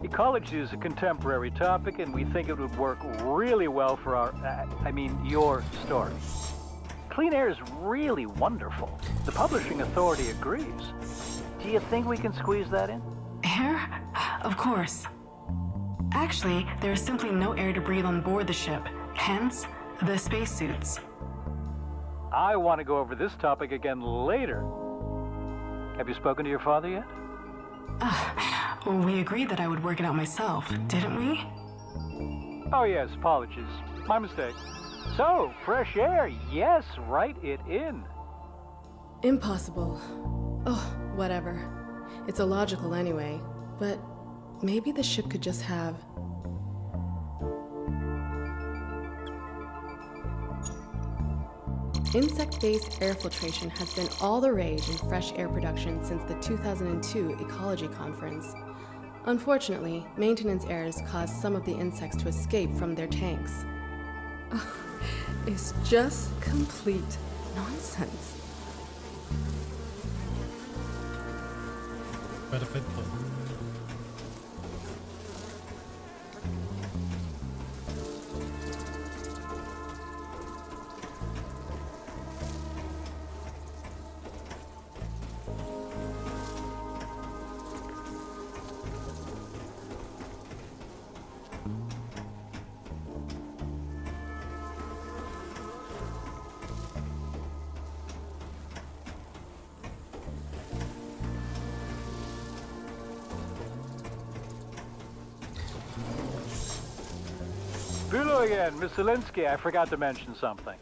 P: Ecology is a contemporary topic, and we think it would work really well for your story. Clean air is really wonderful. The publishing authority agrees. Do you think we can squeeze that in?
M: Air? Of course. Actually, there is simply no air to breathe on board the ship, hence the spacesuits.
P: I want to go over this topic again later. Have you spoken to your father yet?
M: We agreed that I would work it out myself, didn't we?
P: Oh yes, apologies. My mistake. So, fresh air, yes, write it in.
N: Impossible. Oh, whatever. It's illogical anyway, but maybe the ship could just have... Insect-based air filtration has been all the rage in fresh air production since the 2002 Ecology Conference. Unfortunately, maintenance errors caused some of the insects to escape from their tanks. It's just complete nonsense.
A: Perfecto.
P: Bulo again, Miss Zelinsky, I forgot to mention something.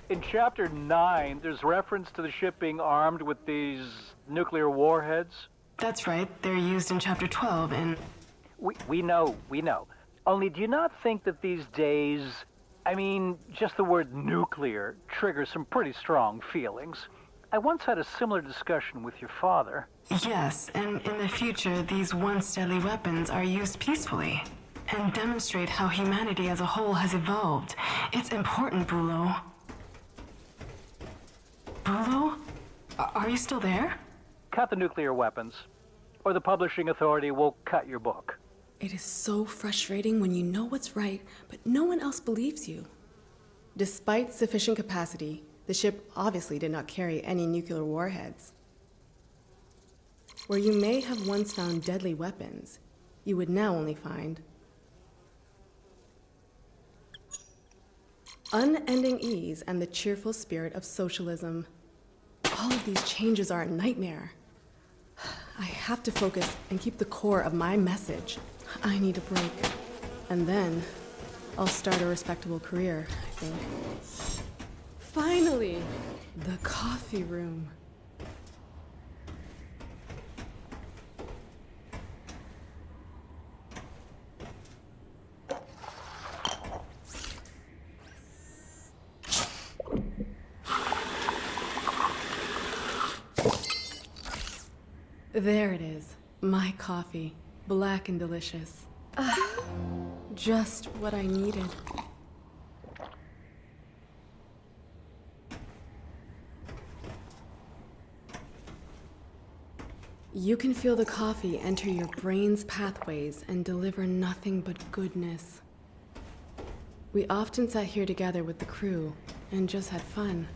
P: In Chapter 9, there's reference to the ship being armed with these nuclear warheads.
M: That's right, they're used in Chapter 12 and...
P: We know. Only do you not think that these days, just the word nuclear triggers some pretty strong feelings? I once had a similar discussion with your father.
M: Yes, and in the future, these once deadly weapons are used peacefully and demonstrate how humanity as a whole has evolved. It's important, Bulo. Bulo? Are you still there?
P: Cut the nuclear weapons, or the publishing authority will cut your book.
N: It is so frustrating when you know what's right, but no one else believes you. Despite sufficient capacity, the ship obviously did not carry any nuclear warheads. Where you may have once found deadly weapons, you would now only find unending ease and the cheerful spirit of socialism. All of these changes are a nightmare. I have to focus and keep the core of my message. I need a break. And then I'll start a respectable career, I think. Finally! The coffee room. There it is. My coffee. Black and delicious. Just what I needed. You can feel the coffee enter your brain's pathways and deliver nothing but goodness. We often sat here together with the crew and just had fun.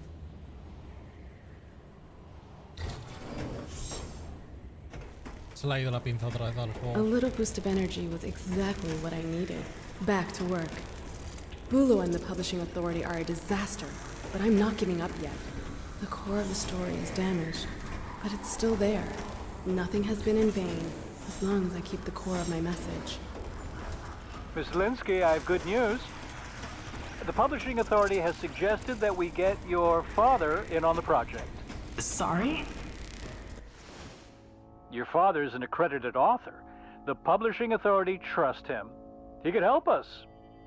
A: Se le ha ido la pinza otra vez al
N: A
A: juego.
N: little boost of energy was exactly what I needed. Back to work. Bulo and the publishing authority are a disaster, but I'm not giving up yet. The core of the story is damaged, but it's still there. Nothing has been in vain, as long as I keep the core of my message.
P: Miss Linsky, I have good news. The publishing authority has suggested that we get your father in on the project.
M: Sorry?
P: Your father's an accredited author. The publishing authority trusts him. He could help us.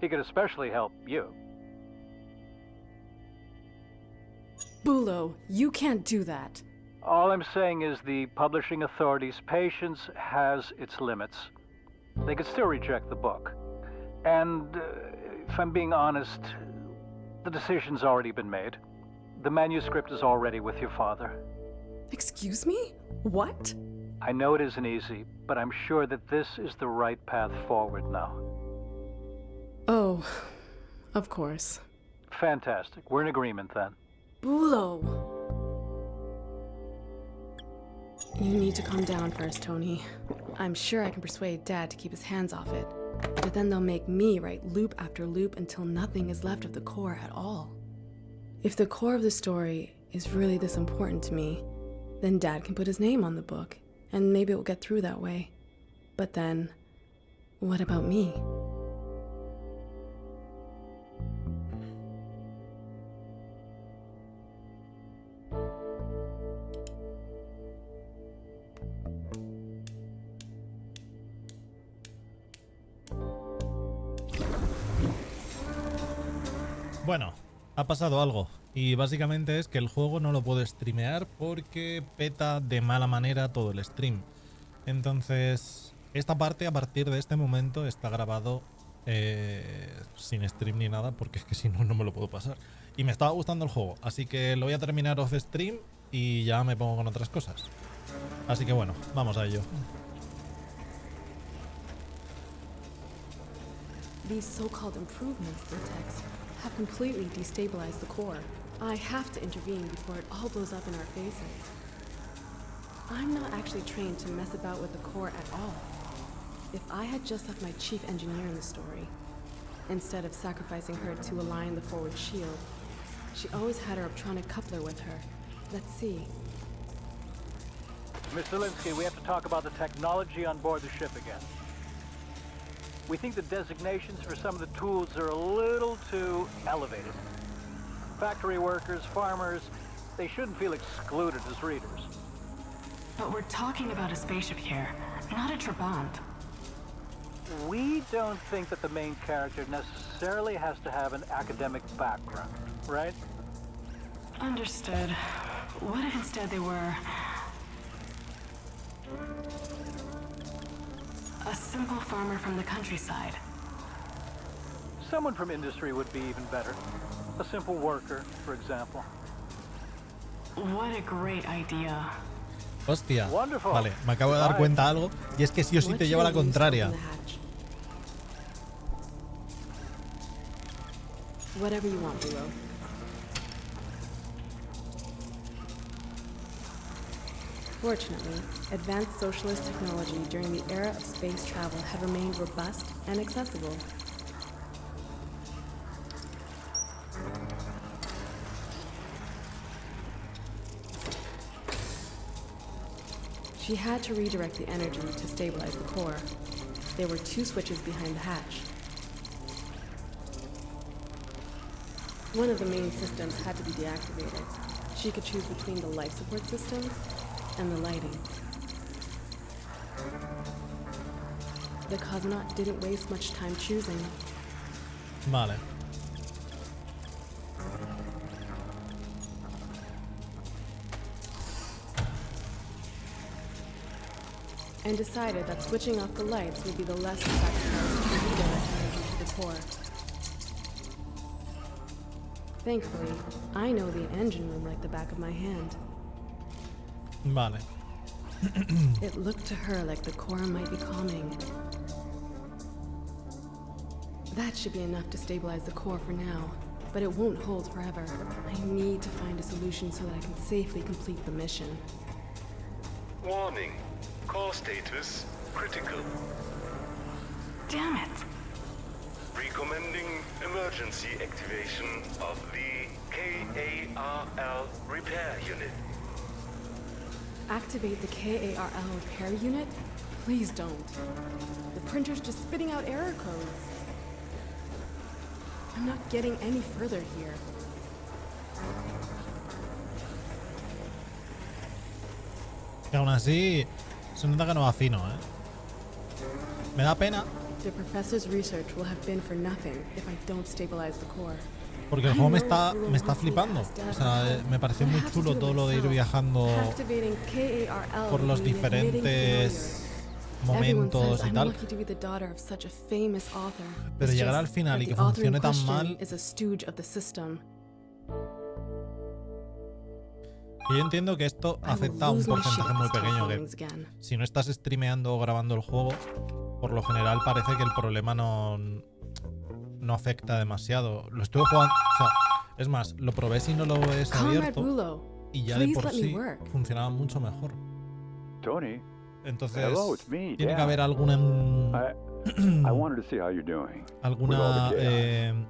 P: He could especially help you.
N: Bulo, you can't do that.
P: All I'm saying is the publishing authority's patience has its limits. They could still reject the book. And, if I'm being honest, the decision's already been made. The manuscript is already with your father.
N: Excuse me? What?
P: I know it isn't easy, but I'm sure that this is the right path forward now.
N: Oh, of course.
P: Fantastic. We're in agreement then.
N: Bulo! You need to calm down first, Tony. I'm sure I can persuade Dad to keep his hands off it. But then they'll make me write loop after loop until nothing is left of the core at all. If the core of the story is really this important to me, then Dad can put his name on the book, and maybe it will get through that way. But then, what about me?
A: Bueno, ha pasado algo. Y básicamente es que el juego no lo puedo streamear porque peta de mala manera todo el stream. Entonces, esta parte a partir de este momento está grabado sin stream ni nada, porque es que si no, no me lo puedo pasar. Y me estaba gustando el juego, así que lo voy a terminar off stream y ya me pongo con otras cosas. Así que bueno, vamos a ello.
N: These so-called improvements to the text have completely destabilized the core. I have to intervene before it all blows up in our faces. I'm not actually trained to mess about with the core at all. If I had just left my chief engineer in the story, instead of sacrificing her to align the forward shield, she always had her optronic coupler with her. Let's see.
P: Miss Zelinsky, we have to talk about the technology on board the ship again. We think the designations for some of the tools are a little too elevated. Factory workers, farmers, they shouldn't feel excluded as readers.
M: But we're talking about a spaceship here, not a Trabant.
P: We don't think that the main character necessarily has to have an academic background, right?
M: Understood. What if instead they were a simple farmer from the countryside?
P: Someone from industry would be even better. A simple worker, for example.
M: What a great idea.
A: Hostia.
P: Wonderful.
A: Vale, me acabo de dar cuenta de algo. Y es que sí o sí te lleva la contraria.
N: Whatever you want, Willow. Fortunately, advanced socialist technology during the era of space travel had remained robust and accessible. She had to redirect the energy to stabilize the core. There were 2 switches behind the hatch. One of the main systems had to be deactivated. She could choose between the life support system and the lighting. The cosmonaut didn't waste much time choosing.
A: Vale.
N: And decided that switching off the lights would be the less effective way to redirect energy to the core. Thankfully, I know the engine room like the back of my hand.
A: Vale.
N: It looked to her like the core might be calming. That should be enough to stabilize the core for now, but it won't hold forever. I need to find a solution so that I can safely complete the mission.
O: Warning. Core status critical.
M: Damn it.
O: Recommending emergency activation of the KARL repair unit.
N: Activate the KARL repair unit? Please don't. The printer's just spitting out error codes. I'm not getting any further here.
A: Que aún así se nota que no va fino, ¿eh? Me da pena.
N: The professor's research will have been for nothing if I don't stabilize the core.
A: Porque el juego me está flipando. O sea, me pareció muy chulo todo lo de ir viajando por los diferentes momentos y tal. Pero llegar al final y que funcione tan mal. Y yo entiendo que esto afecta a un porcentaje muy pequeño, que si no estás streameando o grabando el juego, por lo general parece que el problema no afecta demasiado. Lo estuve jugando, o sea, es más, lo probé si no lo he abierto y ya de por sí funcionaba mucho mejor.
Q: Tony.
A: Entonces,
Q: Hello, it's me,
A: tiene que haber alguna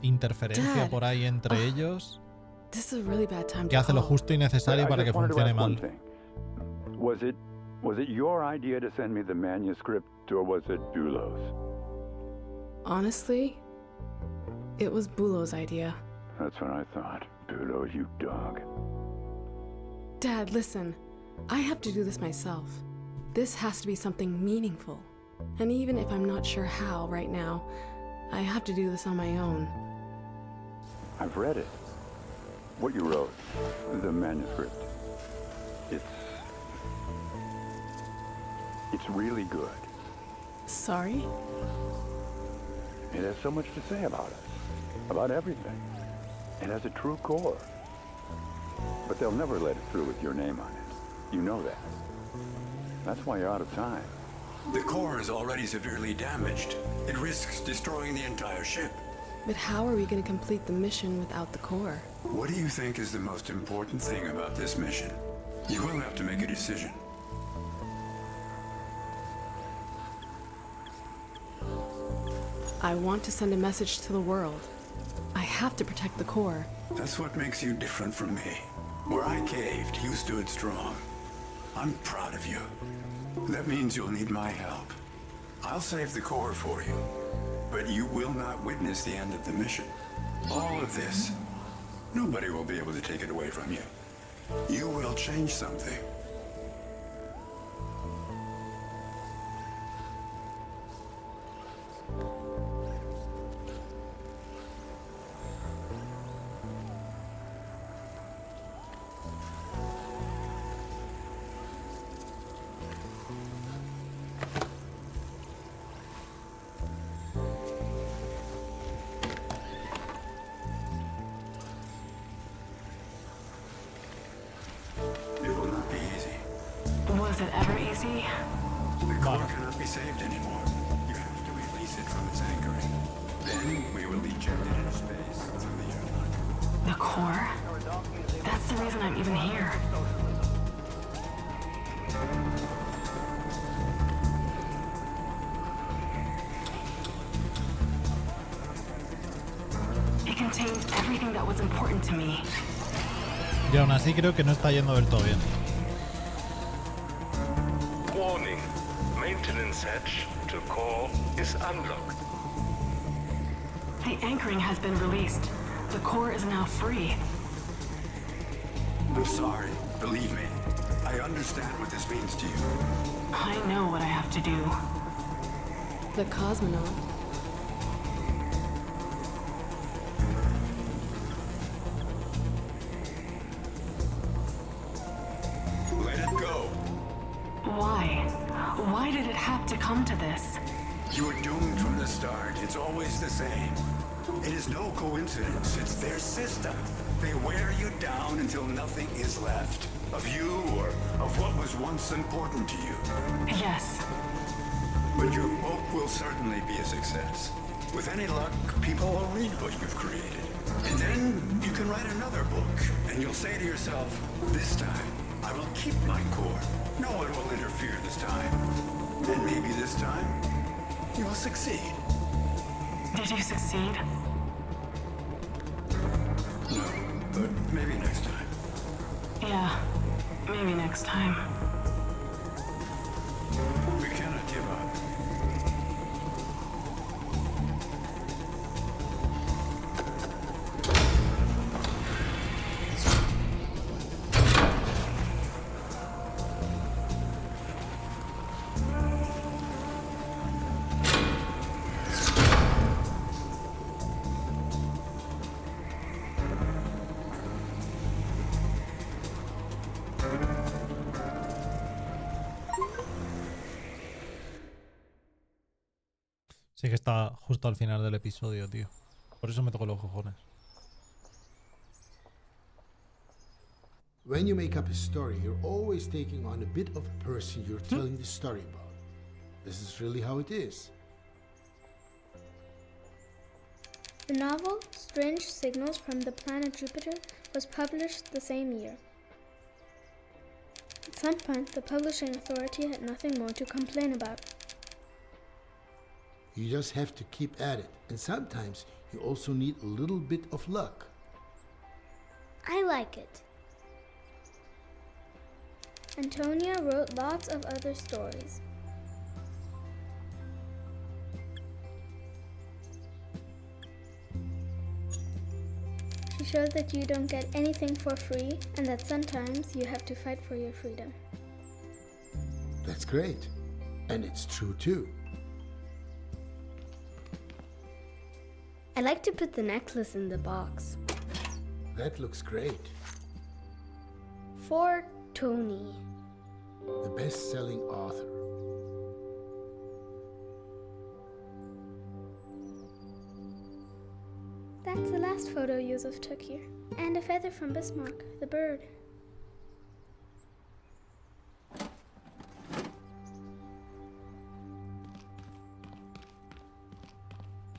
A: interferencia por ahí entre ellos que hace lo justo y necesario para que funcione mal.
Q: Was it your idea to send me the manuscript, or was it Bulow's?
N: Honestly, it was Bulow's idea.
Q: That's what I thought. Bulow, you dog.
N: Dad, listen. I have to do this myself. This has to be something meaningful. And even if I'm not sure how right now, I have to do this on my own.
Q: I've read it. What you wrote. The manuscript. It's really good.
N: Sorry?
Q: It has so much to say about us. About everything. It has a true core. But they'll never let it through with your name on it. You know that. That's why you're out of time.
R: The core is already severely damaged. It risks destroying the entire ship.
N: But how are we going to complete the mission without the core?
R: What do you think is the most important thing about this mission? You will have to make a decision.
N: I want to send a message to the world. I have to protect the core.
R: That's what makes you different from me. Where I caved, you stood strong. I'm proud of you. That means you'll need my help. I'll save the core for you, but you will not witness the end of the mission. All of this, nobody will be able to take it away from you. You will change something.
M: Was it ever easy?
R: The core cannot be saved anymore. You have to release it from its anchoring. Then we will eject it into space through the airlock.
M: The core? That's the reason I'm even here. It contains everything that was important to me.
A: Y aún así creo que no está yendo del todo bien.
O: Warning. Maintenance hatch to core is unlocked.
M: The anchoring has been released. The core is now free.
R: I'm sorry. Believe me. I understand what this means to you.
M: I know what I have to do.
N: The cosmonaut.
R: Let it go.
M: Why? Why did it have to come to this?
R: You were doomed from the start. It's always the same. It is no coincidence. It's their system. They wear you down until nothing is left of you or of what was once important to you.
M: Yes.
R: But your book will certainly be a success. With any luck, people will read what you've created. And then you can write another book, and you'll say to yourself, this time, I will keep my core. No one will interfere this time. And maybe this time, you will succeed.
M: Did you succeed?
R: No, but maybe next time.
M: Yeah, maybe next time.
R: We cannot give up.
A: Sí que está justo al final del episodio, tío. Por eso me tocó los cojones.
B: When you make up a story, you're always taking on a bit of a person you're telling the story about. This is really how it is.
C: The novel, Strange Signals from the Planet Jupiter, was published the same year. At some point, the publishing authority had nothing more to complain about.
B: You just have to keep at it, and sometimes you also need a little bit of luck.
C: I like it. Antonia wrote lots of other stories. She showed that you don't get anything for free and that sometimes you have to fight for your freedom.
B: That's great. And it's true too.
C: I like to put the necklace in the box.
B: That looks great.
C: For Tony.
B: The best-selling author.
C: That's the last photo Yusuf took here. And a feather from Bismarck, the bird.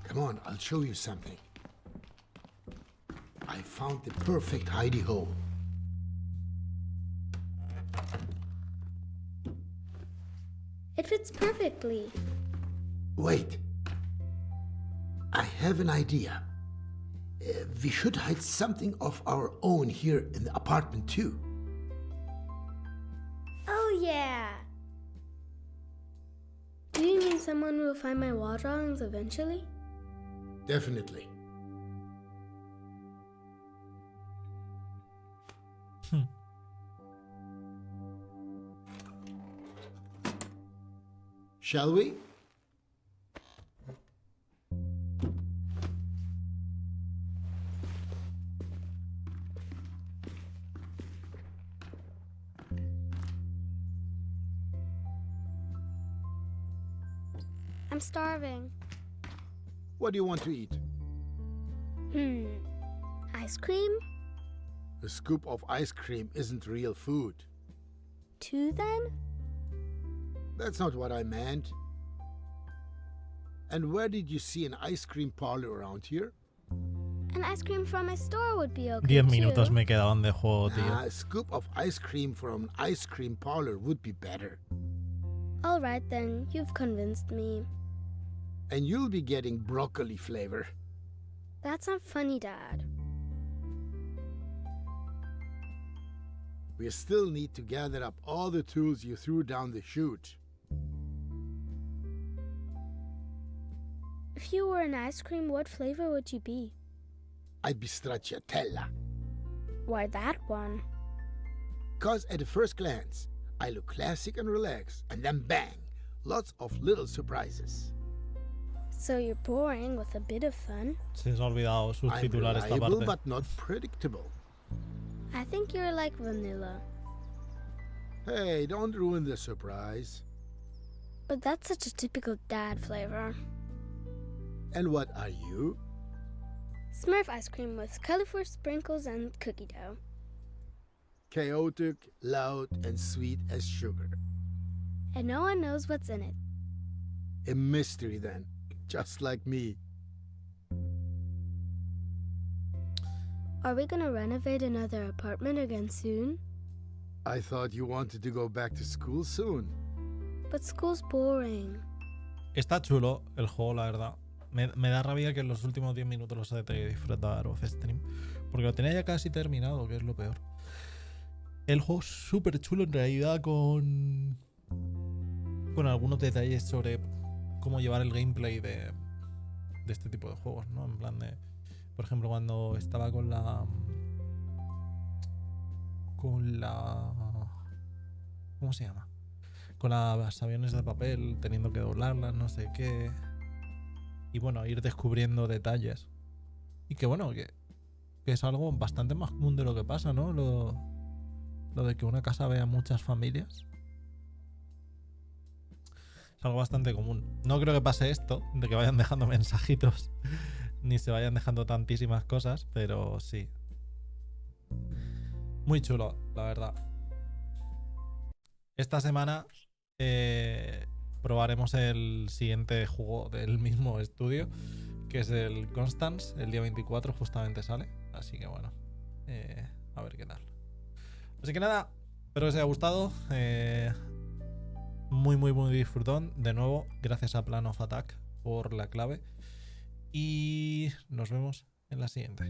B: Come on, I'll show you something. I found the perfect hidey hole.
C: It fits perfectly.
B: Wait. I have an idea. We should hide something of our own here in the apartment too.
C: Oh yeah! Do you mean someone will find my wall drawings eventually?
B: Definitely. Shall we?
C: I'm starving.
B: What do you want to eat?
C: Ice cream?
B: A scoop of ice cream isn't real food.
C: 2 then?
B: That's not what I meant. And where did you see an ice cream parlor around here?
C: An ice cream from a store would be okay
A: 10 minutos
C: too.
A: me quedaban de juego, tío.
B: A scoop of ice cream from an ice cream parlor would be better.
C: All right then, you've convinced me.
B: And you'll be getting broccoli flavor.
C: That's not funny, Dad.
B: We still need to gather up all the tools you threw down the chute.
C: If you were an ice cream, what flavor would you be?
B: I'd be stracciatella.
C: Why that one?
B: 'Cause at the first glance, I look classic and relaxed, and then bang, lots of little surprises.
C: So you're boring with a bit of fun?
A: Se os ha olvidado
B: I'm
A: subtitular esta
B: reliable
A: parte.
B: but not predictable.
C: I think you're like vanilla.
B: Hey, don't ruin the surprise.
C: But that's such a typical Dad flavor.
B: And what are you?
C: Smurf ice cream with colorful sprinkles and cookie dough.
B: Chaotic, loud, and sweet as sugar.
C: And no one knows what's in it.
B: A mystery then, just like me.
C: Are we gonna renovate another apartment again soon?
B: I thought you wanted to go back to school soon.
C: But school's boring.
A: Está chulo el juego, la verdad. Me da rabia que en los últimos 10 minutos los haya tenido que disfrutar off stream. Porque lo tenía ya casi terminado, que es lo peor. El juego es súper chulo en realidad con algunos detalles sobre cómo llevar el gameplay de este tipo de juegos, ¿no? En plan de... Por ejemplo, cuando estaba con la... ¿Cómo se llama? Con las aviones de papel, teniendo que doblarlas, no sé qué... Y bueno, ir descubriendo detalles. Y que bueno, que es algo bastante más común de lo que pasa, ¿no? Lo de que una casa vea muchas familias. Es algo bastante común. No creo que pase esto, de que vayan dejando mensajitos, ni se vayan dejando tantísimas cosas, pero sí. Muy chulo, la verdad. Esta semana probaremos el siguiente juego del mismo estudio, que es el Constance. El día 24 justamente sale, así que bueno, a ver qué tal. Así que nada, espero que os haya gustado. Muy disfrutón. De nuevo, gracias a Plan of Attack por la clave, y nos vemos en la siguiente.